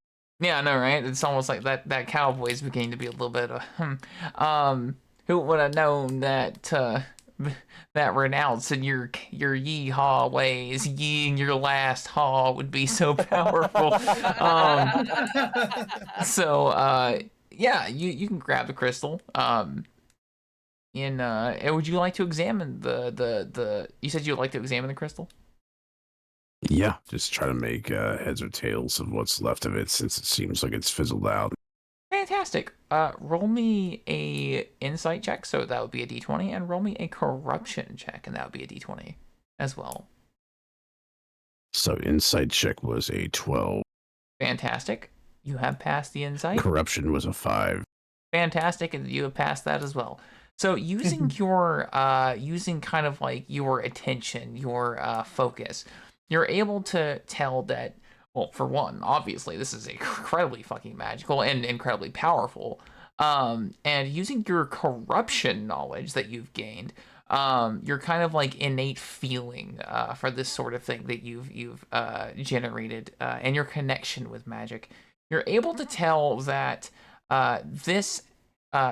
Yeah, I know, right? It's almost like that cowboy's beginning to be a little bit of who would have known that that renouncing your yeehaw ways, yeeing your last haw would be so powerful. Yeah, you can grab the crystal. And would you like to examine the you said you'd like to examine the crystal? Yeah, just try to make heads or tails of what's left of it since it seems like it's fizzled out. Fantastic. Roll me a insight check, so that would be a d20, and roll me a corruption check, and that would be a d20 as well. So insight check was a 12. Fantastic. You have passed the insight. Corruption was a 5. Fantastic, and you have passed that as well. So using your using kind of like your attention, your focus, you're able to tell that, well, for one, obviously this is incredibly fucking magical and incredibly powerful. And using your corruption knowledge that you've gained, your kind of like innate feeling for this sort of thing that you've generated, and your connection with magic, you're able to tell that this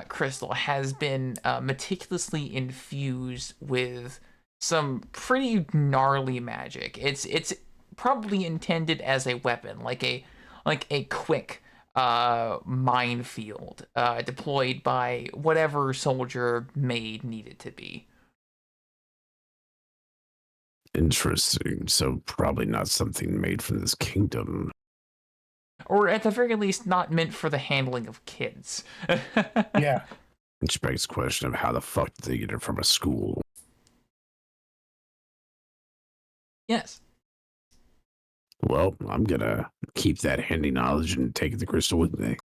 crystal has been meticulously infused with some pretty gnarly magic. It's probably intended as a weapon, like a quick minefield deployed by whatever soldier may need it to be. Interesting. So probably not something made from this kingdom. Or at the very least, not meant for the handling of kids. Yeah. Which begs the question of how the fuck did they get it from a school? Yes. Well, I'm gonna keep that handy knowledge and take the crystal with me.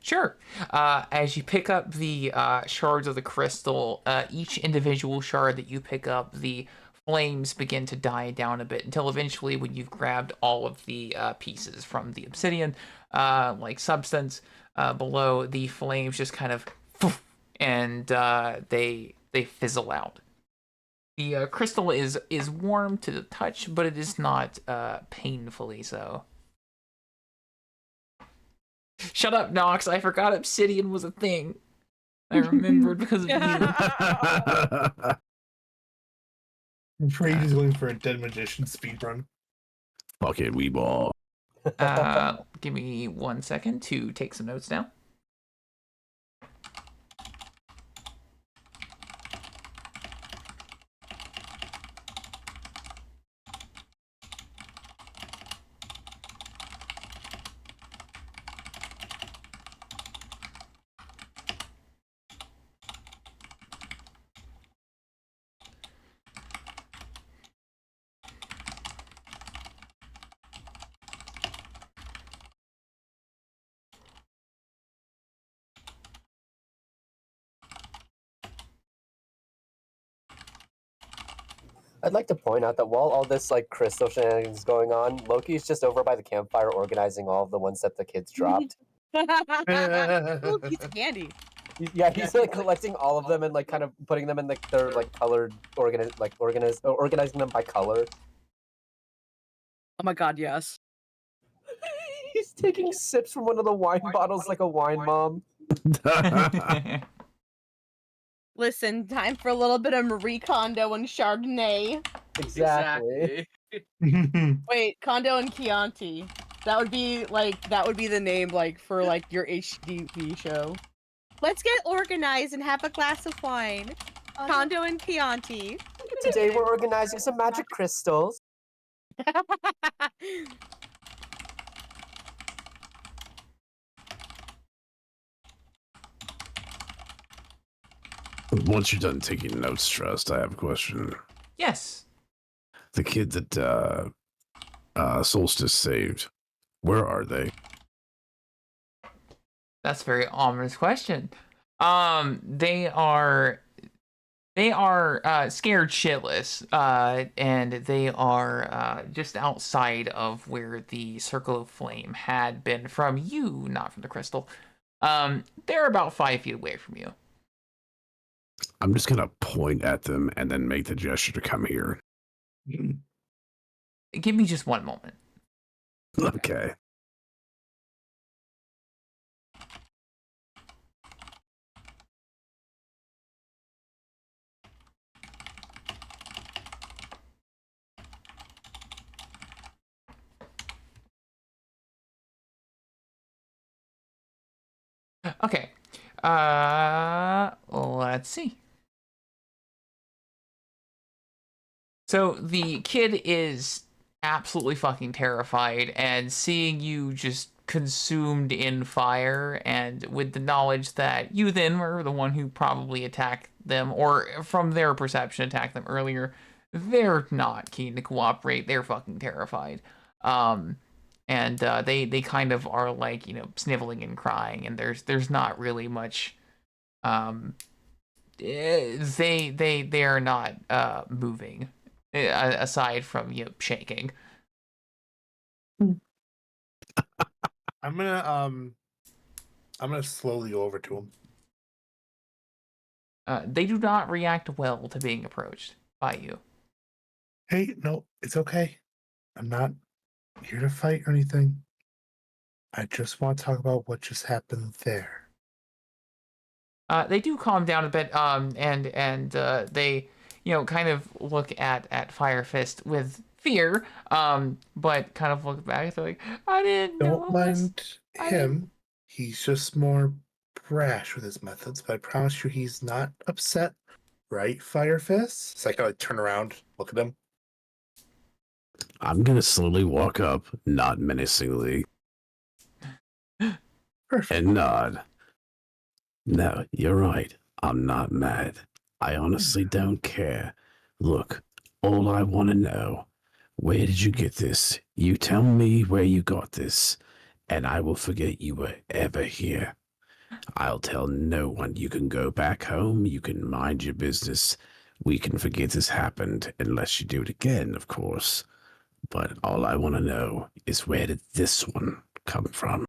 Sure. As you pick up the shards of the crystal, each individual shard that you pick up, the flames begin to die down a bit until eventually, when you've grabbed all of the pieces from the obsidian, like substance, below, the flames just kind of and they fizzle out. The crystal is warm to the touch, but it is not painfully so. Shut up, Nox. I forgot obsidian was a thing. I remembered because of you. Rage is going for a dead magician speedrun. Fuck it, we ball. Give me 1 second to take some notes down. I'd like to point out that while all this like crystal shenanigans is going on, Loki's just over by the campfire organizing all of the ones that the kids dropped. Look, he's candy. He's like collecting all of them and like kind of putting them in like their like colored organizing them by color. Oh my god, yes. He's taking sips from one of the wine bottles like a wine mom. Listen, time for a little bit of Marie Kondo and Chardonnay. Exactly. Wait, Kondo and Chianti. That would be the name like for like your HDV show. Let's get organized and have a glass of wine. Kondo and Chianti. Today we're organizing some magic crystals. Once you're done taking notes, Trust, I have a question. Yes. The kid that Solstice saved, where are they? That's a very ominous question. They are scared shitless, and they are just outside of where the circle of flame had been from you, not from the crystal. They're about 5 feet away from you. I'm just gonna point at them and then make the gesture to come here. Give me just 1 moment. Okay. Okay. Let's see. So the kid is absolutely fucking terrified, and seeing you just consumed in fire, and with the knowledge that you then were the one who probably attacked them, or from their perception attacked them earlier, they're not keen to cooperate. They're fucking terrified. And they kind of are like, sniveling and crying, and there's not really much. They are not moving, aside from shaking. I'm gonna slowly go over to him. They do not react well to being approached by you. Hey, no, it's okay. I'm not here to fight or anything. I just want to talk about what just happened there. They do calm down a bit, and they, kind of look at Fire Fist with fear, but kind of look back. They're like, I didn't know. Don't mind him. He's just more brash with his methods, but I promise you he's not upset. Right, Fire Fist? So I kind of turn around, look at him. I'm gonna slowly walk up, not menacingly, Perfect. and nod. No, you're right. I'm not mad. I honestly don't care. Look, all I want to know, where did you get this? You tell me where you got this, and I will forget you were ever here. I'll tell no one. You can go back home. You can mind your business. We can forget this happened, unless you do it again, of course. But all I want to know is, where did this one come from?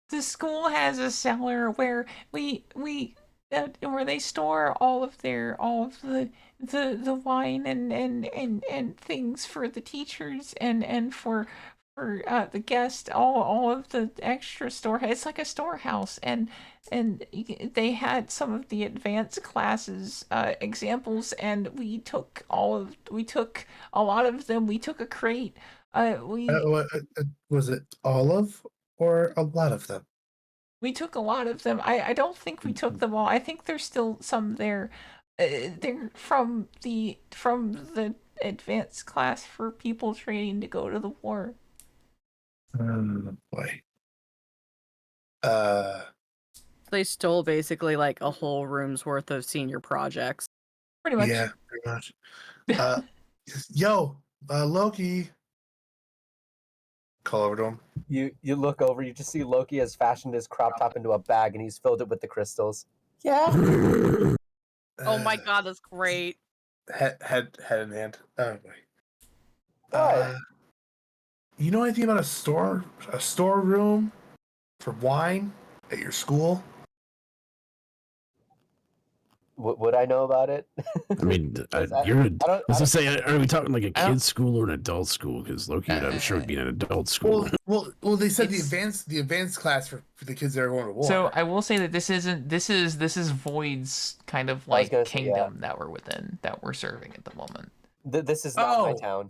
The school has a cellar where where they store all of the wine and things for the teachers and for for the guest all of the extra store. It's like a storehouse, and they had some of the advanced classes examples, and we took a lot of them. We took a crate. Was it all of or a lot of them? We took a lot of them. I don't think we took them all. I think there's still some there. They're from the advanced class for people training to go to the war. Boy. They stole basically like a whole room's worth of senior projects. Pretty much. Yeah, pretty much. Loki. Call over to him. You look over, you just see Loki has fashioned his crop top into a bag and he's filled it with the crystals. Yeah. Oh my god, that's great. Head in hand. Oh boy. What? You know anything about a storeroom for wine at your school? Would I know about it? I mean, let's just say, are we talking like a kid's school or an adult school? Because Loki, I'm sure, would be in an adult school. Well, they said the advanced class for the kids that are going to war. So I will say that this is Void's kind of like kingdom that we're serving at the moment. This is not my town.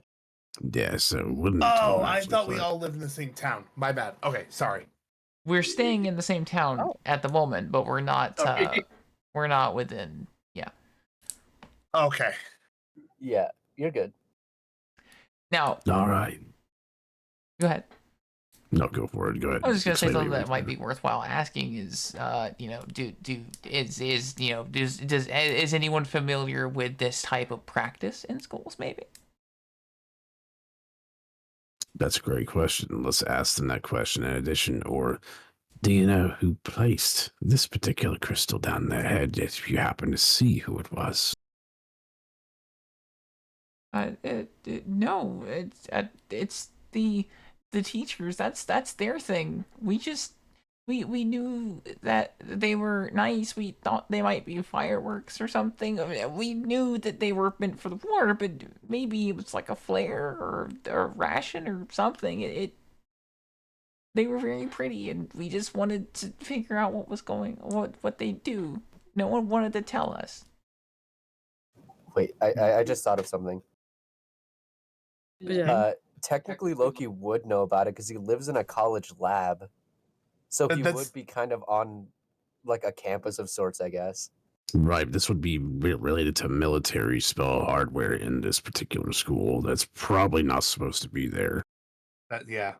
Yeah, so wouldn't. I thought we all lived in the same town. My bad. Okay, sorry. We're staying in the same town at the moment, but we're not. We're not within. Yeah. Okay. Yeah, you're good. Now. All right. Go ahead. No, go for it. Go ahead. I was just gonna say something that might be worthwhile asking is, is anyone familiar with this type of practice in schools? Maybe. That's a great question. Let's ask them that question in addition, or. Do you know who placed this particular crystal down their head, if you happen to see who it was? No, it's the teachers. That's their thing. We knew that they were nice. We thought they might be fireworks or something. I mean, we knew that they were meant for the war, but maybe it was like a flare or a ration or something. They were very pretty, and we just wanted to figure out what they do. No one wanted to tell us. Wait, I just thought of something. Yeah. Technically, Loki would know about it because he lives in a college lab, so he would be kind of on like a campus of sorts, I guess. Right, this would be related to military spell hardware in this particular school. That's probably not supposed to be there. Yeah.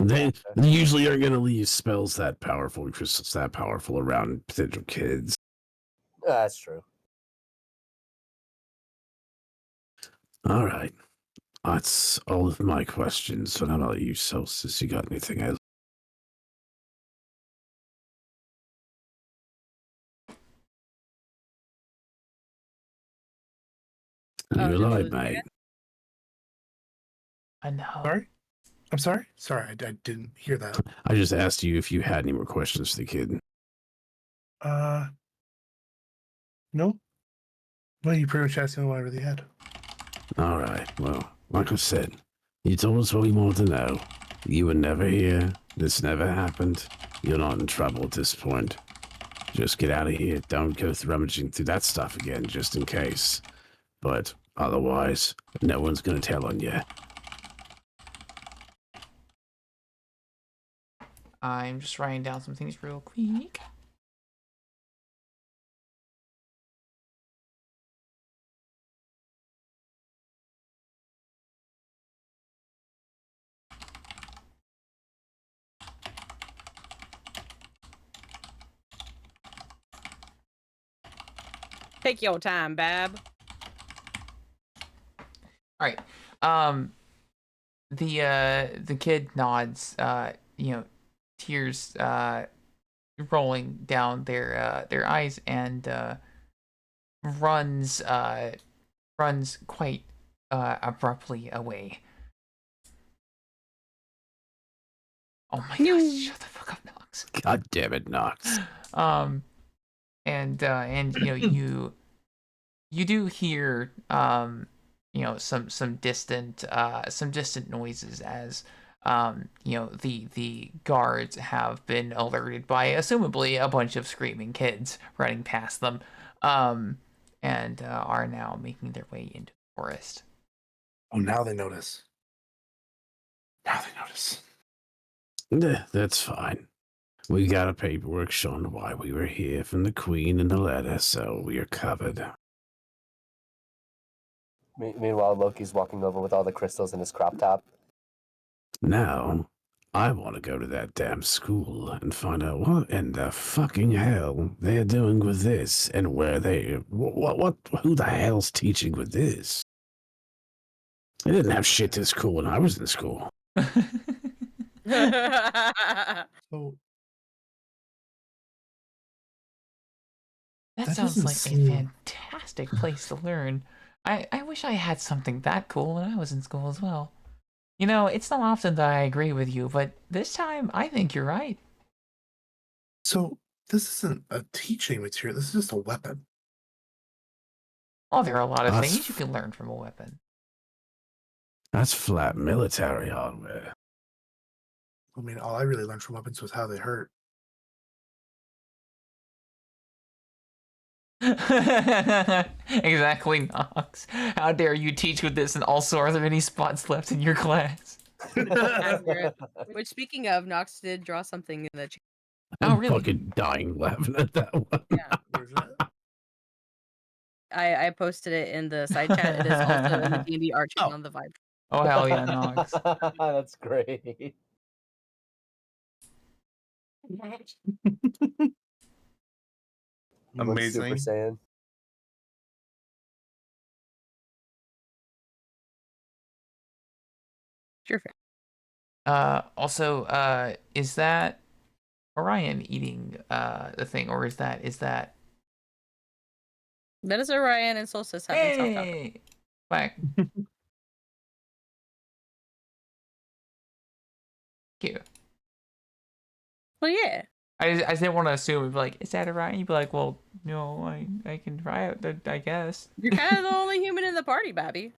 They usually aren't going to leave spells that powerful, crystals that powerful around potential kids. That's true. All right. That's all of my questions. What about you, Celsius? You got anything else? Are you alive, mate? I know. Sorry? I'm sorry? Sorry, I didn't hear that. I just asked you if you had any more questions for the kid. No. Well, you pretty much asked me what I really had. All right. Well, like I said, you told us what we wanted to know. You were never here. This never happened. You're not in trouble at this point. Just get out of here. Don't go rummaging through that stuff again, just in case. But otherwise, no one's going to tell on you. I'm just writing down some things real quick. Take your time, Bab. All right. The kid nods. Tears rolling down their eyes, and runs quite abruptly away. Oh my gosh! Shut the fuck up, Nox. God damn it, Nox. And you do hear some distant noises as the guards have been alerted by, assumably, a bunch of screaming kids running past them, and are now making their way into the forest. Oh, now they notice. Now they notice. That's fine. We got a paperwork showing why we were here from the Queen and the letter, so we are covered. Meanwhile, Loki's walking over with all the crystals in his crop top. Now, I want to go to that damn school and find out what in the fucking hell they're doing with this and where who the hell's teaching with this? They didn't have shit this cool when I was in school. So That That sounds doesn't like a seem- fantastic place to learn. I wish I had something that cool when I was in school as well. You know, it's not often that I agree with you, but this time I think you're right. So this isn't a teaching material. This is just a weapon. Oh, there are a lot of That's things you can learn from a weapon. That's flat military hardware. I mean, all I really learned from weapons was how they hurt. Exactly, Knox. How dare you teach with this, and also are there any spots left in your class? Accurate. Which, speaking of, Nox did draw something in the chat. Oh, I'm really? fucking dying laughing at that one. Yeah. Where's that? I posted it in the side chat. It is also in the D&D art channel Oh. on the Vibe. Oh, hell yeah, Knox. That's great. He went Super Amazing. Saiyan. Sure. Also, is that Orion eating the thing, or is that That is Orion and Solstice having soft talk. hey, quack. Cute. Well, yeah. I just didn't want to assume. It'd be like, is that Orion? You'd be like, well, no, I can try it. I guess. You're kind of the only human in the party, Babby.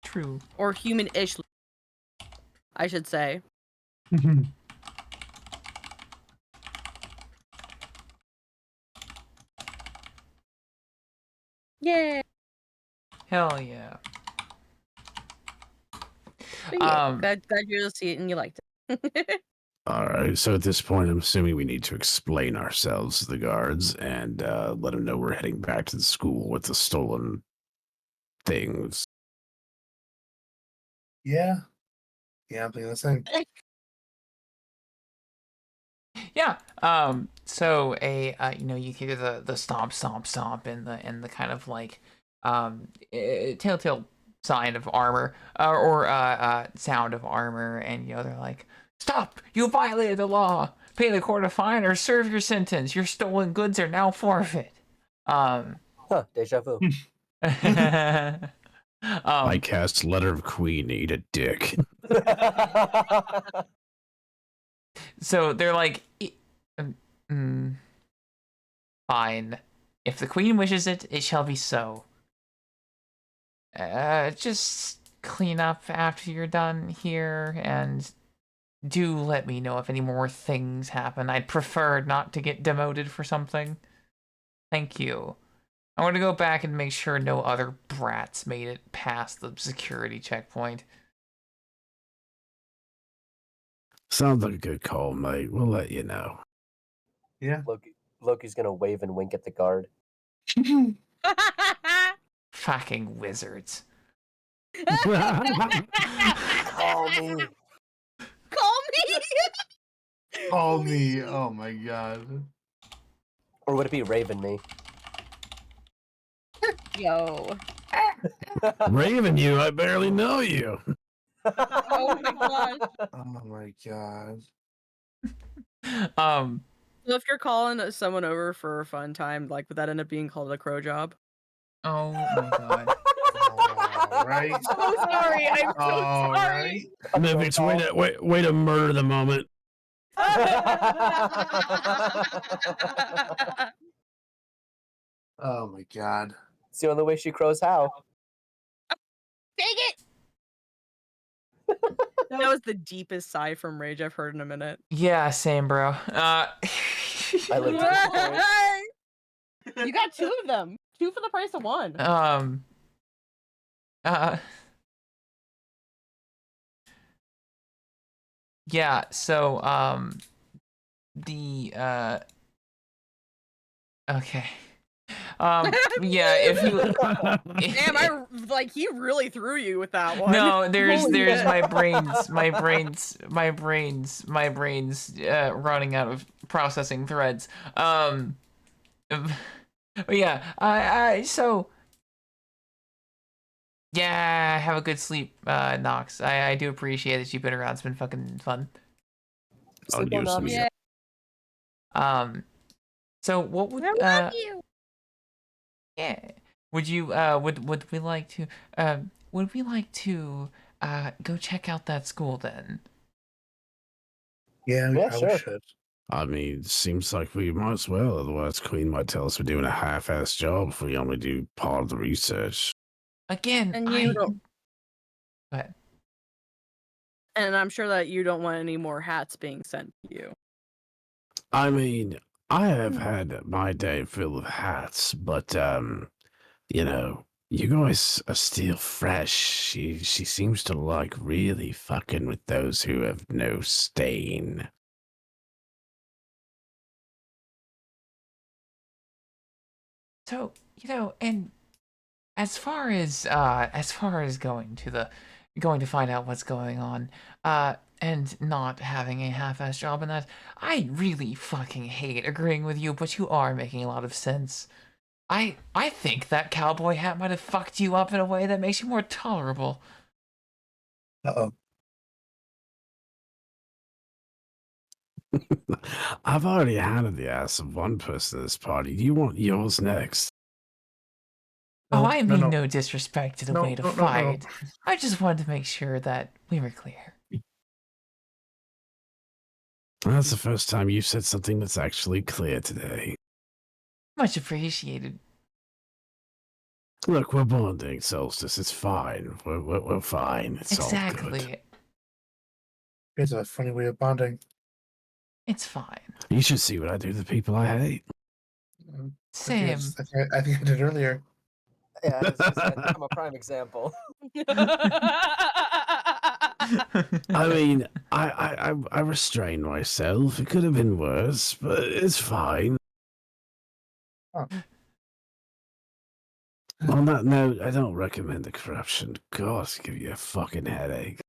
True. Or human-ish, I should say. Yeah. Hell yeah. But yeah, glad you'll see it and you liked it. All right, so at this point, I'm assuming we need to explain ourselves to the guards and let them know we're heading back to the school with the stolen things. Yeah. Yeah, I'm thinking the same. Yeah. So you hear the stomp, stomp, stomp, and the kind of like telltale sign of armor, or sound of armor, and they're like, "Stop! You violated the law. Pay the court a fine or serve your sentence. Your stolen goods are now forfeit." Deja vu. I cast Letter of Queen, eat a dick. So they're like, fine. If the queen wishes it, it shall be so. Just clean up after you're done here, and do let me know if any more things happen. I'd prefer not to get demoted for something. Thank you. I want to go back and make sure no other brats made it past the security checkpoint. Sounds like a good call, mate. We'll let you know. Yeah. Loki's gonna wave and wink at the guard. Fucking wizards. Call me. Call me. Call me. Oh my god. Or would it be Raven me? Yo. Raven, you, I barely know you. Oh my gosh. Oh my god. So if you're calling someone over for a fun time, like, would that end up being called a crow job? Oh my god. All right. So sorry. I'm so All sorry. right. Mivix, way to murder the moment. Oh my god. It's the only way she crows how. Dang it! That was the deepest sigh from rage I've heard in a minute. Yeah, same, bro. I live to disappoint. You got 2 of them. 2 for the price of 1. Yeah, so, okay. Yeah, if you... Damn, he really threw you with that one. No, there's Holy my brains running out of processing threads. But yeah, so yeah, have a good sleep, Nox. I do appreciate that you've been around. It's been fucking fun. Sleep on Adios, Knox. amigo. So what would I love you. yeah, would you would we like to go check out that school then? Yeah, we Yeah, probably sure. should. I mean, it seems like we might as well. Otherwise, Queen might tell us we're doing a half-assed job if we only do part of the research. Again, And you don't. Go ahead. And I'm sure that you don't want any more hats being sent to you. I mean, I have had my day filled with hats, but you know, you guys are still fresh. She seems to like really fucking with those who have no stain. So, and as far as going to find out what's going on, and not having a half-ass job in that, I really fucking hate agreeing with you, but you are making a lot of sense. I think that cowboy hat might have fucked you up in a way that makes you more tolerable. Uh-oh. I've already handed the ass of one person at this party. Do you want yours next? Oh, I mean no disrespect to the way to No. fight. I just wanted to make sure that we were clear. That's the first time you've said something that's actually clear today. Much appreciated. Look, we're bonding, Solstice. It's fine. We're fine. It's all good. Exactly. It's a funny way of bonding. It's fine. You should see what I do to the people I hate. Same. I think I did earlier. Yeah, I was gonna say, I think I'm a prime example. I mean, I restrained myself. It could have been worse, but it's fine. Huh. On that note, I don't recommend the corruption. God, it's give you a fucking headache.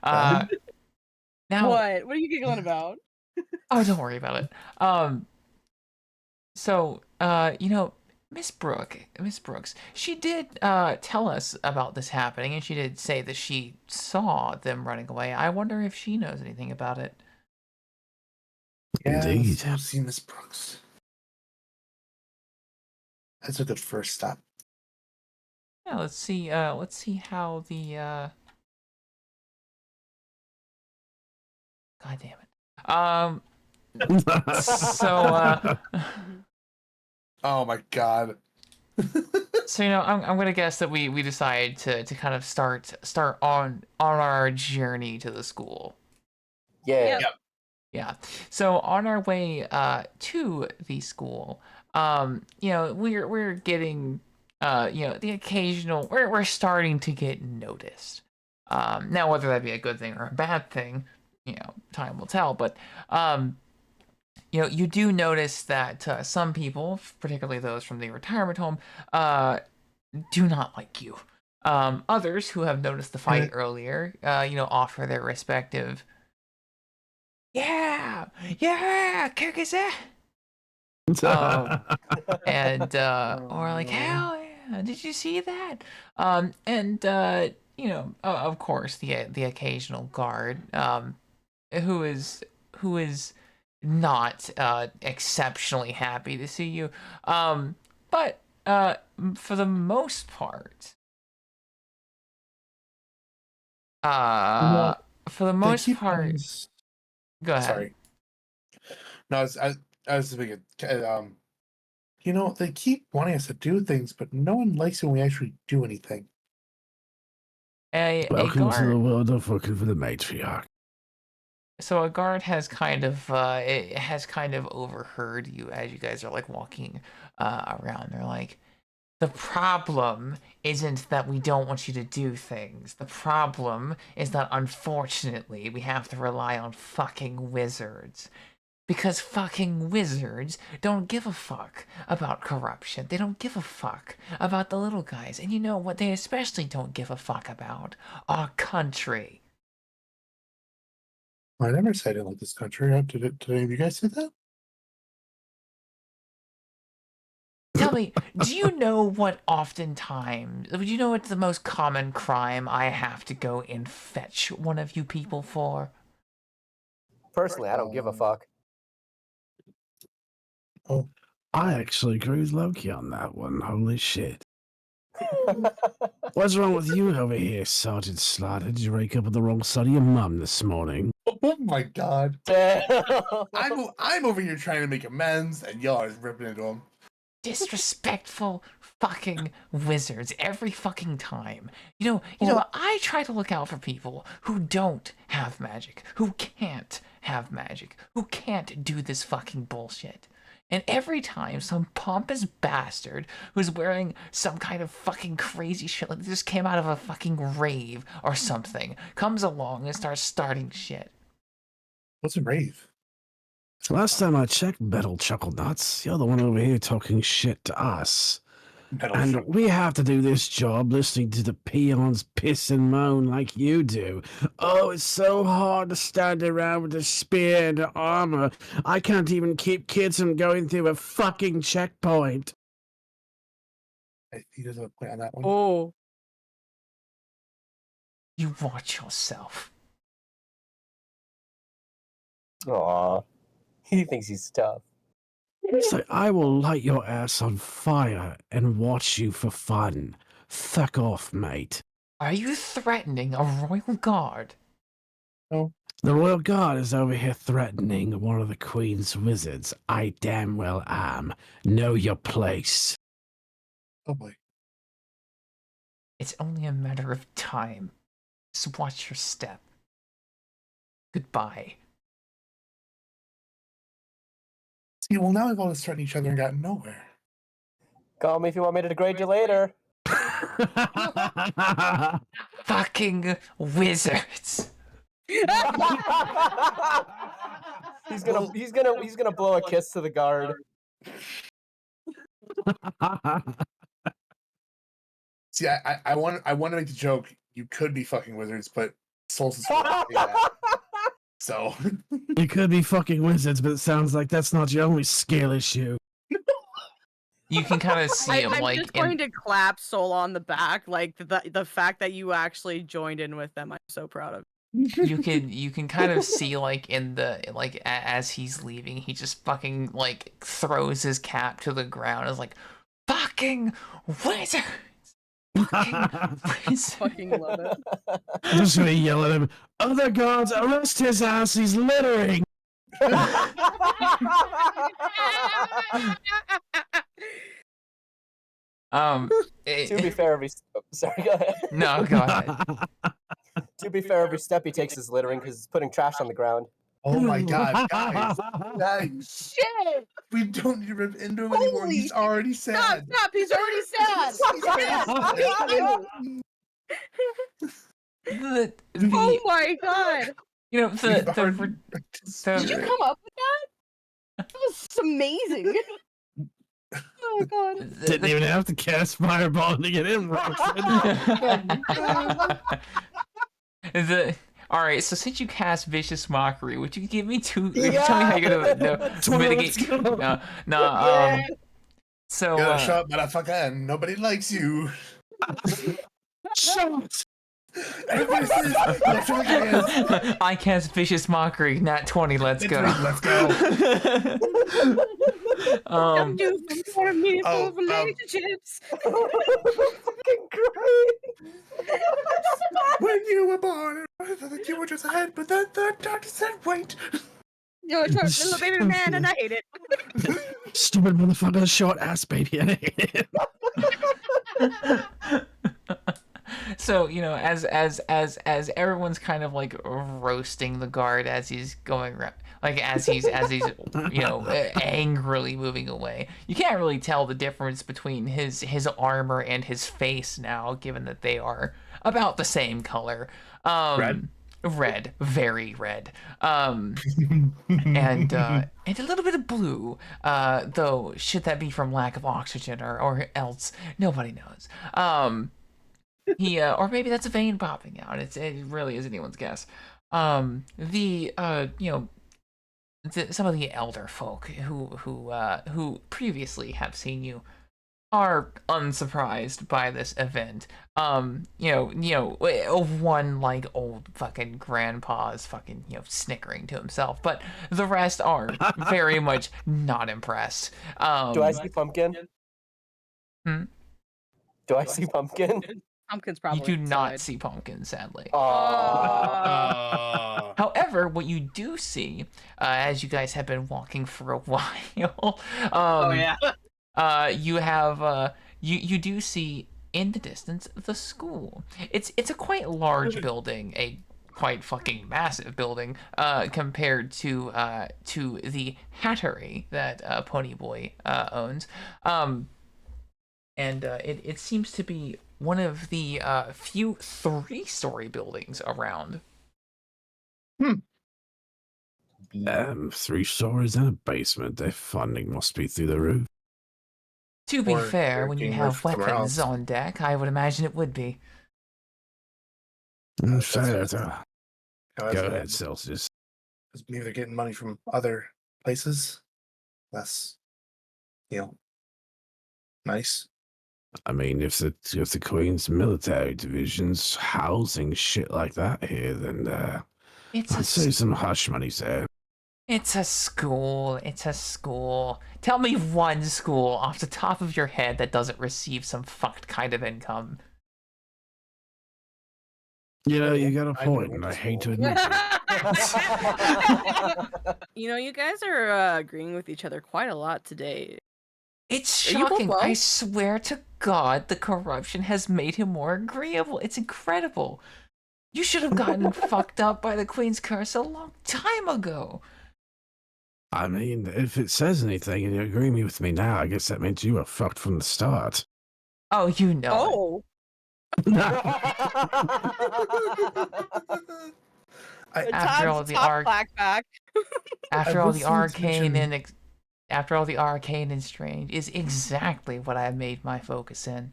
Now, What? What are you giggling about? Oh, don't worry about it. So, Miss Brooks, she did tell us about this happening, and she did say that she saw them running away. I wonder if she knows anything about it. Yeah, Indeed. let's see Miss Brooks. That's a good first step. Yeah, let's see how the God damn it. So Oh my god. So I'm gonna guess that we decide to kind of start on our journey to the school. Yeah. Yep. Yeah. So on our way to the school, we're getting the occasional we're starting to get noticed. Now whether that be a good thing or a bad thing, time will tell. But you do notice that some people, particularly those from the retirement home, do not like you. Others who have noticed the fight earlier, offer their respective, yeah, kick his ass. And or like, hell yeah, did you see that? And of course, the occasional guard, who is not exceptionally happy to see you. But for the most part, for the most part, go ahead. Sorry. No, I was thinking, They keep wanting us to do things, but no one likes it when we actually do anything. A Welcome to the guard. world of working for the matriarch. So a guard has kind of overheard you as you guys are like walking around. They're like, the problem isn't that we don't want you to do things. The problem is that unfortunately we have to rely on fucking wizards. Because fucking wizards don't give a fuck about corruption. They don't give a fuck about the little guys. And you know what they especially don't give a fuck about? Our country. I never said it like this country. Did any of you guys say that? Tell me, do you know what what's the most common crime I have to go and fetch one of you people for? Personally, I don't give a fuck. Oh, I actually agree with Loki on that one. Holy shit. What's wrong with you over here, Sergeant Slaughter? Did you wake up with the wrong side of your mum this morning? oh my god! Damn. I'm over here trying to make amends, and y'all are ripping into him. Disrespectful fucking wizards every fucking time. You know, I try to look out for people who don't have magic, who can't have magic, who can't do this fucking bullshit. And every time some pompous bastard who's wearing some kind of fucking crazy shit, like this came out of a fucking rave or something, comes along and starts starting shit. What's a rave? Last time I checked, Metal Chuckle Nuts, you're the one over here talking shit to us. And we have to do this job listening to the peons piss and moan like you do. Oh, it's so hard to stand around with a spear and armor. I can't even keep kids from going through a fucking checkpoint. He doesn't have a point on that one. Oh. You watch yourself. Aw. He thinks he's tough. So I will light your ass on fire and watch you for fun. Fuck off, mate. Are you threatening a royal guard? No. The Royal Guard is over here threatening one of the Queen's wizards. I damn well am. Know your place. Oh boy. It's only a matter of time. Just watch your step. Goodbye. See, well, now we've all just threatened each other and gotten nowhere. Call me if you want me to degrade you later. Fucking wizards. He's gonna blow a kiss to the guard. See, I want to make the joke. You could be fucking wizards, but Solstice won't say that. So You could be fucking wizards, but it sounds like that's not your only skill issue. You can kind of see him I'm like just going to clap Soul on the back, like the fact that you actually joined in with them. I'm so proud of you can kind of see like in the like as he's leaving, he just fucking like throws his cap to the ground. Is like, fucking wizards. Fucking wizards. Fucking love it. I'm just gonna yell at him. Other guards, arrest his ass. He's littering. To be fair, sorry, go ahead. No, go ahead. To be fair, every step he takes is littering because he's putting trash on the ground. oh my god, guys, Shit! we don't need to rip into him anymore. Holy He's already sad. Stop! He's already sad. Oh my god! You know Did you come up with that? That was amazing. Oh god! Didn't even have to cast Fireball to get him, Roxanne. All right, so since you cast Vicious Mockery, would you give me two? Tell me how you're gonna mitigate. No. So You're a shot, motherfucker, and nobody likes you. Shut. Everybody says, "Let's look at it." I cast Vicious Mockery, nat 20. Let's go. Let's go. Don't do some more meaningful relationships. Fucking great. When you were born, I thought that you were just ahead, but then the doctor said, "Wait." You're a short little baby man, and I hate it. Stupid motherfucker, short ass baby. I hate it. So, you know, as everyone's kind of like roasting the guard as he's going around, like as he's you know, angrily moving away, you can't really tell the difference between his armor and his face now, given that they are about the same color. Red, very red. And a little bit of blue, though should that be from lack of oxygen or else nobody knows. He or maybe that's a vein popping out. It really is anyone's guess. You know, some of the elder folk who previously have seen you are unsurprised by this event. You know, one like old fucking grandpa is fucking, you know, snickering to himself, but the rest are very much not impressed. Do I see Pumpkin? Hmm? Do I see Pumpkin? Pumpkin's probably You do not inside. see Pumpkin, sadly. Oh. However, what you do see, as you guys have been walking for a while, Oh yeah. you have you do see in the distance the school. It's a quite large building, a quite fucking massive building, compared to the Hattery that Ponyboy owns. And it seems to be one of the few 3-story buildings around. 3 stories and a basement. Their funding must be through the roof. To be Or fair, they're when you getting merch have from somewhere weapons else. on deck, I would imagine it would be. Fair. How is Go it? ahead, Celsius. Maybe they're getting money from other places. Less, you know, nice. I mean, if the Queen's military division's housing shit like that here, then It's I'd say some hush money's there. It's a school. It's a school. Tell me one school off the top of your head that doesn't receive some fucked kind of income. You know, you got a I never point, went and to I hate to school. admit it. You know, you guys are agreeing with each other quite a lot today. It's Are you both shocking. well? I swear to God, the corruption has made him more agreeable. It's incredible. You should have gotten fucked up by the Queen's curse a long time ago. I mean, if it says anything and you agree with me now, I guess that means you were fucked from the start. Oh, you know it. After all the after all the arcane and after all the arcane and strange is exactly what I made my focus in.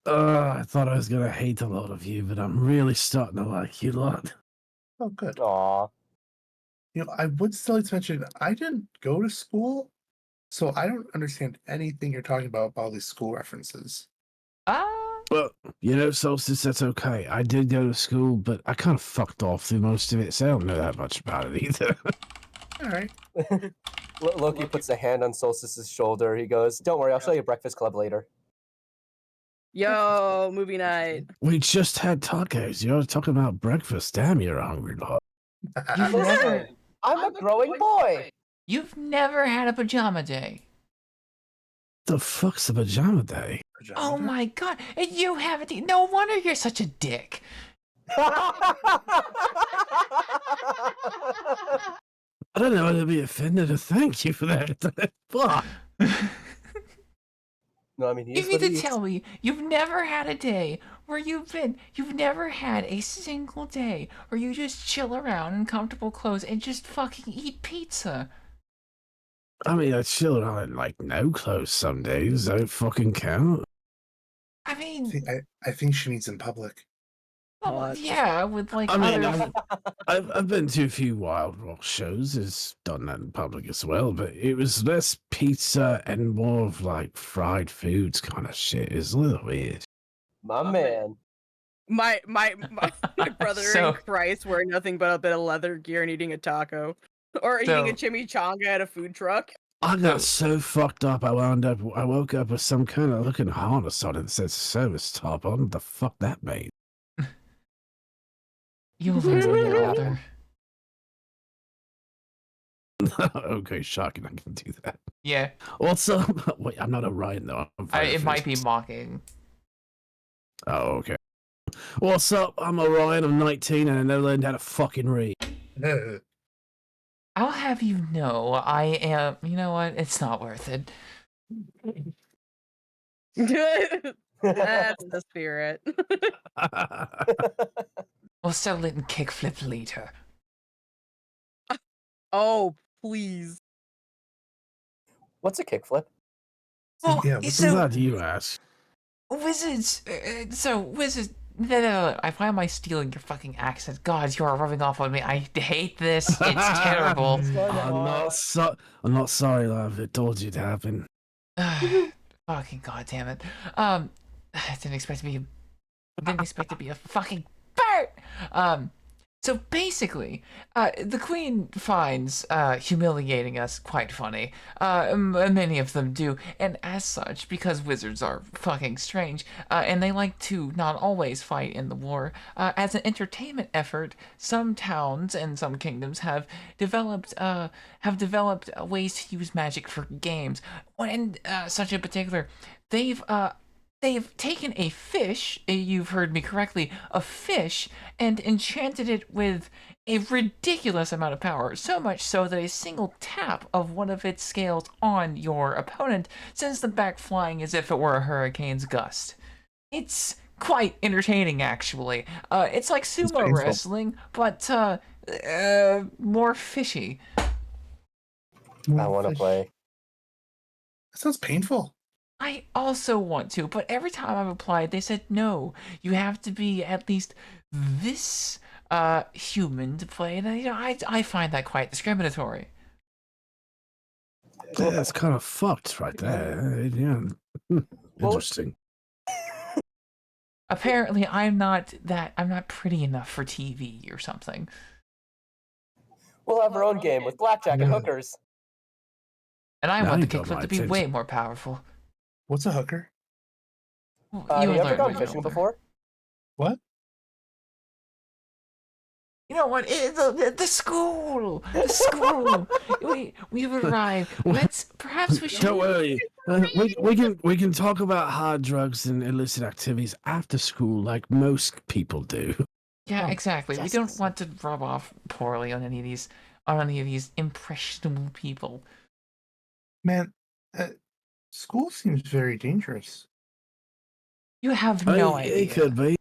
I thought I was gonna hate a lot of you, but I'm really starting to like you a lot. Oh, good. Aw. You know, I would still like to mention I didn't go to school, so I don't understand anything you're talking about all these school references. Well, you know, Solstice, that's okay. I did go to school, but I kind of fucked off through most of it, so I don't know that much about it either. All right. Loki puts a hand on Solstice's shoulder. He goes, "Don't worry, I'll show you Breakfast Club later." Yo, movie night. We just had tacos. You're talking about breakfast. Damn, you're a hungry lot. You've Listen, never I'm a growing boy. You've never had a pajama day. The fuck's a pajama day? Oh my God. And you haven't eaten. No wonder you're such a dick. I don't know whether to be offended or thank you for that. Fuck. No, I mean, You mean to tell me you've never had a day where you've never had a single day where you just chill around in comfortable clothes and just fucking eat pizza? I mean, I chill around in, like, no clothes some days. I don't fucking count. I mean, I think she means in public. well, yeah, with like I mean, other... I've been to a few Wild Rock shows. It's done that in public as well, but it was less pizza and more of like fried foods kind of shit. It's a little weird. My man. My brother So- in Christ wearing nothing but a bit of leather gear and eating a taco. Or eating a chimichanga at a food truck. I got so fucked up. I woke up with some kind of looking harness on it that says service top on. What the fuck that mean? You'll learn when you're older. Okay, shocking. I can do that. Yeah. Also, wait, I'm not Orion though. It might be mocking. Oh, okay. What's up? I'm Orion. I'm 19 and I never learned how to fucking read. I'll have you know, I am. You know what? It's not worth it. That's the spirit. We'll settle it and kickflip later. Oh, please. What's a kickflip? Well, Yeah, I'm glad you asked. Wizards. Wizards. No. Why am I stealing your fucking accent? God, you are rubbing off on me. I hate this. It's terrible. I'm not sorry, love. I told you it happened. Fucking goddamn it. I didn't expect to be a fucking bird. So basically, the Queen finds humiliating us quite funny. Many of them do, and as such, because wizards are fucking strange, and they like to not always fight in the war, as an entertainment effort, some towns and some kingdoms have developed ways to use magic for games. And such in particular, they've taken a fish, you've heard me correctly, a fish, and enchanted it with a ridiculous amount of power, so much so that a single tap of one of its scales on your opponent sends them back flying as if it were a hurricane's gust. It's quite entertaining, actually. It's like sumo wrestling, but more fishy. I want to play. That sounds painful. I also want to, but every time I've applied, they said no. You have to be at least this human to play, and I find that quite discriminatory. That's kind of fucked right there. Yeah. Interesting. Apparently, I'm not pretty enough for TV or something. We'll have our own game with blackjack and hookers. And I want the kickflip to be way more powerful. What's a hooker? You ever gone fishing before? What? You know what? The school. We've arrived. Perhaps we should. Don't worry. We can talk about hard drugs and illicit activities after school, like most people do. Yeah, exactly. Yes. We don't want to rub off poorly on any of these impressionable people. Man, school seems very dangerous. You have no idea. It could be.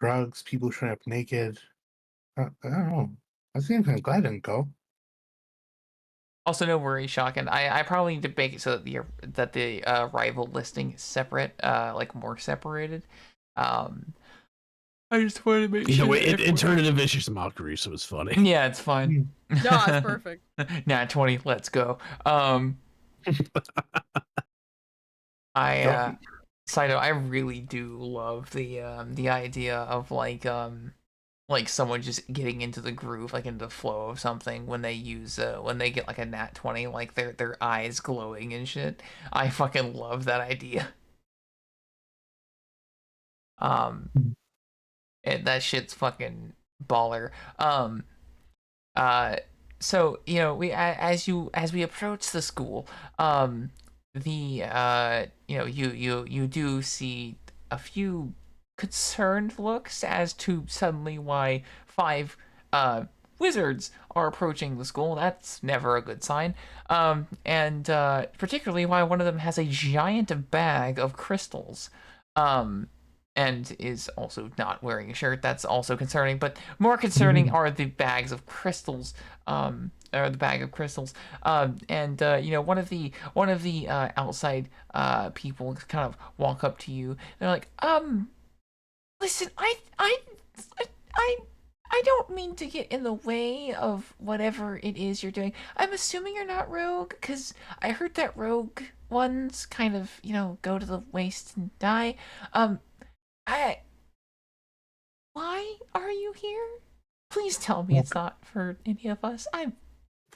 Drugs, people showing up naked. I don't know. I think I'm kind of glad I didn't go. Also, no worry, Shotgun. I probably need to make it so that the rival listing is separate, like more separated. I just wanted to make sure. It turned into vicious mockery, so it's funny. Yeah, it's fine. No, it's perfect. Nah, 20. Let's go. Saito, I really do love the idea of like someone just getting into the groove, like into the flow of something when they use when they get like a nat 20, like their eyes glowing and shit. I fucking love that idea. That shit's fucking baller. So as we approach the school, you do see a few concerned looks as to suddenly why 5 wizards are approaching the school. That's never a good sign. And particularly why one of them has a giant bag of crystals. And is also not wearing a shirt. That's also concerning. But more concerning are the bags of crystals. Or the bag of crystals. And one of the outside people kind of walk up to you. They're like, listen, I don't mean to get in the way of whatever it is you're doing. I'm assuming you're not rogue, because I heard that rogue ones kind of, go to the waste and die. Why are you here? Please tell me it's not for any of us.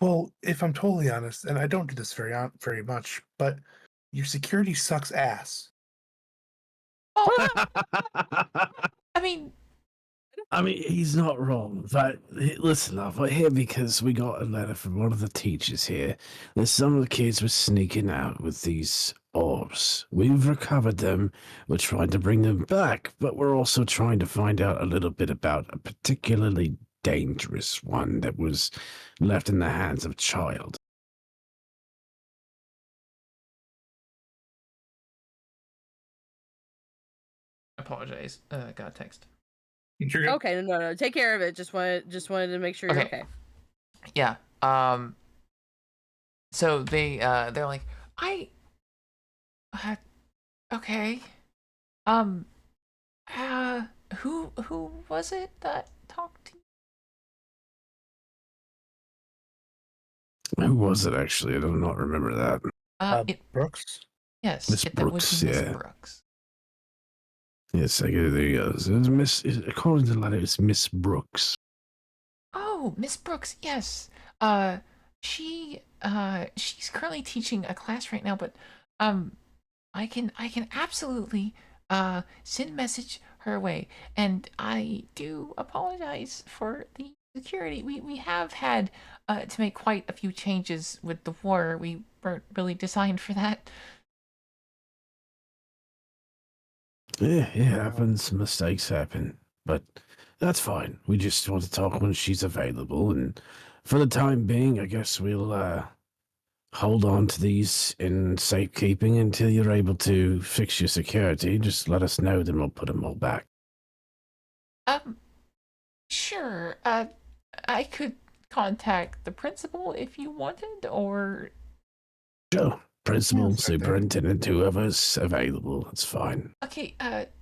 Well, if I'm totally honest, and I don't do this very much, but your security sucks ass. I mean, he's not wrong, but listen up. We're here because we got a letter from one of the teachers here that some of the kids were sneaking out with these orbs. We've recovered them. We're trying to bring them back, but we're also trying to find out a little bit about a particularly dangerous one that was left in the hands of a child. I apologize. Got a text. Okay, no. Take care of it. Just wanted to make sure you're okay. Yeah. So they're like, okay. Who was it that talked to you? Who was it actually? I do not remember that. Brooks? Yes, Miss that Brooks, would be Miss yeah. Brooks. Yes, there you go. It was according to the letter, it's Miss Brooks. Oh, Miss Brooks, yes. She's currently teaching a class right now, but I can absolutely send message her way. And I do apologize for the security. We have had to make quite a few changes with the war. We weren't really designed for that. Yeah, it happens. Mistakes happen. But that's fine. We just want to talk when she's available. And for the time being, I guess we'll hold on to these in safekeeping until you're able to fix your security. Just let us know, then we'll put them all back. Sure. I could contact the principal if you wanted, or... Sure. Principal, Yes, right there. superintendent, whoever's available. That's fine. Okay,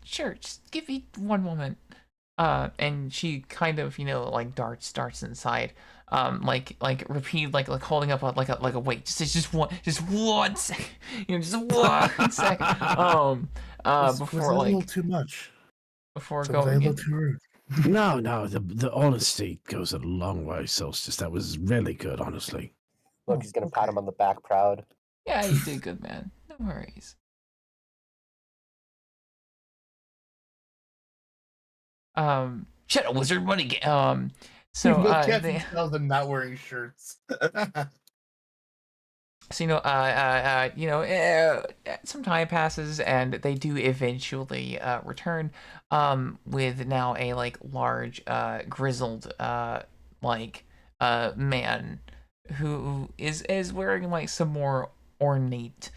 sure, just give me one moment. And she kind of, like darts inside. Like repeat, like holding up like a wait, just one second, just one second. Before was a little like too much. before So was I a going little in. too rude? No, the honesty goes a long way, Solstice. That was really good, honestly. Look, he's gonna pat him on the back, proud. Yeah, you did good, man. No worries. Shut up, wizard money. So Both cats they. and spells and not wearing shirts. So some time passes and they do eventually return with now a like large grizzled man who is wearing like some more ornate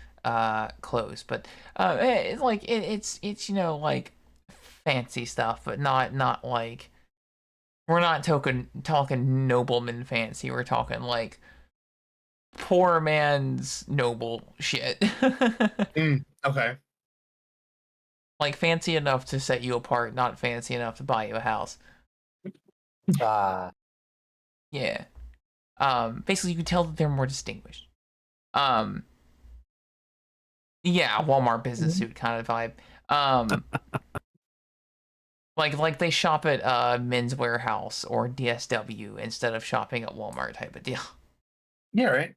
clothes, but it's like fancy stuff, but not like we're not talking nobleman fancy. We're talking like poor man's noble shit. Okay. Like fancy enough to set you apart, not fancy enough to buy you a house. Yeah. Basically you can tell that they're more distinguished. Yeah, Walmart business suit kind of vibe. Like they shop at Men's Warehouse or DSW instead of shopping at Walmart type of deal. Yeah, right.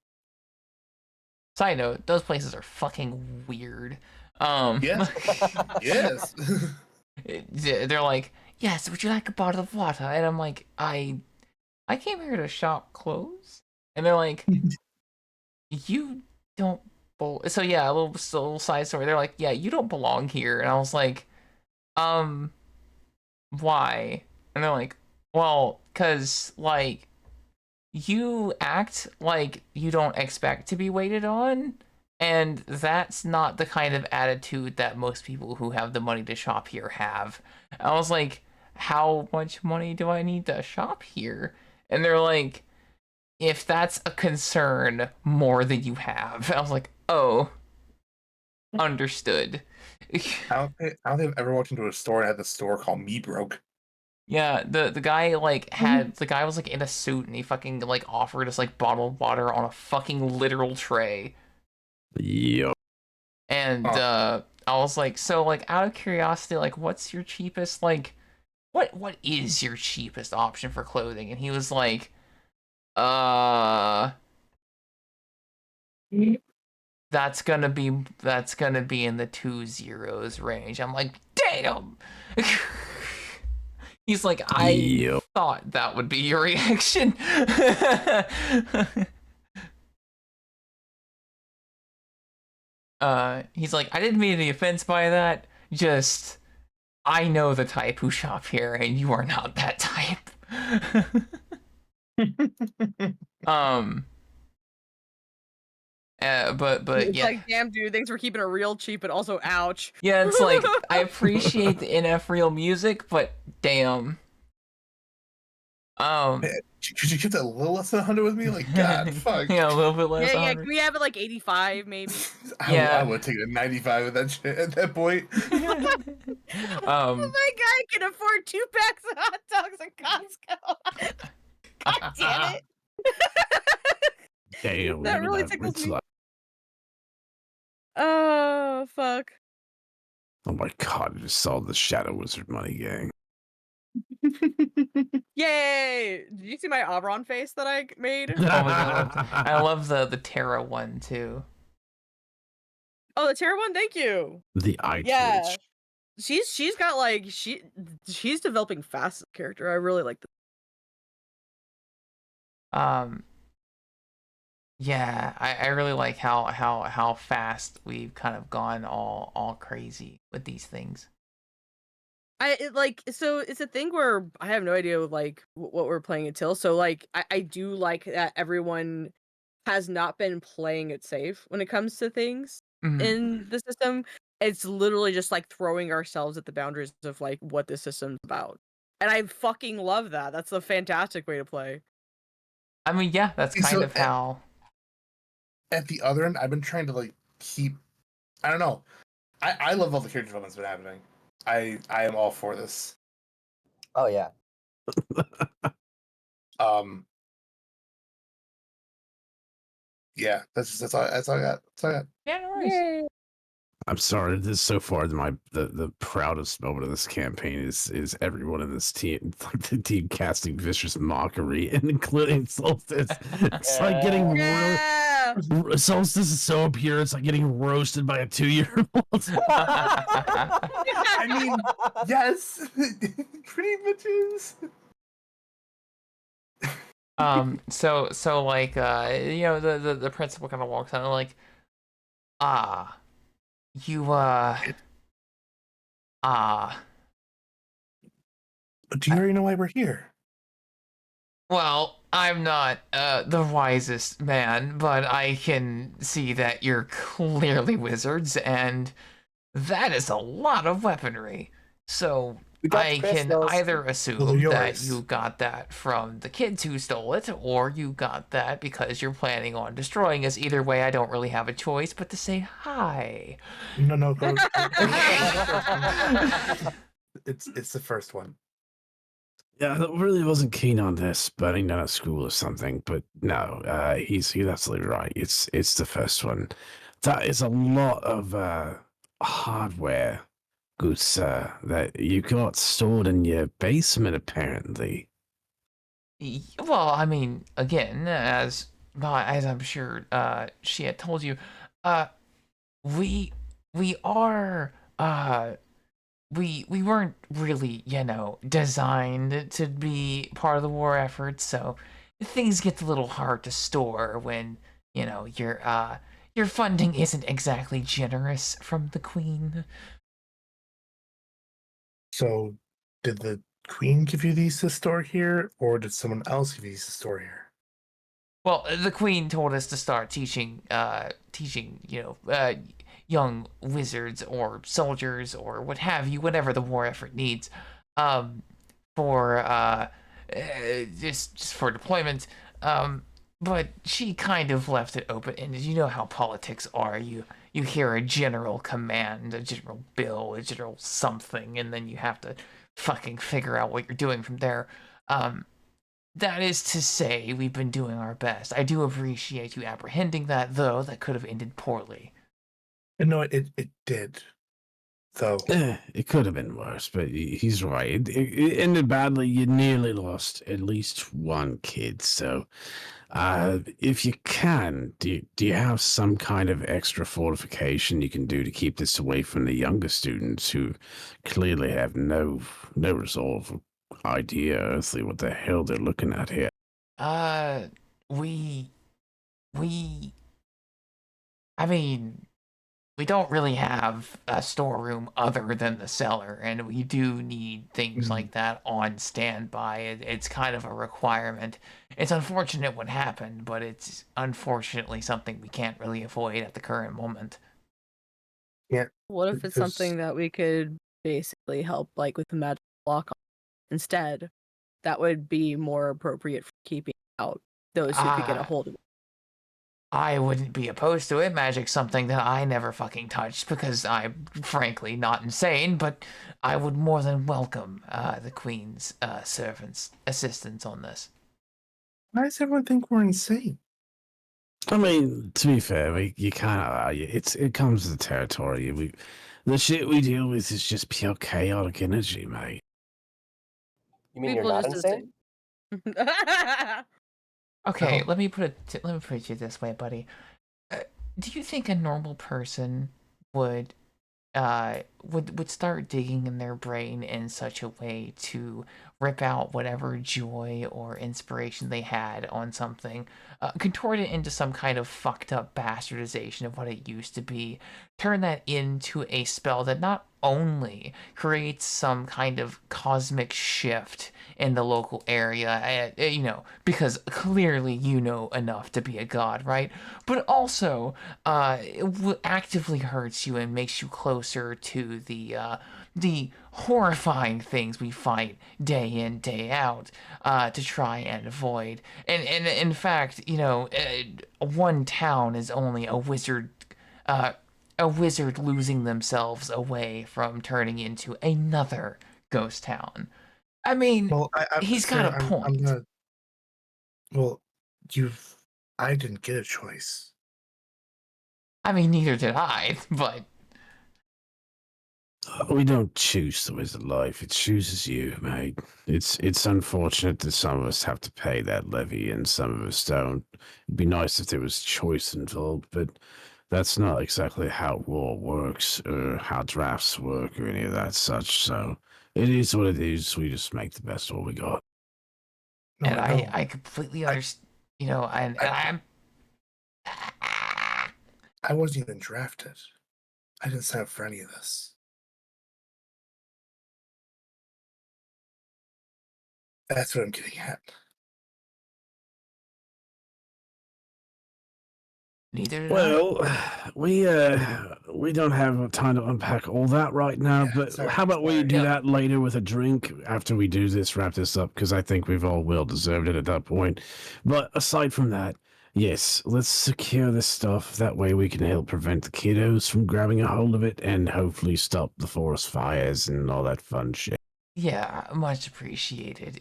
Side note, those places are fucking weird. Yes. Yes. They're like, yes, would you like a bottle of water? And I'm like, I came here to shop clothes. And they're like, you don't so yeah, a little side story. They're like, yeah, you don't belong here. And I was like, why? And they're like, well, cause like you act like you don't expect to be waited on, and that's not the kind of attitude that most people who have the money to shop here have. I was like, how much money do I need to shop here? And they're like, if that's a concern, more than you have. I was like, oh, understood. I don't think I've ever walked into a store and had the store call me broke. Yeah, the guy like had the guy was like in a suit and he fucking like offered us like bottled water on a fucking literal tray. Yo. And I was like, so like out of curiosity, like what's your cheapest like what is your cheapest option for clothing? And he was like, that's gonna be in the 2 zeros range. I'm like, item. He's like, I thought that would be your reaction. He's like, I didn't mean any offense by that. Just, I know the type who shop here, and you are not that type. But it's yeah. like, damn, dude, thanks for keeping it real cheap, but also ouch. Yeah, it's like, I appreciate the NF real music, but damn. Could you keep that a little less than 100 with me? Like, God, fuck. Yeah, a little bit less. Yeah, 100. Can we have it like 85, maybe? I would take a 95 at that shit at that point. My guy can afford 2 packs of hot dogs at Costco. God damn it. Damn, that really tickles me. Oh, fuck. Oh my god, I just saw the Shadow Wizard Money Gang. Yay! Did you see my Auberon face that I made? Oh my god, I love the Terra one too. Oh, the Terra one, thank you. The eye yeah. She's got like she's developing fast as a character. I really like this. Yeah, I really like how fast we've kind of gone all crazy with these things. So it's a thing where I have no idea like what we're playing until. So like I do like that everyone has not been playing it safe when it comes to things in the system. It's literally just like throwing ourselves at the boundaries of like what the system's about. And I fucking love that. That's a fantastic way to play. I mean, yeah, that's kind of how. At the other end, I've been trying to like keep. I don't know. I love all the character development's been happening. I am all for this. Oh yeah. Yeah, that's all I got. That's all I got. Yeah, no worries. I'm sorry. This so far the proudest moment of this campaign is everyone in this team, like the team casting vicious mockery, and including Solstice. It's like getting Solstice is so pure. It's like getting roasted by a 2-year-old. I mean, yes, pretty much is. So like you know the principal kind of walks out and like, you Do you already know why we're here? Well, I'm not the wisest man, but I can see that you're clearly wizards, and that is a lot of weaponry. So I can either assume that you got that from the kids who stole it, or you got that because you're planning on destroying us. Either way, I don't really have a choice but to say hi. No, go. It's the first one. Yeah, I really wasn't keen on this burning down a school or something, but no, he's absolutely right. It's the first one. That is a lot of hardware, good sir, that you got stored in your basement, apparently. Well, I mean, again, as I'm sure she had told you, we are we weren't really, designed to be part of the war effort, so things get a little hard to store when, your funding isn't exactly generous from the Queen. So, did the Queen give you these to store here, or did someone else give you these to store here? Well, the Queen told us to start teaching, young wizards or soldiers or what have you, whatever the war effort needs, for just for deployment. But she kind of left it open ended. You know how politics are. You hear a general command, a general bill, a general something, and then you have to fucking figure out what you're doing from there. That is to say, we've been doing our best. I do appreciate you apprehending that, though. That could have ended poorly. No, it did. So It could have been worse, but he's right. It ended badly. You nearly lost at least one kid. So, if you can, do you have some kind of extra fortification you can do to keep this away from the younger students who clearly have no resolve or idea earthly what the hell they're looking at here? Uh, we, we, I mean, we don't really have a storeroom other than the cellar, and we do need things like that on standby. It's kind of a requirement. It's unfortunate what happened, but it's unfortunately something we can't really avoid at the current moment. yeah, What if it's something that we could basically help, like, with the magic block instead? That would be more appropriate for keeping out those who could get a Ah, hold of it. I wouldn't be opposed to it. Magic's something that I never fucking touched because I'm frankly not insane, but I would more than welcome the Queen's servants' assistance on this. why does everyone think we're insane? I mean, to be fair, you kind of it comes with the territory. The shit we deal with is just pure chaotic energy, mate. You mean you're People not just insane? Okay, No. let me put it to you this way, buddy. Uh, do you think a normal person would would start digging in their brain in such a way to rip out whatever joy or inspiration they had on something, contort it into some kind of fucked up bastardization of what it used to be, turn that into a spell that not only creates some kind of cosmic shift in the local area, because clearly you know enough to be a god, right? But also it actively hurts you and makes you closer to the horrifying things we fight day in day out to try and avoid. And in fact, one town is only uh, a wizard losing themselves away from turning into another ghost town. I mean, Well, he's got sir, a I'm point. not. Well, you've. I didn't get a choice. I mean, neither did I, but We don't choose the wizard life; it chooses you, mate. It's unfortunate that some of us have to pay that levy and some of us don't. It'd be nice if there was choice involved, but that's not exactly how war works, or how drafts work, or any of that such. So it is what it is. We just make the best of what we got. No, and I I know. I completely I understand. And I I'm I wasn't even drafted. I didn't sign up for any of this. That's what I'm getting at. neither did I. Well, we don't have time to unpack all that right now, Yeah, but sorry, how about we sorry. do Yeah, that later with a drink after we do this, wrap this up, because I think we've all well deserved it at that point. But aside from that, yes, let's secure this stuff. That way we can help prevent the kiddos from grabbing a hold of it and hopefully stop the forest fires and all that fun shit. yeah, much appreciated.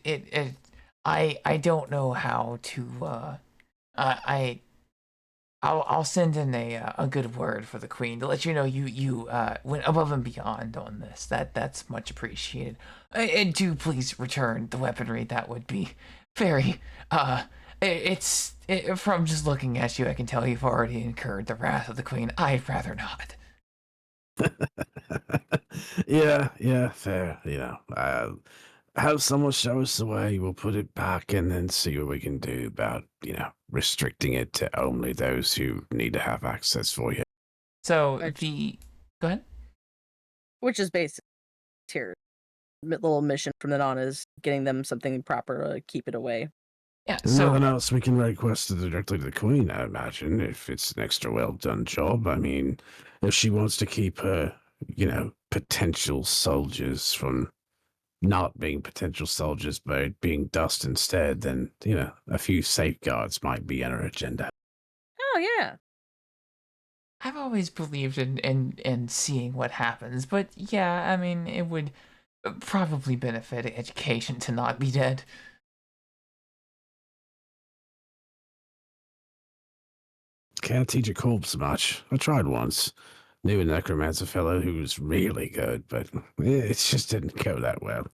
I don't know how to. I I'll send in a good word for the queen to let you know you went above and beyond on this. That's much appreciated. And do please return the weaponry. That would be very from just looking at you, I can tell you've already incurred the wrath of the queen. I'd rather not. Yeah, fair. Have someone show us the way. We'll put it back and then see what we can do about, restricting it to only those who need to have access for you. So Which, go ahead. which is basically Tyr's little mission from then on is getting them something proper to keep it away. Yeah. There's So nothing else we can request directly to the Queen, I imagine, if it's an extra well done job. I mean, if she wants to keep her, potential soldiers from not being potential soldiers but being dust instead, then, a few safeguards might be on her agenda. Oh yeah. I've always believed in seeing what happens, but yeah, I mean, it would probably benefit education to not be dead. Can't teach a corpse much. I tried once. Knew a necromancer fellow who was really good, but it just didn't go that well.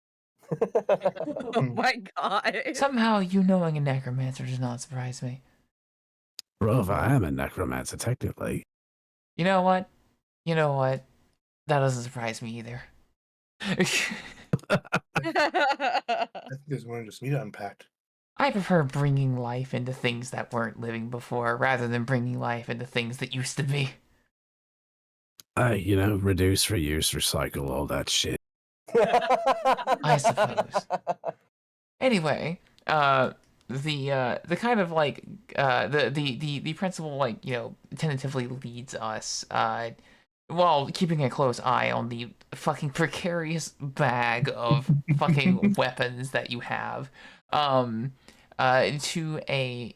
Oh my god. Somehow, you knowing a necromancer does not surprise me. Well, I am a necromancer, technically. You know what? You know what? That doesn't surprise me either. I think there's more than just me to unpack. I prefer bringing life into things that weren't living before, rather than bringing life into things that used to be. Reduce, reuse, recycle, all that shit. I suppose. Anyway, the kind of like the principal, like, tentatively leads us while keeping a close eye on the fucking precarious bag of fucking weapons that you have, to a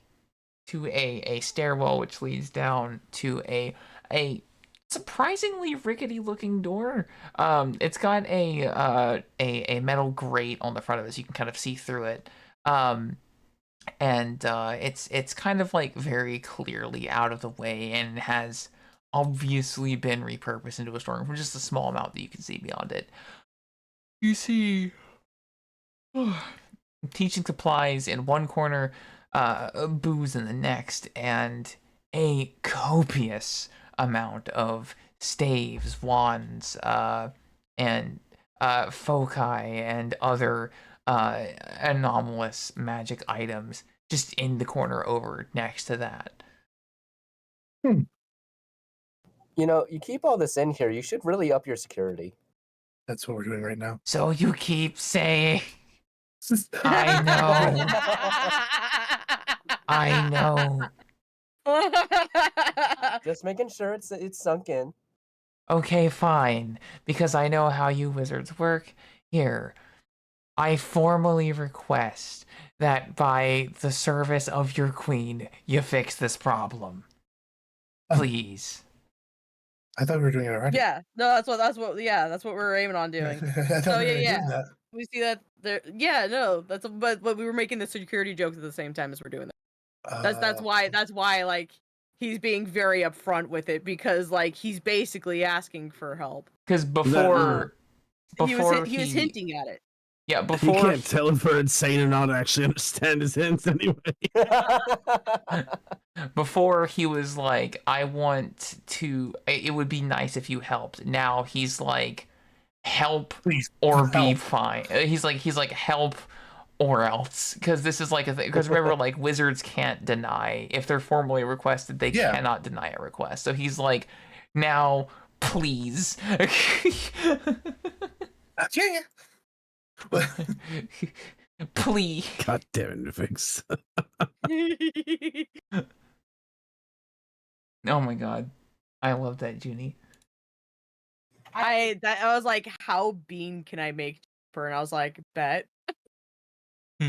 stairwell which leads down to a surprisingly rickety looking door. It's got a metal grate on the front of it, so you can kind of see through it. And it's kind of like very clearly out of the way and has obviously been repurposed into a storeroom for just a small amount that you can see beyond it. You see teaching supplies in one corner, booze in the next, and a copious amount of staves, wands, and foci and other anomalous magic items just in the corner over next to that. You keep all this in here. You should really up your security. That's what we're doing right now. So you keep saying. I know. I know. Just making sure it's sunk in. Okay, fine. Because I know how you wizards work. Here, I formally request that by the service of your queen, you fix this problem. Please. I thought we were doing it already. Yeah, no, that's what we're aiming on doing. I thought we were doing that. We see that there. Yeah, no, but we were making the security jokes at the same time as we're doing that. That's why like he's being very upfront with it, because like he's basically asking for help. Because before he was hinting at it. Yeah, before you can't tell if we're insane or not actually understand his hints anyway. Before he was like, I want to. It would be nice if you helped. Now he's like, help Please, or help. be fine. He's like help or else, because this is like a thing. Because remember, like wizards can't deny if they're formally requested. They cannot deny a request. So he's like, now please. Yeah. Please. God damn it, Vix. Oh my god, I love that, Junie. I was like, how bean can I make for? And I was like, bet. What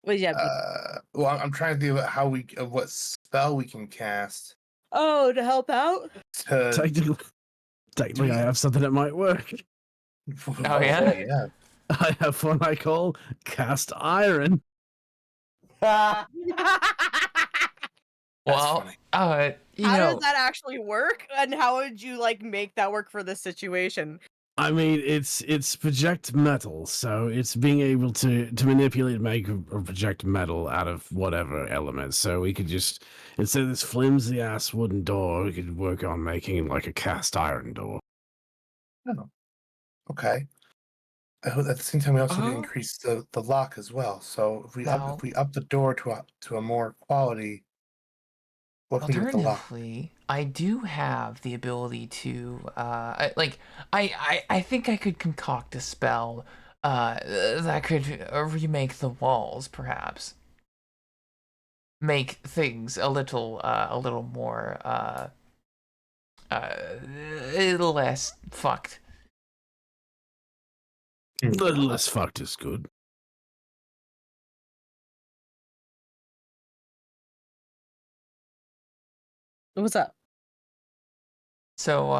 do you have? Well, I'm trying to think about what spell we can cast. Oh, to help out? Technically, I have something that might work. Oh yeah? I have one I call Cast Iron. Well, how does that actually work? And how would you like make that work for this situation? I mean, it's project metal, so it's being able to manipulate, make or project metal out of whatever element. So we could just, instead of this flimsy ass wooden door, we could work on making like a cast iron door. Oh, okay. At the same time, we also need to increase the lock as well. So if we up the door to a more quality. Alternatively, I do have the ability to I think I could concoct a spell that could remake the walls, perhaps. Make things a little more less fucked. A little less fucked is good. What's up? So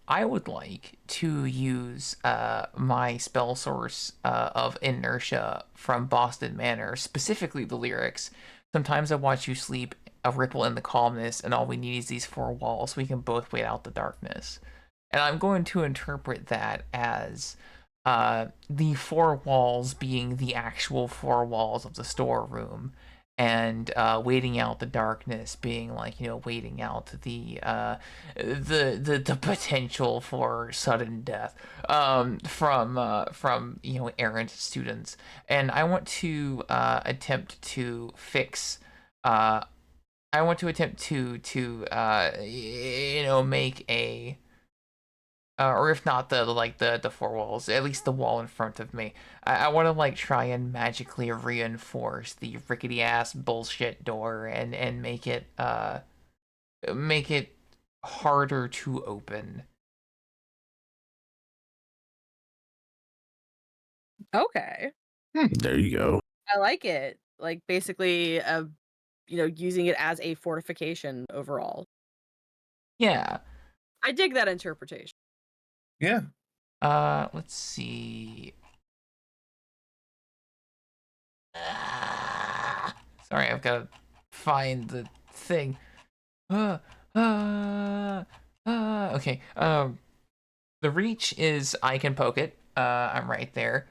I would like to use my spell source of inertia from Boston Manor, specifically the lyrics. Sometimes I watch you sleep, a ripple in the calmness, and all we need is these four walls. We can both wait out the darkness. And I'm going to interpret that as the four walls being the actual four walls of the storeroom, and waiting out the darkness being like, you know, waiting out the potential for sudden death from you know, errant students. And I want to attempt to fix I want to attempt to you know, make a or if not the four walls, at least the wall in front of me. I want to like try and magically reinforce the rickety ass bullshit door and make it harder to open. Okay. There you go. I like it. Like basically, you know, using it as a fortification overall. Yeah. I dig that interpretation. Yeah. Let's see. Sorry, I've got to find the thing. Okay. The reach is I can poke it. I'm right there.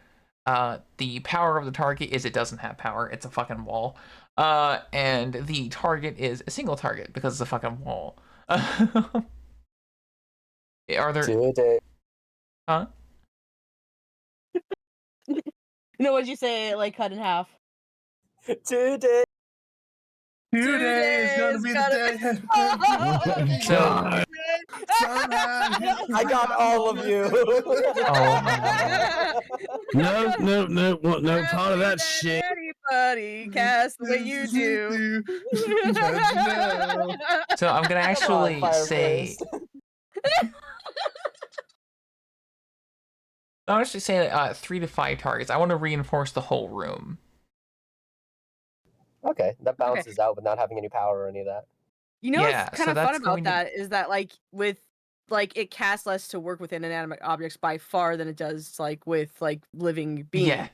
The power of the target is it doesn't have power. It's a fucking wall. And the target is a single target because it's a fucking wall. Are there? Today. Huh? No, what'd you say? Like cut in half. Today. Today is gonna be the day. So I got all of you. Oh my god. No, part of that shit. Anybody cast the way you do. So I'm gonna actually say. I actually say 3 to 5 targets. I want to reinforce the whole room. Okay, that balances out with not having any power or any of that. You know Yeah, what's kind so of that's fun about going to- that is that like with like it casts less to work with inanimate objects by far than it does like with like living beings. Yeah.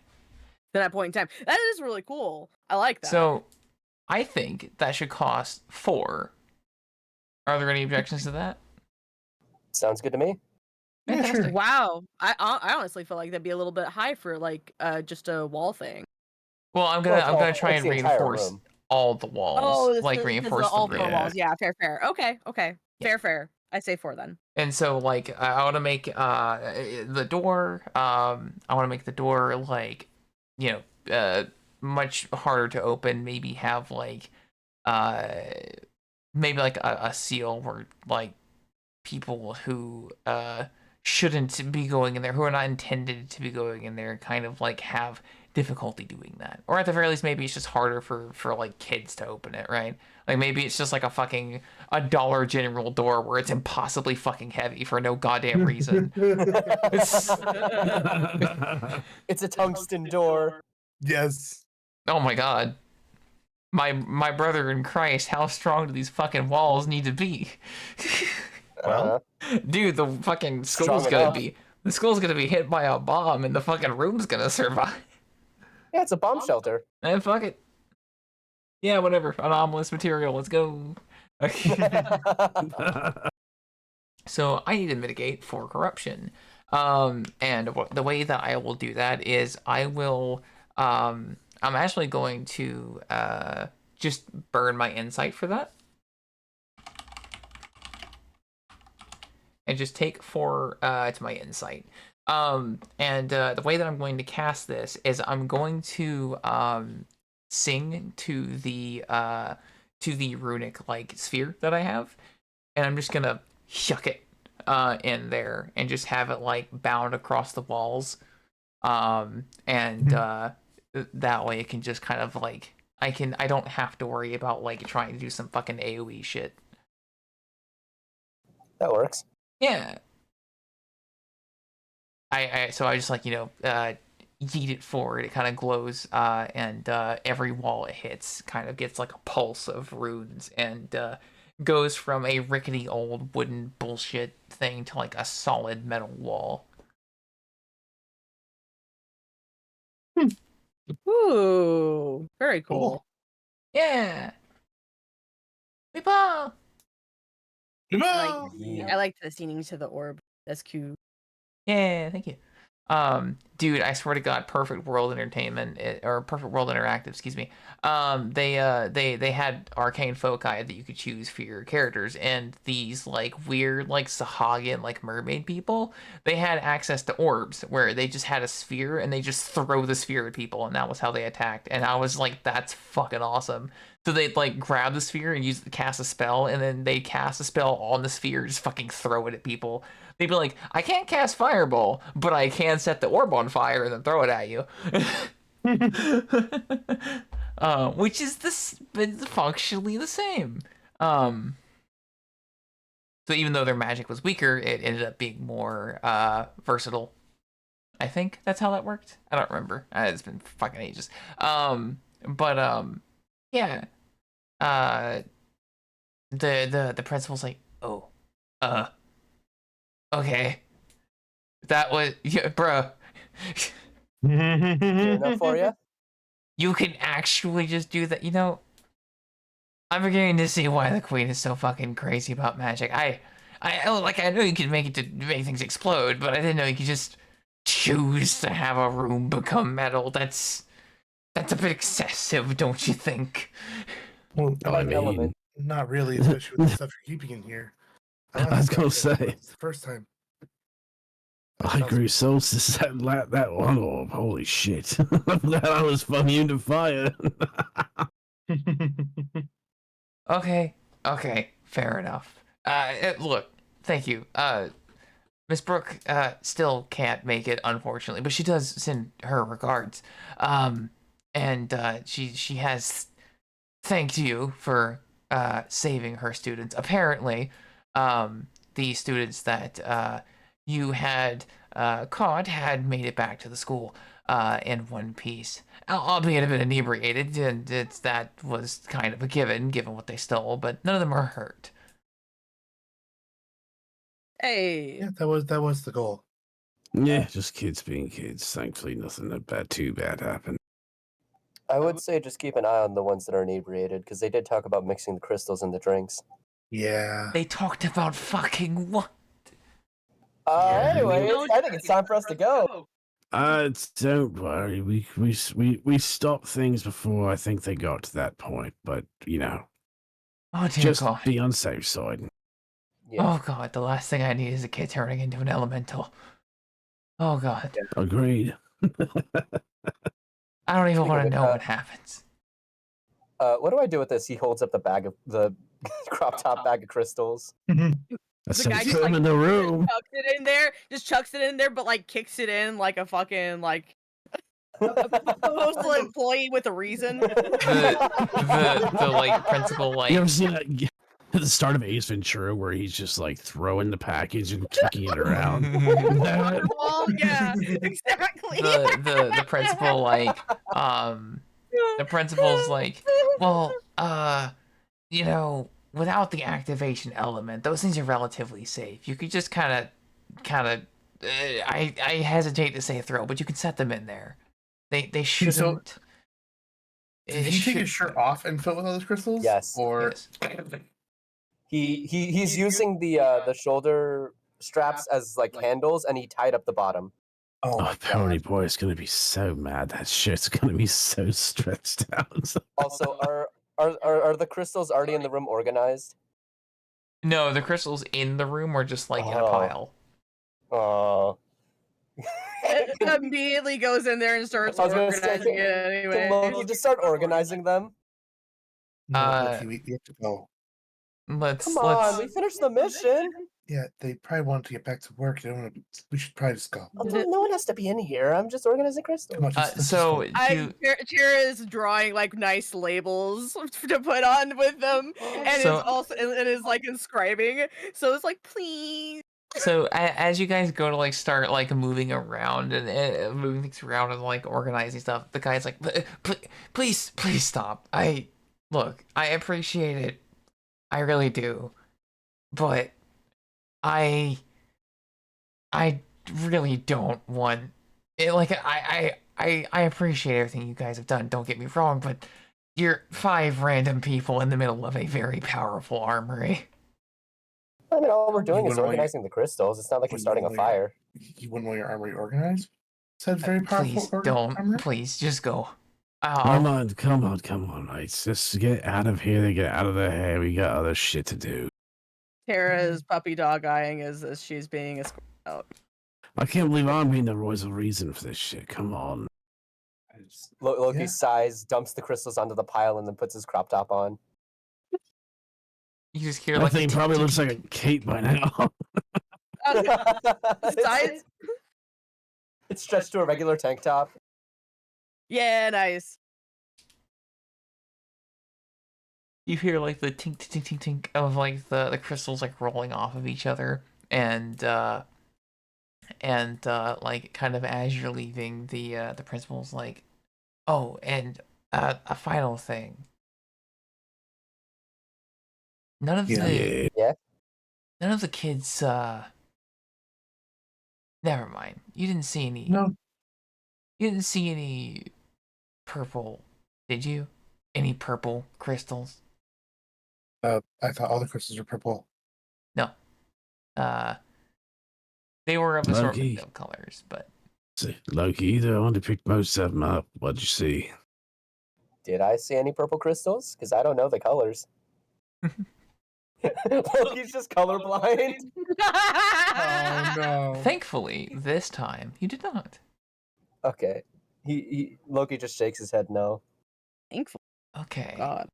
At that point in time. That is really cool. I like that. So I think that should cost 4. Are there any objections to that? Sounds good to me. Yeah, sure. Wow. I honestly feel like that'd be a little bit high for like just a wall thing. Well, I'm gonna try and reinforce all the walls. Oh, like reinforce all the 4 room. walls. Yeah, fair. Okay. Yeah. Fair. I say 4 then. And so like I want to make the door I want to make the door like, you know, much harder to open, maybe have like maybe like a seal where like people who shouldn't be going in there, who are not intended to be going in there, kind of like have difficulty doing that. Or at the very least, maybe it's just harder for like kids to open it, right? Like maybe it's just like a Dollar General door where it's impossibly fucking heavy for no goddamn reason. It's a tungsten door. Yes. Oh my god. My brother in Christ, how strong do these fucking walls need to be? Well, dude, the fucking school's gonna be hit by a bomb and the fucking room's gonna survive. Yeah, it's a bomb shelter. And fuck it. Yeah, whatever. Anomalous material. Let's go. So I need to mitigate for corruption. And the way that I will do that is I will. I'm actually going to just burn my insight for that. And just take 4 to my insight. And the way that I'm going to cast this is I'm going to sing to the runic like sphere that I have, and I'm just gonna shuck it in there and just have it like bound across the walls, and that way it can just kind of like I don't have to worry about like trying to do some fucking AoE shit. That works. Yeah. So I just like, you know, yeet it forward. It kind of glows, and every wall it hits kind of gets like a pulse of runes, and goes from a rickety old wooden bullshit thing to like a solid metal wall. Ooh, very cool. Yeah. People. I like the scening to the orb. That's cute. Yeah, thank you. Dude, I swear to God, Perfect World Entertainment or Perfect World Interactive, excuse me. They had arcane foci that you could choose for your characters, and these like weird like Sahagin like mermaid people, they had access to orbs where they just had a sphere and they just throw the sphere at people, and that was how they attacked. And I was like, that's fucking awesome. So they'd like grab the sphere and use it to cast a spell, and then they cast a spell on the sphere, just fucking throw it at people. They'd be like, I can't cast Fireball, but I can set the orb on fire and then throw it at you. Which is functionally the same. So even though their magic was weaker, it ended up being more versatile. I think that's how that worked. I don't remember. It's been fucking ages. Yeah. The principal's like, oh, okay. That was, yeah, bro. Good enough for you? You can actually just do that. You know, I'm beginning to see why the queen is so fucking crazy about magic. I know you can make it to make things explode, but I didn't know you could just choose to have a room become metal. That's a bit excessive, don't you think? Well, I mean, not really, especially with the stuff you're keeping in here. I was gonna say, it's the first time. I grew solstice that one orb. Holy shit! That I was immune to fire. Okay, fair enough. Look, thank you. Miss Brooke still can't make it, unfortunately, but she does send her regards. And she has thanked you for saving her students. Apparently, the students that you had caught had made it back to the school in one piece, albeit a bit inebriated, and that was kind of a given what they stole, but none of them are hurt. Hey. Yeah, that was the goal. Yeah, just kids being kids. Thankfully, nothing too bad happened. I would say just keep an eye on the ones that are inebriated, because they did talk about mixing the crystals in the drinks. Yeah. They talked about fucking what? Anyways, I think it's time for us to go. Don't worry. We stopped things before I think they got to that point, but you know, Oh dear just God. be on safe side. Yeah. Oh God, the last thing I need is a kid turning into an elemental. Oh God. Agreed. I don't even want to know what happens. What do I do with this? He holds up the crop top bag of crystals. That's The guy put just, him in the room. chucks it in there, but like kicks it in like a fucking like postal employee with a reason. The like principal like. You ever seen that at the start of Ace Ventura where he's just like throwing the package and kicking it around? Oh yeah, exactly. The principal like the principal's like, well, you know, without the activation element, those things are relatively safe. You could just kind of I hesitate to say throw, but you can set them in there. They shouldn't. Did he take his shirt off and fill it with all those crystals? Yes. Or Yes. He's using the shoulder straps as like handles, and he tied up the bottom. oh, Pony Boy is gonna be so mad. That shit's gonna be so stretched out. Also, are the crystals already in the room organized? No, the crystals in the room are just like in a pile. Oh. It immediately goes in there and starts organizing it anyway. Can Loki just start organizing them? No, Loki, we have to go. Let's We finished the mission. Yeah, they probably want to get back to work. They don't want to. We should probably just go. No one has to be in here. I'm just organizing crystals. Come on, let's so just go. Tira is drawing like nice labels to put on with them, and So- is also it is like inscribing. So it's like, please. So as you guys go to like start like moving around and moving things around and like organizing stuff, the guy's like, please stop. I appreciate it, I really do. But I really don't want it. Like I appreciate everything you guys have done. Don't get me wrong, but you're 5 random people in the middle of a very powerful armory. I mean, all we're doing You is wouldn't want organizing the crystals. It's not like we're you starting a wouldn't want fire. You wouldn't want your armory organized? Said very powerful Please don't. armory? Please just go. Come on, mates. Just get out of here. Get out of the hair. We got other shit to do. Tara is puppy dog eyeing as she's being escorted out. I can't believe I'm being the royal reason for this shit. Come on. Loki sighs, dumps the crystals onto the pile, and then puts his crop top on. You just hear That like thing probably looks like a cape by now. Size? It's stretched to a regular tank top. Yeah, nice. You hear like the tink tink tink tink of like the crystals like rolling off of each other, and like kind of as you're leaving, the principal's like, oh, and a final thing. None of the none of the kids. Never mind. You didn't see any. No. You didn't see any purple, did you? Any purple crystals? I thought all the crystals were purple. No. They were of assortment of colors, but. Loki, I only picked most of them up. What'd you see? Did I see any purple crystals? Because I don't know the colors. Loki's just colorblind. Oh no. Thankfully, this time you did not. Okay. Loki just shakes his head no. Thankful. Okay. God.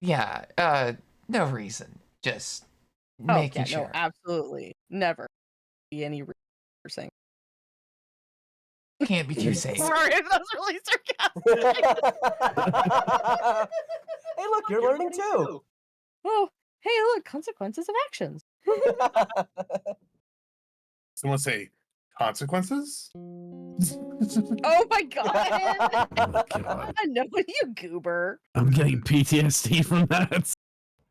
Yeah, no reason. Just making sure. No, absolutely. Never be any reason for saying. Can't be too safe. Sorry, that was really sarcastic. Hey, look, you're learning too. Oh, hey, look, consequences of actions. Someone say consequences? Oh my god! Oh my god. No, you goober. I'm getting PTSD from that.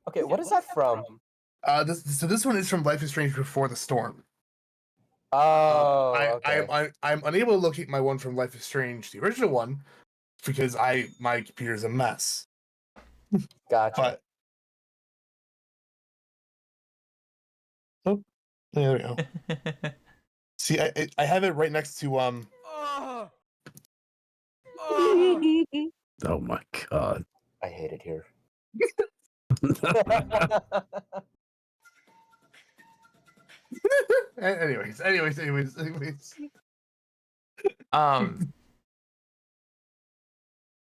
Okay, what is that from? This one is from Life is Strange Before the Storm. Oh, okay. I'm unable to locate my one from Life is Strange, the original one, because my computer's a mess. Gotcha. Oh, there we go. See, I have it right next to Oh my god. I hate it here. anyways.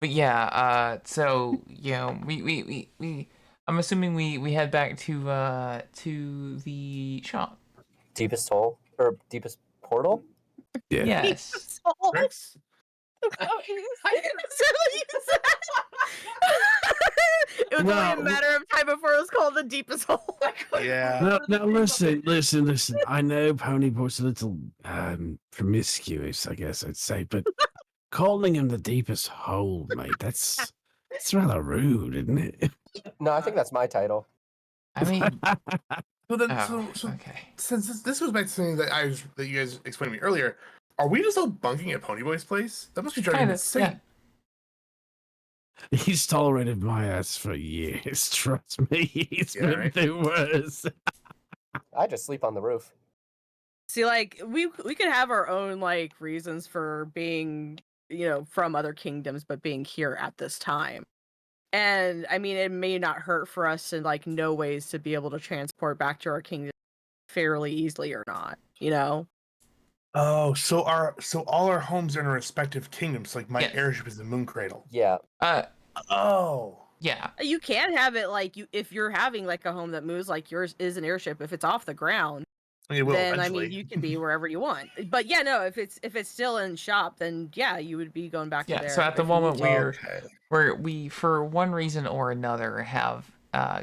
But yeah, so you know, we I'm assuming we head back to the shop. Deepest hole or deepest portal? Yeah. Yes. Rex? It was only a matter of time before it was called the deepest hole. Yeah. Now listen. I know Ponyboy's a little promiscuous, I guess I'd say, but calling him the deepest hole, mate, that's rather rude, isn't it? No, I think that's my title. I mean, so okay. Since this was back to something that you guys explained to me earlier, are we just all bunking at Ponyboy's place? That must be driving me insane. Yeah. He's tolerated my ass for years. Trust me, he's been through worse. I just sleep on the roof. See, like we could have our own like reasons for being, from other kingdoms, but being here at this time. And I mean, it may not hurt for us in like no ways to be able to transport back to our kingdom fairly easily or not, Oh, so all our homes are in our respective kingdoms. Like my airship is the Moon Cradle. Yeah. Oh. Yeah. You can have it like if you're having like a home that moves like yours is an airship. If it's off the ground, then eventually. I mean you can be wherever you want. But yeah, no, if it's still in shop, then yeah, you would be going back to there. So at the moment we for one reason or another have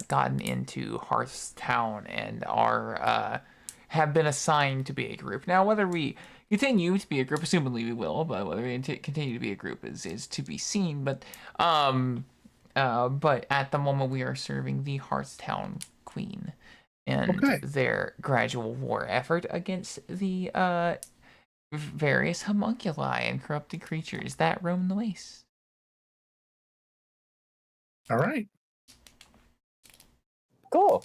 gotten into Hearthstown and are have been assigned to be a group. Now whether we continue to be a group, assumedly we will, but whether we continue to be a group is to be seen. But but at the moment we are serving the Hearthstown Queen and their gradual war effort against the various homunculi and corrupted creatures that roam the wastes. All right. Cool.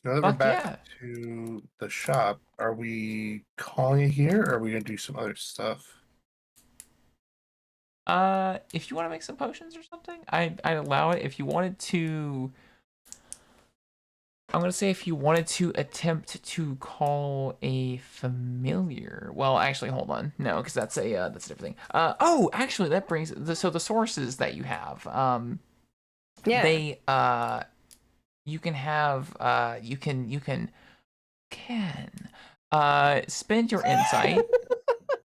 Now that we're back to the shop, are we calling it here, or are we gonna do some other stuff? If you want to make some potions or something, I'd allow it. If you wanted to, I'm gonna say if you wanted to attempt to call a familiar. Well, actually, hold on, no, because that's a different thing. Oh, actually, that brings so the sources that you have. They you can have you can spend your insight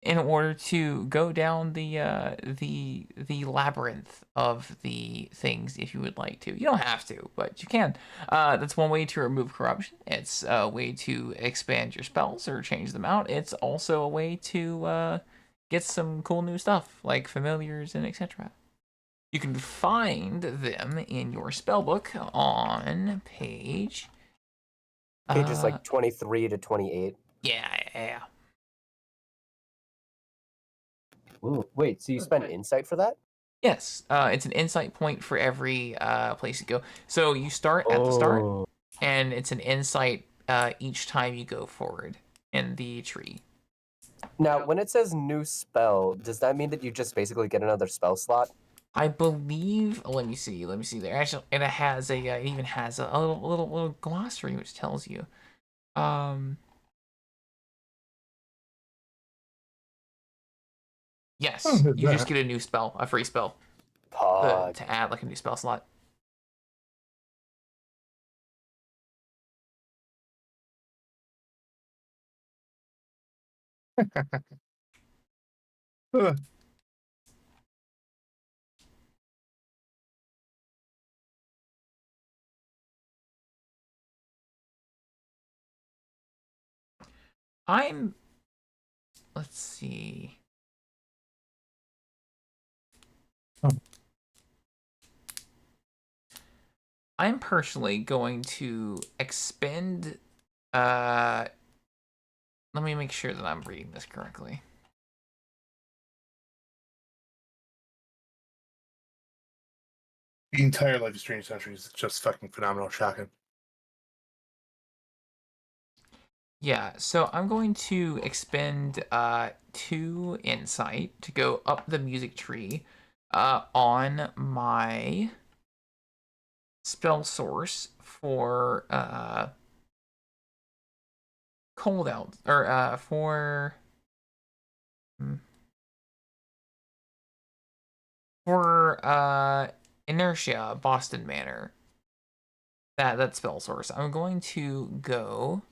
in order to go down the labyrinth of the things if you would like to. You don't have to, but you can. That's one way to remove corruption. It's a way to expand your spells or change them out. It's also a way to get some cool new stuff like familiars and etc. You can find them in your spellbook on page pages like 23 to 28. Yeah. Ooh, wait, so you spend insight for that? Yes, it's an insight point for every place you go. So you start at the start, and it's an insight each time you go forward in the tree. Now, when it says new spell, does that mean that you just basically get another spell slot? I believe. Let me see. There actually, and it has it even has a little glossary which tells you. Yes, you just get a new spell, a free spell, to add like a new spell slot. Let's see. I'm personally going to expend. Let me make sure that I'm reading this correctly. The entire Life is Strange Century is just fucking phenomenal. Shocking. Yeah, so I'm going to expend 2 insight to go up the music tree on my spell source for cold out or for inertia Boston Manor. That spell source. I'm going to go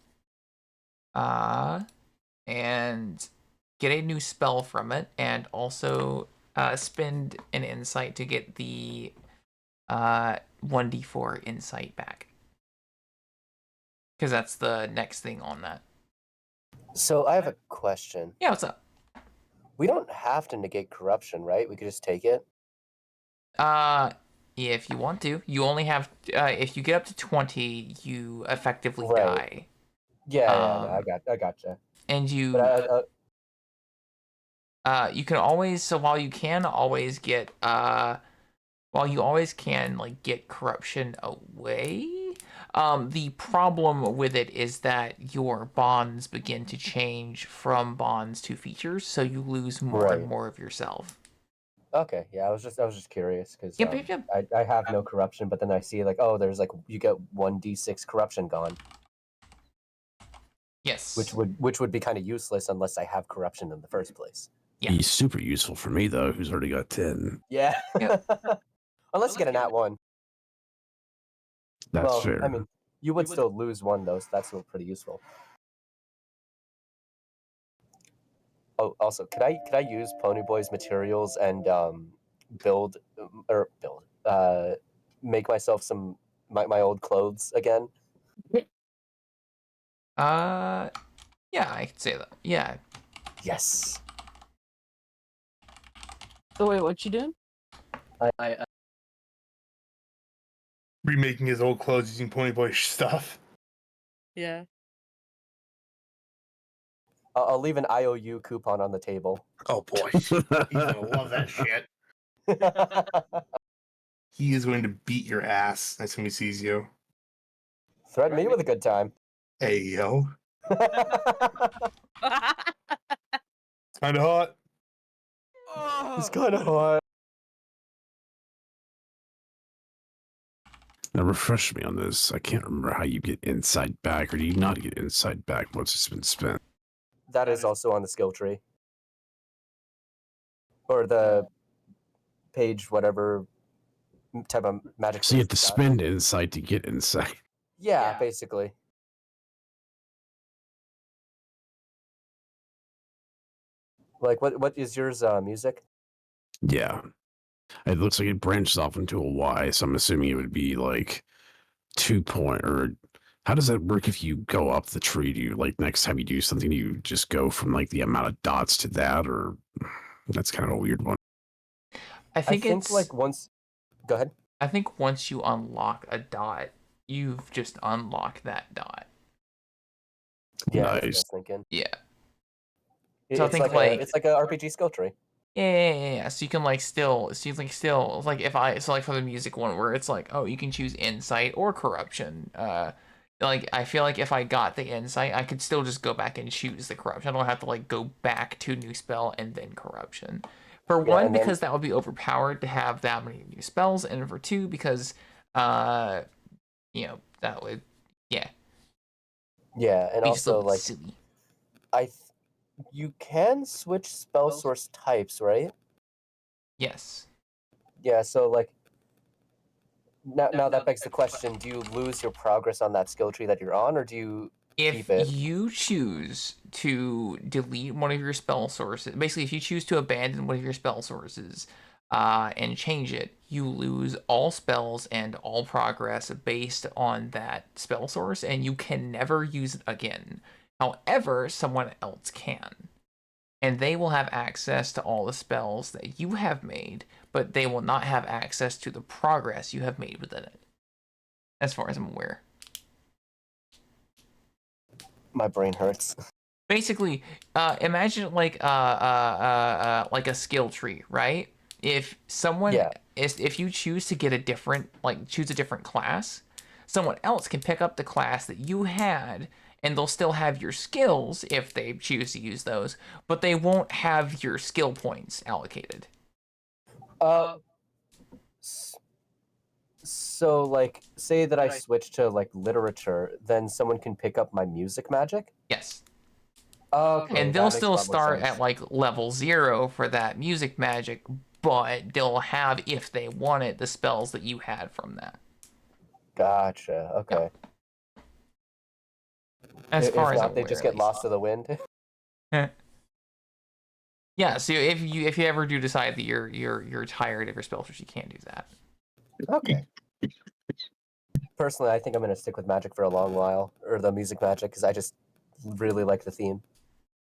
and get a new spell from it, and also spend an insight to get the 1d4 insight back. Because that's the next thing on that. So I have a question. Yeah, what's up? We don't have to negate corruption, right? We could just take it? If you want to. You only have, if you get up to 20, you effectively die. Yeah, I gotcha. And you... But you can always, so while you can always get, like, get corruption away, the problem with it is that your bonds begin to change from bonds to features, so you lose more and more of yourself. Okay, yeah, I was just curious because Yep. I have no corruption, but then I see like, oh, there's like you get 1d6 corruption gone. Yes. Which would be kind of useless unless I have corruption in the first place. Yeah. He's super useful for me though, who's already got 10. Yeah. Unless you get a nat 1. That's fair. I mean, you would still lose 1 though, so that's still pretty useful. Oh, also, could I use Ponyboy's materials and make myself some my old clothes again? Yeah, I could say that. Yeah. Yes. So wait, what you doing? I remaking his old clothes using Ponyboy stuff. Yeah. I'll leave an IOU coupon on the table. Oh boy, he's gonna love that shit. He is going to beat your ass next time he sees you. Threaten me with a good time. Hey yo, kind of hot. It's kind of hot. Now refresh me on this. I can't remember how you get inside back, or do you not get inside back once it's been spent? That is also on the skill tree. Or the page, whatever type of magic. So you have to spend insight to get insight. Yeah, basically. Like, what is yours, music? Yeah. It looks like it branches off into a Y, so I'm assuming it would be like 2 point, or how does that work if you go up the tree? Do you, like, next time you do something, you just go from like the amount of dots to that, or that's kind of a weird one. I think it's like once. Go ahead. I think once you unlock a dot, you've just unlocked that dot. Yeah, Nice. that's what I was thinking. Yeah. So it's like a RPG skill tree. Yeah. So you can like still, like if like for the music one where it's like, oh, you can choose insight or corruption. Like I feel like if I got the insight, I could still just go back and choose the corruption. I don't have to like go back to new spell and then corruption. For one, because that would be overpowered to have that many new spells, and for two, because that would Yeah, and also like silly. you can switch spell source types, right? Yes. Yeah, so like now that begs the question, do you lose your progress on that skill tree that you're on, or do you keep it? If you choose to delete one of your spell sources, basically if you choose to abandon one of your spell sources and change it, you lose all spells and all progress based on that spell source, and you can never use it again. However, someone else can. And they will have access to all the spells that you have made, but they will not have access to the progress you have made within it. As far as I'm aware. My brain hurts. Basically, imagine like a skill tree, right? If someone if you choose to get a different choose a different class, someone else can pick up the class that you had, and they'll still have your skills if they choose to use those, but they won't have your skill points allocated. So like say that I switch to like literature, then someone can pick up my music magic? Yes. Okay. And they'll still start at like level 0 for that music magic, but they'll have, if they want it, the spells that you had from that. Gotcha. Okay. As far as I'm aware, they just get lost to the wind. Yeah. So if you ever do decide that you're tired of your spell source, you can't do that. Okay. Personally, I think I'm gonna stick with magic for a long while, or the music magic, because I just really like the theme.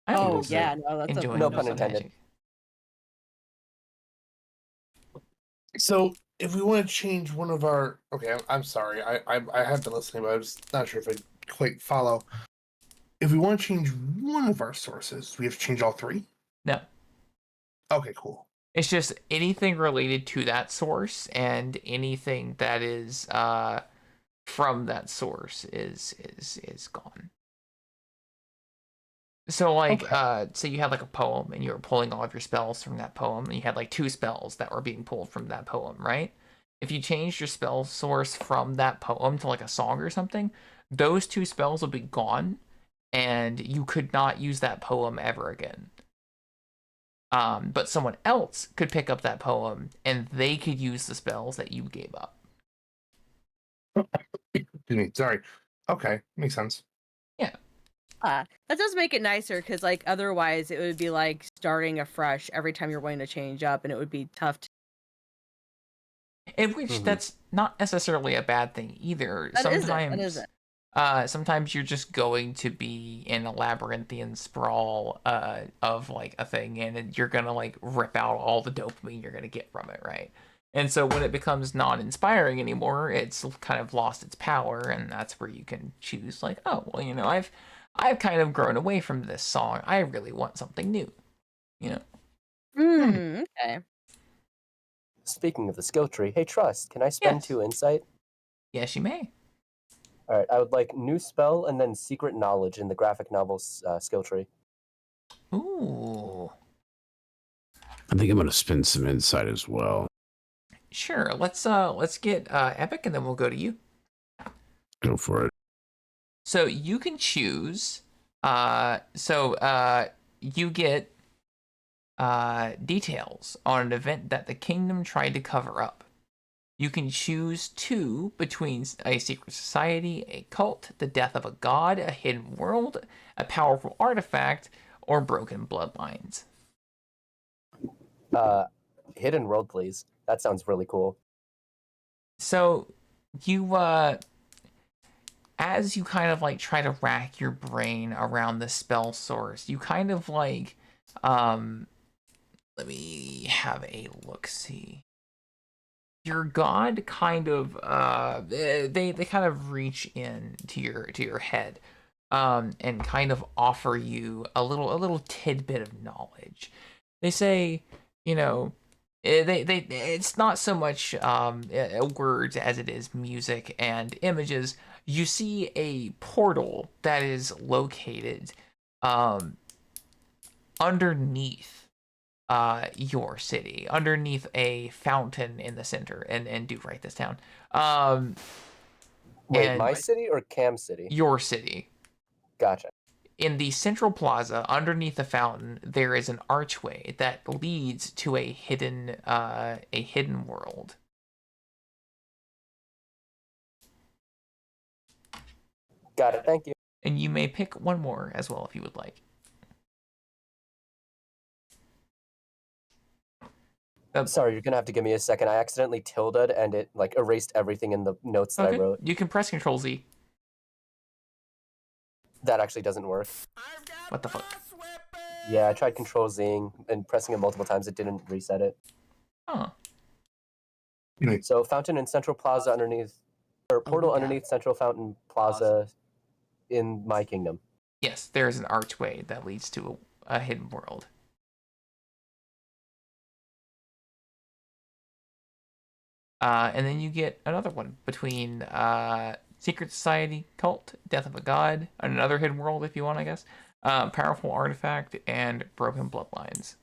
Oh yeah, no, that's no pun intended. Magic. So if we want to change one of our, okay, I'm sorry, I have been listening, but I'm just not sure if I quite follow. If we want to change one of our sources, we have to change all three? No. Okay, cool. It's just anything related to that source, and anything that is from that source is gone. So like say you had like a poem and you were pulling all of your spells from that poem, and you had like 2 spells that were being pulled from that poem, right? If you changed your spell source from that poem to like a song or something, those 2 spells would be gone, and you could not use that poem ever again. But someone else could pick up that poem, and they could use the spells that you gave up. Excuse me. Sorry. Okay, makes sense. Yeah. That does make it nicer, because like otherwise it would be like starting afresh every time you're wanting to change up, and it would be tough. In which that's not necessarily a bad thing either. That sometimes isn't. Sometimes you're just going to be in a labyrinthian sprawl of like a thing, and you're gonna like rip out all the dopamine you're gonna get from it, right? And so when it becomes non-inspiring anymore, it's kind of lost its power, and that's where you can choose like, oh, well, I've kind of grown away from this song. I really want something new, you know. Okay. Speaking of the skill tree, hey Trust, can I spend Yes. 2 insight? Yes, you may. All right, I would like new spell and then secret knowledge in the graphic novel's skill tree. Ooh. I think I'm gonna spend some insight as well. Sure. Let's get Epic, and then we'll go to you. Go for it. So you can choose. You get details on an event that the kingdom tried to cover up. You can choose 2 between a secret society, a cult, the death of a god, a hidden world, a powerful artifact, or broken bloodlines. Hidden world, please. That sounds really cool. So you as you kind of like try to rack your brain around the spell source, you kind of like let me have a look see. Your god kind of they kind of reach in to your head and kind of offer you a little tidbit of knowledge. They say, you know, they it's not so much words as it is music and images. You see a portal that is located underneath your city, underneath a fountain in the center, and do write this down. Wait, my city or Cam City? Your city. Gotcha. In the central plaza, underneath the fountain, there is an archway that leads to a hidden world. Got it. Thank you. And you may pick one more as well if you would like. Sorry, you're gonna have to give me a second. I accidentally tilted and it like erased everything in the notes that I wrote. You can press Control Z. That actually doesn't work. What the fuck? Yeah, I tried Control Zing and pressing it multiple times. It didn't reset it. Huh. So fountain in Central Plaza underneath, or portal underneath Central Fountain Plaza in my kingdom. Yes, there is an archway that leads to a hidden world. And then you get another one between Secret Society, Cult, Death of a God, another hidden world if you want, I guess, Powerful Artifact, and Broken Bloodlines.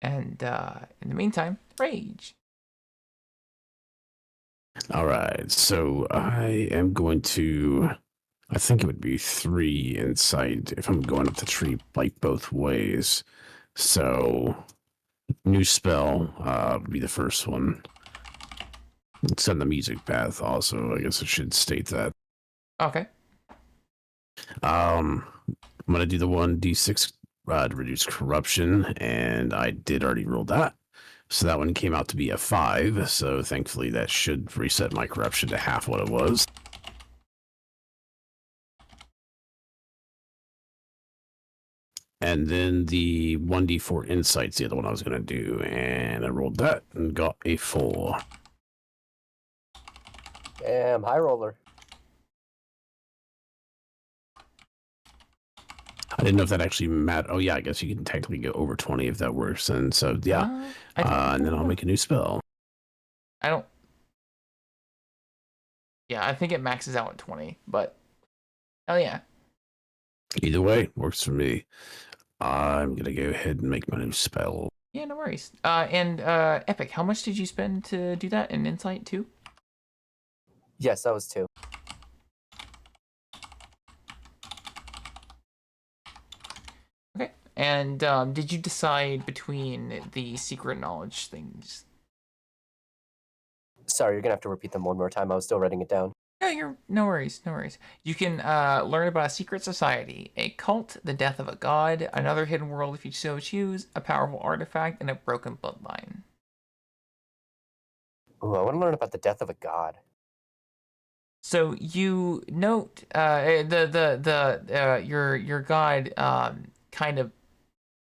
And in the meantime, Rage. All right, so I am going to. I think it would be 3 insight if I'm going up the tree like both ways. So, new spell would be the first one. It's on the music path also. I guess I should state that. Okay. I'm gonna do the 1d6 to reduce corruption, and I did already roll that. So that one came out to be a 5, so thankfully that should reset my corruption to half what it was. And then the 1d4 insight's the other one I was going to do, and I rolled that and got a 4. Damn, high roller. I didn't know if that actually mattered. Oh yeah, I guess you can technically go over 20 if that works. And so yeah, and then I'll make a new spell. I don't. Yeah, I think it maxes out at 20, but oh yeah. Either way, works for me. I'm gonna go ahead and make my new spell. Yeah, no worries. And Epic, how much did you spend to do that in Insight too? Yes, that was 2. Okay. And did you decide between the secret knowledge things? Sorry, you're gonna have to repeat them one more time. I was still writing it down. No worries, no worries. You can learn about a secret society, a cult, the death of a god, another hidden world if you so choose, a powerful artifact, and a broken bloodline. Ooh, I want to learn about the death of a god. So you note your god kind of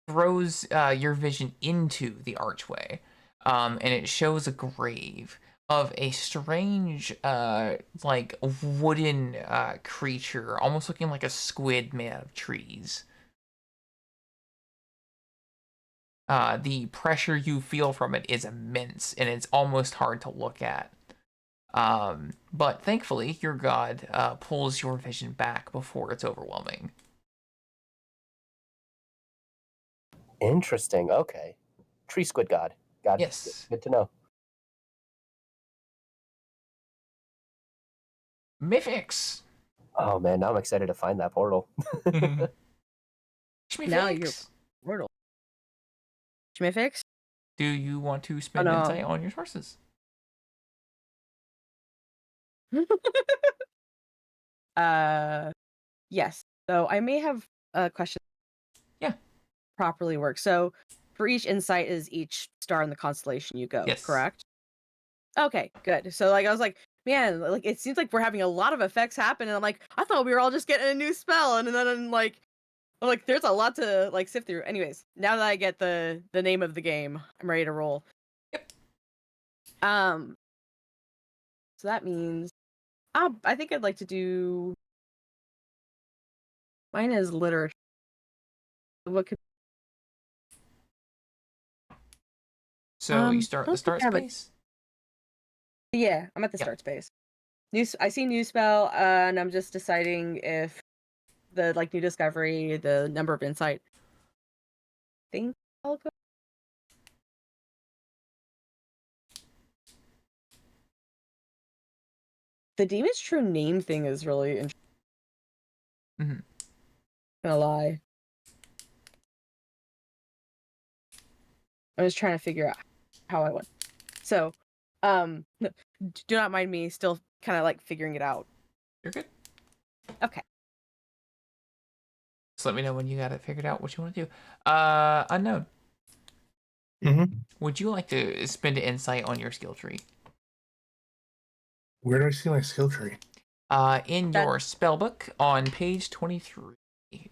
throws your vision into the archway, and it shows a grave of a strange like wooden creature, almost looking like a squid made out of trees. The pressure you feel from it is immense, and it's almost hard to look at. But thankfully, your god pulls your vision back before it's overwhelming. Interesting. Okay. Tree squid god. Yes. Good to know. Mythics. Oh man, now I'm excited to find that portal. Now you're portal. Schmifix? Do you want to spend insight on your sources? Yes. So I may have a question. Yeah. Properly work. So for each insight is each star in the constellation you go, yes. Correct? Okay, good. So like I was like, man, like it seems like we're having a lot of effects happen, and I'm like, I thought we were all just getting a new spell, and then I'm like there's a lot to like sift through. Anyways, now that I get the name of the game, I'm ready to roll. Yep. So that means I think I'd like to do mine is literature. What could So you start at the start space? Yeah, I'm at the start space. I see new spell, and I'm just deciding if the new discovery, the number of insight. I think I'll go. The demon's true name thing is really interesting. Mm-hmm. Gonna lie. I was trying to figure out how I went. So, do not mind me still kind of figuring it out. You're good. Okay. So let me know when you got it figured out what you want to do. Unknown. Mm-hmm. Would you like to spend insight on your skill tree? Where do I see my skill tree? In your spellbook on page 23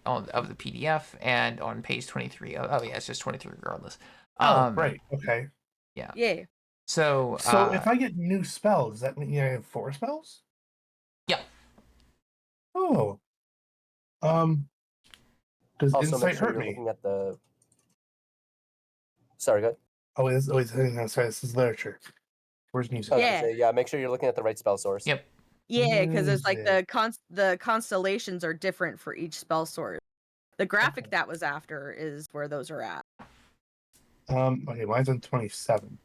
of the PDF, and on page 23. Oh yeah, it's just 23 regardless. Right. Okay. Yeah. Yeah. So if I get new spells, does that mean I have 4 spells? Yeah. Oh. Does Also, insight make sure hurt you're me? looking at the. Sorry, go ahead. Oh, sorry, this is literature. Where's music? Yeah. Make sure you're looking at the right spell source. Yep. Yeah, because it's like the constellations are different for each spell source. The graphic that was after is where those are at. Okay, mine's on 27.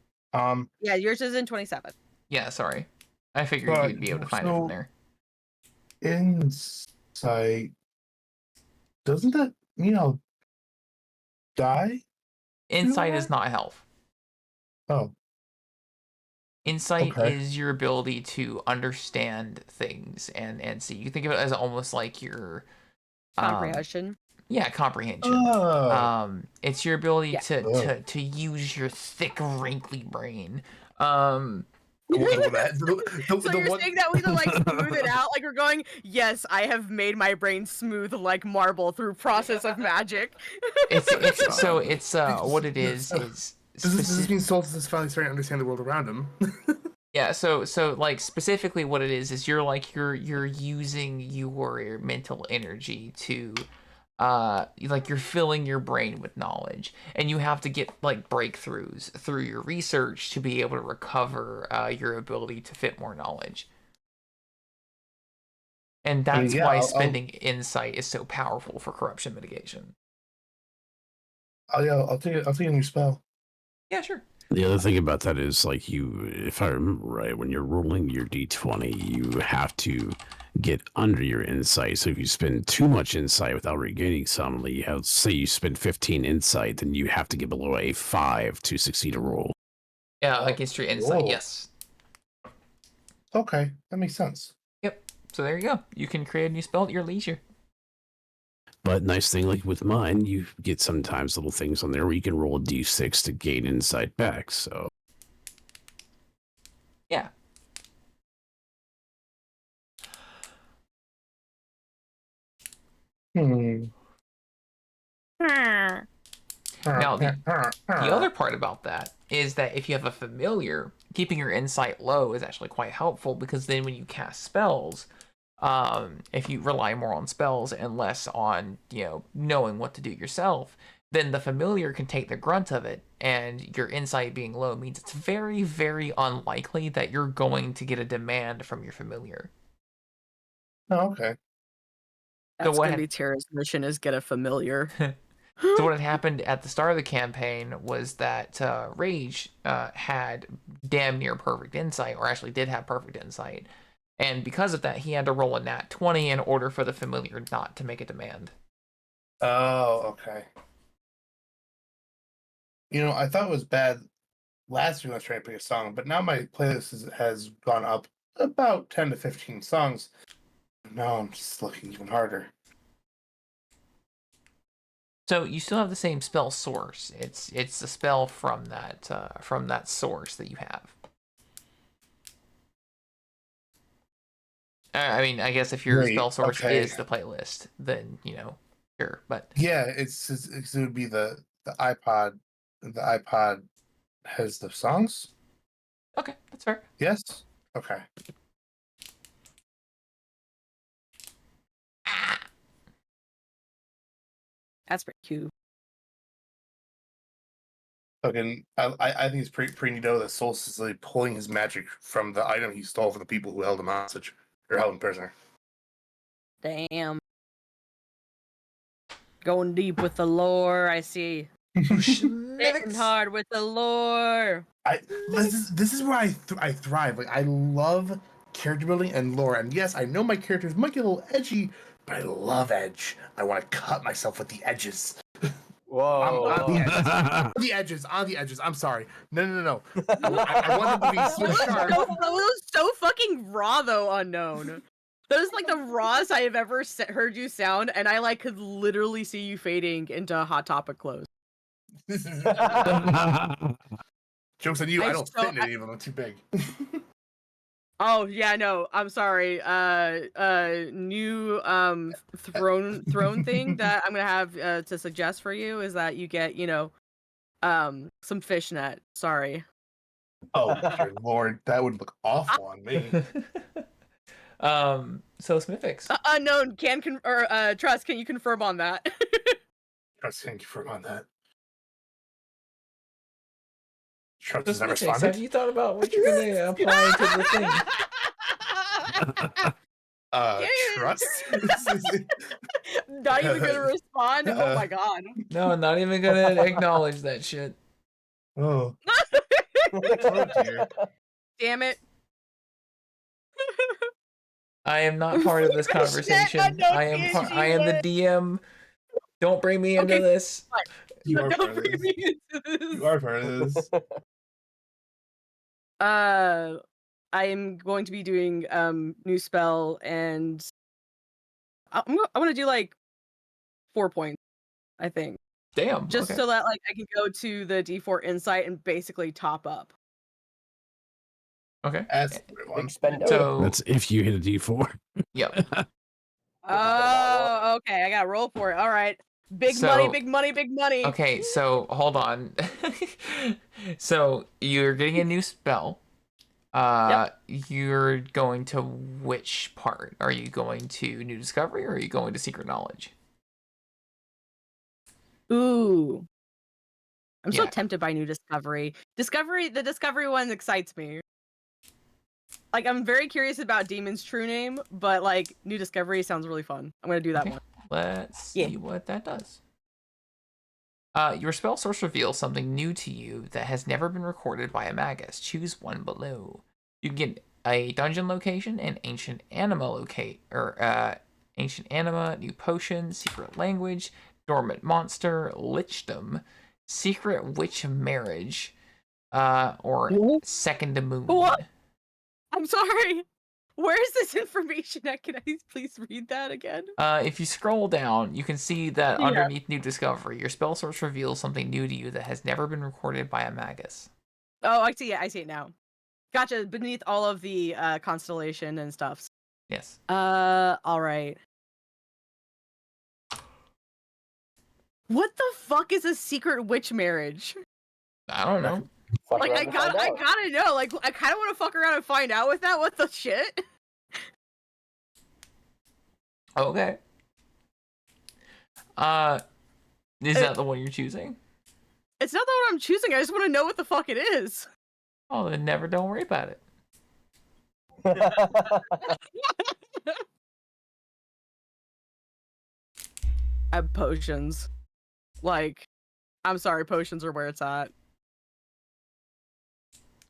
Yeah, yours is in 27. Yeah, sorry. I figured you'd be able to find it from there. Insight. Doesn't that mean I'll die? Insight is not health. Oh. Insight is your ability to understand things and see. You can think of it as almost like your comprehension. Yeah, comprehension. Oh. It's your ability to use your thick, wrinkly brain. So you're saying that we can smooth it out? Like we're going, yes, I have made my brain smooth like marble through process of magic. It's what it is. Does this mean Solstice is finally starting to understand the world around him? Yeah, so specifically what it is you're using your mental energy to you're filling your brain with knowledge, and you have to get breakthroughs through your research to be able to recover your ability to fit more knowledge. And that's why spending insight is so powerful for corruption mitigation. I'll take a new spell. Yeah, sure. The other thing about that is, if I remember right, when you're rolling your d20, you have to get under your insight. So if you spend too much insight without regaining some, say you spend 15 insight, then you have to get below a 5 to succeed a roll. Yeah, against your insight, yes. Okay, that makes sense. Yep. So there you go. You can create a new spell at your leisure. But nice thing, like with mine, you get sometimes little things on there where you can roll a d6 to gain insight back. So yeah. Now, the other part about that is that if you have a familiar, keeping your insight low is actually quite helpful, because then when you cast spells, if you rely more on spells and less on, knowing what to do yourself, then the familiar can take the grunt of it, and your insight being low means it's very, very unlikely that you're going to get a demand from your familiar. Oh, okay. That's going to be Tara's mission, is get a familiar. So what had happened at the start of the campaign was that Rage had damn near perfect insight, or actually did have perfect insight. And because of that, he had to roll a nat 20 in order for the familiar not to make a demand. Oh, okay. I thought it was bad last week when I was trying to pick a song, but now my playlist has gone up about 10 to 15 songs. Now I'm just looking even harder. So you still have the same spell source. It's a spell from that source that you have. I mean, I guess if your spell source is the playlist, then sure. But yeah, it would be the iPod. The iPod has the songs. Okay, that's fair. Yes. Okay. That's pretty cute. Again, I think it's pretty neato that Solstice is like pulling his magic from the item he stole from the people who held him hostage or held him prisoner. Damn. Going deep with the lore, I see. Hitting hard with the lore. This is where I thrive. Like, I love character building and lore. And yes, I know my characters might get a little edgy, but I love edge. I want to cut myself with the edges. Whoa! On the edges. I'm sorry. No. I want them to be so sharp. That was so fucking raw, though. Unknown. That was like the rawest I have ever heard you sound, and I could literally see you fading into Hot Topic clothes. Joke's on you. I don't fit in any of them. I'm too big. Oh yeah, no. I'm sorry. New throne thing that I'm gonna have to suggest for you is that you get some fishnet. Sorry. Oh dear Lord, that would look awful on me. So Smithix. Unknown Trust. Can you confirm on that? Trust can confirm on that. Trust has not responded. Have you thought about what you're gonna apply to the thing? Trust? Not even gonna respond? Oh my god. No, not even gonna acknowledge that shit. Oh. Oh dear. Damn it. I am not part of this conversation. I am the DM. Don't bring me into this. You are part of this. You are part of this. I am going to be doing new spell, and I want to do 4 points, I think. Damn. Just so that I can go to the D4 insight and basically top up. Okay. So that's if you hit a D4. Yep. Oh, okay. I got to roll for it. All right. Big money. Okay, so hold on. So you're getting a new spell. Yep. You're going to which part? Are you going to New Discovery, or are you going to Secret Knowledge? Ooh. I'm so tempted by New Discovery. The Discovery one excites me. I'm very curious about Demon's true name, but New Discovery sounds really fun. I'm gonna do that one. Let's see what that does. Your spell source reveals something new to you that has never been recorded by a magus. Choose one below. You can get a dungeon location, an ancient anima ancient anima, new potion, secret language, dormant monster, lichdom, secret witch marriage, or second to moon. What? I'm sorry. Where's this information at? Can I please read that again? If you scroll down, you can see that Yeah. underneath New Discovery, your spell source reveals something new to you that has never been recorded by a magus. Oh, I see it. I see it now. Gotcha. Beneath all of the constellation and stuff. Yes. All right. What the fuck is a secret witch marriage? I don't know. Like, I gotta know. Like, I kind of want to fuck around and find out with that. What the shit? Okay. Is that the one you're choosing? It's not the one I'm choosing. I just want to know what the fuck it is. Oh, then don't worry about it. I have potions. Like, I'm sorry, potions are where it's at.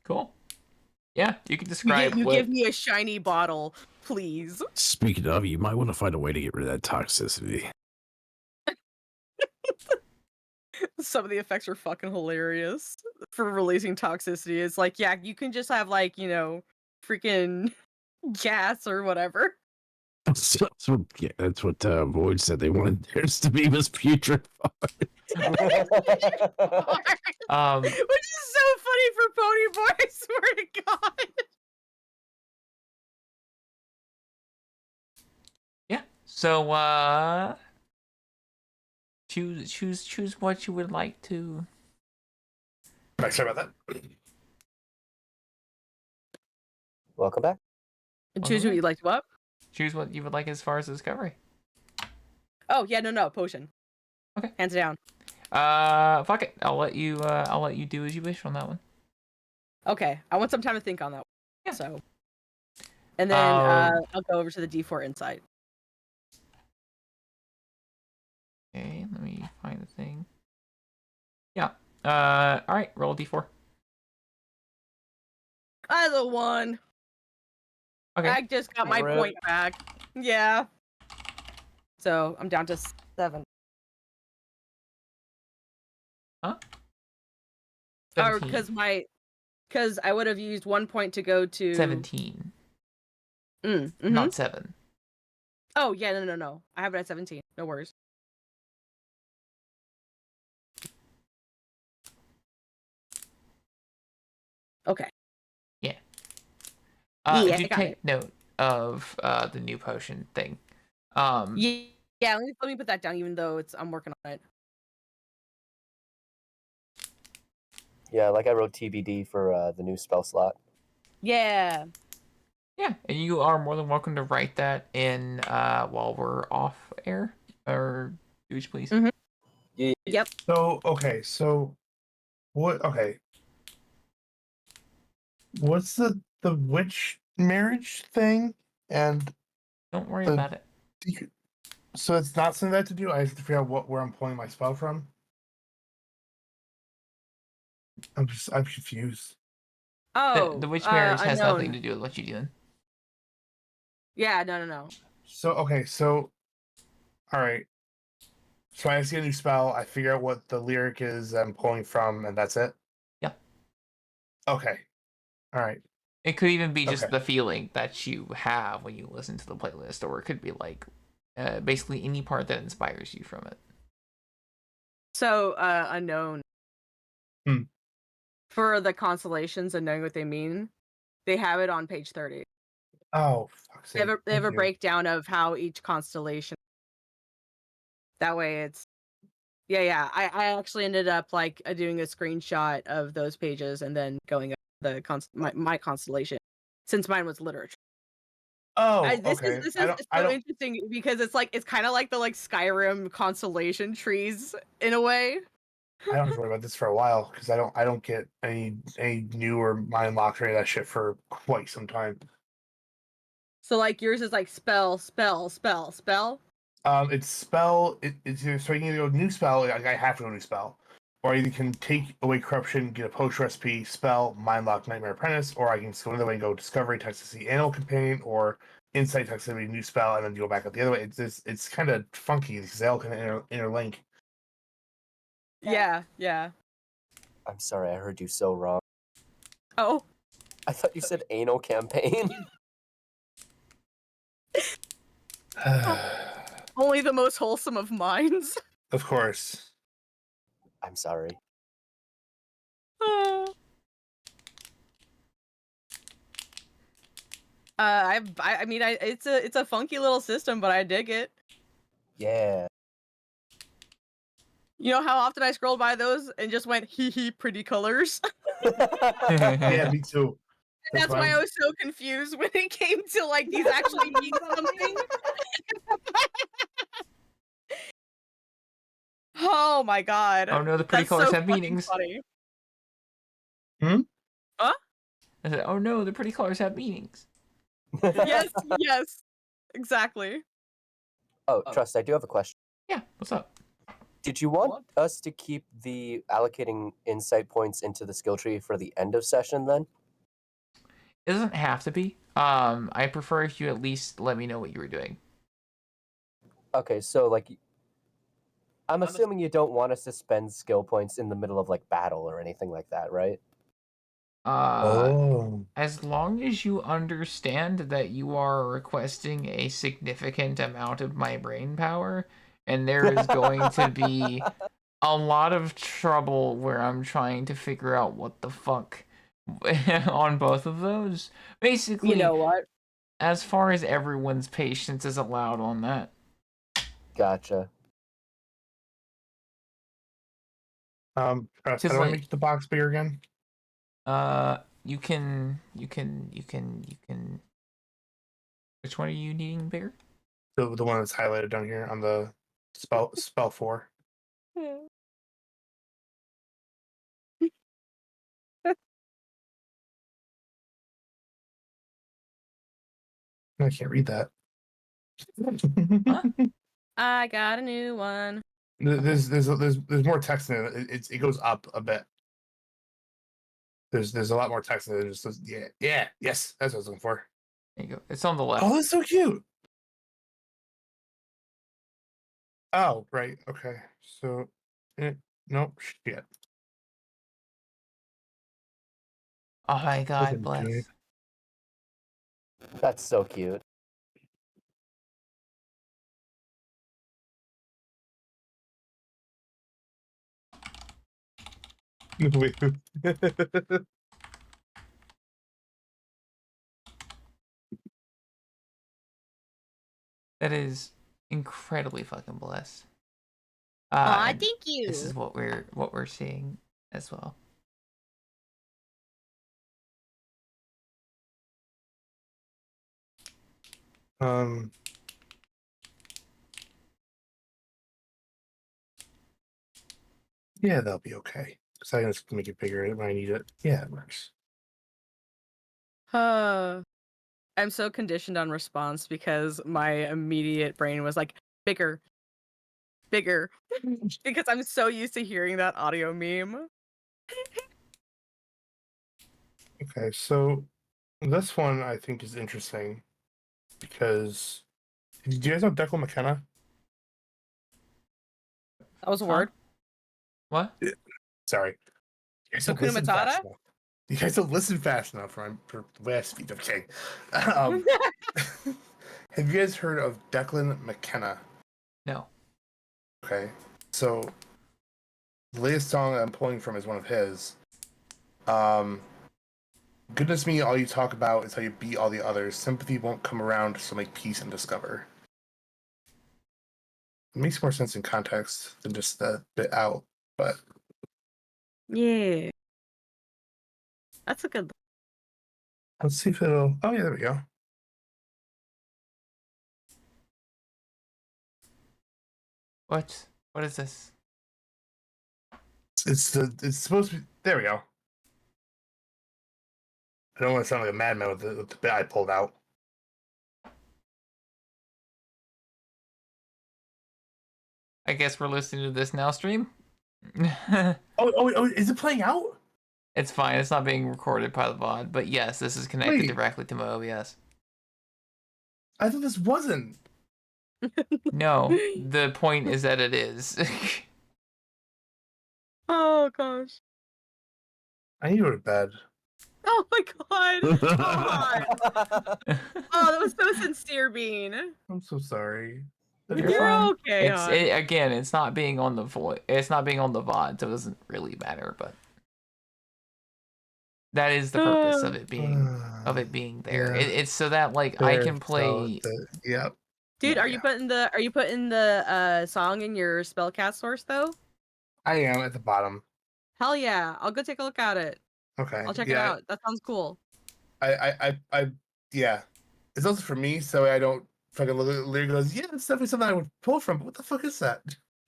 Cool. Yeah, you can describe You give me a shiny bottle, please. Speaking of, you might want to find a way to get rid of that toxicity. Some of the effects are fucking hilarious for releasing toxicity. It's like, yeah, you can just have, like, you know, freaking gas or whatever. That's what Void said they wanted theirs to be, was putrid. Which is so funny for Pony Boy, I swear to God. Yeah. So choose what you would like to. Sorry about that. Welcome back. Choose what you like to what? Choose what you would like as far as discovery. Oh yeah, no, potion. Okay. Hands down. Fuck it. I'll let you do as you wish on that one. Okay. I want some time to think on that one. Yeah. So. And then I'll go over to the D4 insight. Okay, let me find the thing. Yeah. Alright, roll a D4. As a 1. Okay. I just got my point back. Yeah. So I'm down to 7. Huh? Or because I would have used 1 point to go to 17. Mm-hmm. Not 7. Oh yeah, no. I have it at 17. No worries. Okay. Yeah. Yeah, do take note of the new potion thing. Yeah, let me put that down, even though I'm working on it. Yeah, like I wrote TBD for the new spell slot. Yeah. Yeah, and you are more than welcome to write that in while we're off air, or Gooch, please. Mm-hmm. Yeah. Yep. So okay, so what? Okay, what's the witch marriage thing? And don't worry about it. So it's not something I have to do. I have to figure out where I'm pulling my spell from. I'm confused. Oh, the witch marriage has unknown. nothing to do with what you're doing. Yeah, no. So okay, so all right. So I see a new spell. I figure out what the lyric is I'm pulling from, and that's it. Yeah. Okay. All right. It could even be just the feeling that you have when you listen to the playlist, or it could be like basically any part that inspires you from it. So, unknown. For the constellations and knowing what they mean, they have it on page 30. Oh, fuck's sake. They have a breakdown of how each constellation. That way it's. Yeah. I actually ended up like doing a screenshot of those pages and then going up my constellation, since mine was literature. Oh, this okay. is so interesting because it's kind of like the Skyrim constellation trees in a way. I don't have to worry about this for a while because I don't get any new or mind locks or any of that shit for quite some time. So like yours is like spell. It's spell. It's so you can either go new spell. I have to go new spell, or you can take away corruption, get a post recipe, spell, mind lock, nightmare apprentice, or I can just go another way and go discovery, toxicity, animal companion, or insight, toxicity, new spell, and then go back up the other way. It's kind of funky because they all kind of interlink. Yeah. I'm sorry, I heard you so wrong. Oh. I thought you said anal campaign. Only the most wholesome of minds. Of course. I'm sorry. I mean, it's a funky little system, but I dig it. Yeah. You know how often I scrolled by those and just went, hee hee, pretty colors? Yeah, me too. That's why I was so confused when it came to, like, these actually mean something. Oh my god. Oh no, the pretty That's colors so have fucking meanings. funny. Hmm? Huh? I said, oh no, the pretty colors have meanings. Yes, yes. Exactly. Oh, Trust, I do have a question. Yeah, what's up? Did you want us to keep the allocating insight points into the skill tree for the end of session then? It doesn't have to be. I prefer if you at least let me know what you were doing. Okay, so like, I'm assuming you don't want us to spend skill points in the middle of like battle or anything like that, right? As long as you understand that you are requesting a significant amount of my brain power, and there is going to be a lot of trouble where I'm trying to figure out what the fuck on both of those. Basically, You know what? as far as everyone's patience is allowed on that. Gotcha. Trust, how do I like, make the box bigger again? You can. Which one are you needing bigger? The one that's highlighted down here on the spell 4. I can't read that. Huh? I got a new one. There's more text in it. It goes up a bit. There's a lot more text in it. It just says, yes, that's what I was looking for. There you go. It's on the left. Oh, that's so cute. Oh, right. Okay. So, no shit. Oh my God, Okay. bless. That's so cute. Wait. That is incredibly fucking blessed. Aw, And thank you. this is what we're seeing as well. Yeah, that'll be okay. So I can just make it bigger when I need it. Yeah, it works. I'm so conditioned on response because my immediate brain was like, bigger, bigger. Because I'm so used to hearing that audio meme. Okay, so this one I think is interesting because do you guys know Declan McKenna? That was a word. What? Sorry. You guys don't Hakuna listen Matata? fast enough. You guys don't listen fast enough for the way I speak. Okay. Have you guys heard of Declan McKenna? No. Okay. So the latest song I'm pulling from is one of his. Goodness me, all you talk about is how you beat all the others. Sympathy won't come around, so make peace and discover. It makes more sense in context than just the bit out, but Yeah. That's a good. let's see if it'll. Oh yeah, there we go. What? What is this? It's supposed to be. There we go. I don't want to sound like a madman with the bit I pulled out. I guess we're listening to this now, stream. Oh, is it playing out? It's fine. It's not being recorded by the VOD, but yes, this is connected Wait. directly to my OBS. I thought this wasn't. No, the point is that it is. Oh gosh. I need to go to bed. Oh my god! Oh, that was so sincere, Bean. I'm so sorry. You're okay, hon. Again, it's not being on the it's not being on the VOD, so it doesn't really matter, but that is the purpose of it being there. Yeah. It's so that like I Fair. can play. Yep. Dude, are you putting the song in your spellcast source though? I am at the bottom. Hell yeah! I'll go take a look at it. Okay. I'll check it out. That sounds cool. Yeah. It's also for me, so I don't fucking look at the lyric and goes, yeah, it's definitely something I would pull from, but what the fuck is that?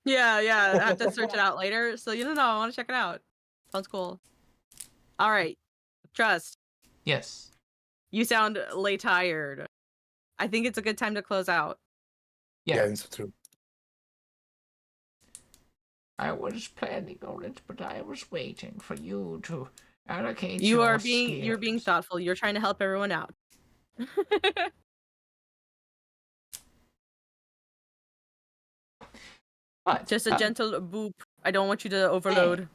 Yeah. I have to search it out later. So you don't know. I want to check it out. Sounds cool. All right, Trust. Yes. You sound late tired. I think it's a good time to close out. Yeah. Yeah, so too. I was planning on it, but I was waiting for you to allocate You're skills. being thoughtful. You're trying to help everyone out. But, just a gentle boop. I don't want you to overload.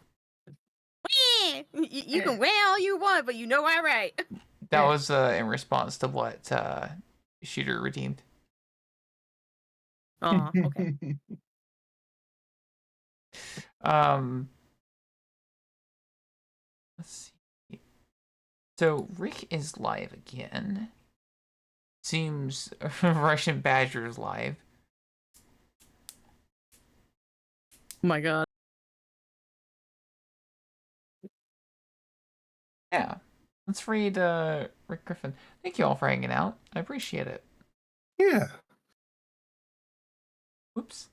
You can wail all you want, but you know I'm right. That was in response to what Shooter redeemed. Oh, okay. Let's see. So Rick is live again. Seems Russian Badger is live. Oh my god. Yeah. Let's read Rick Griffin. Thank you all for hanging out. I appreciate it. Yeah. Whoops.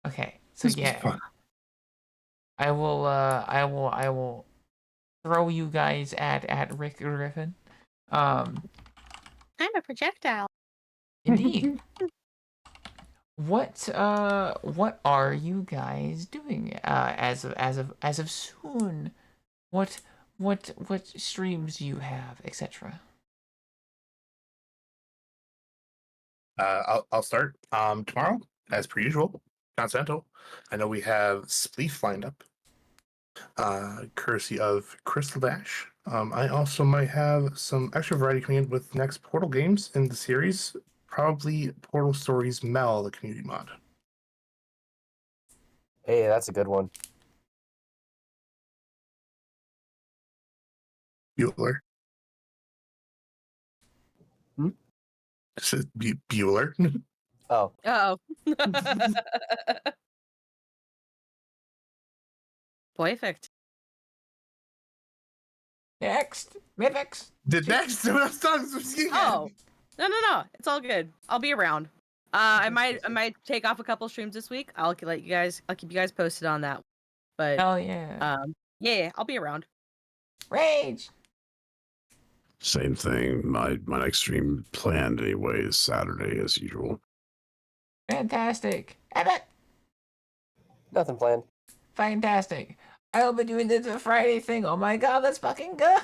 Okay, so yeah. I will throw you guys at Rick Griffin. I'm a projectile. Indeed. What are you guys doing as of soon? What streams do you have, etc.? I'll start tomorrow as per usual. Continental. I know we have Spleef lined up. Courtesy of Crystal Dash. I also might have some extra variety coming in with next Portal games in the series. Probably Portal Stories Mel, the community mod. Hey, that's a good one. Bueller. Hmm? Bueller. Oh. Uh-oh. Perfect. Next, Mivix. Next. Oh, no. It's all good. I'll be around. I might take off a couple streams this week. I'll keep you guys posted on that. But hell yeah. Yeah, I'll be around. Rage. Same thing. My next stream planned anyway is Saturday as usual. Fantastic. Emmett. Nothing planned. Fantastic. I'll be doing the Friday thing. Oh my god, that's fucking good.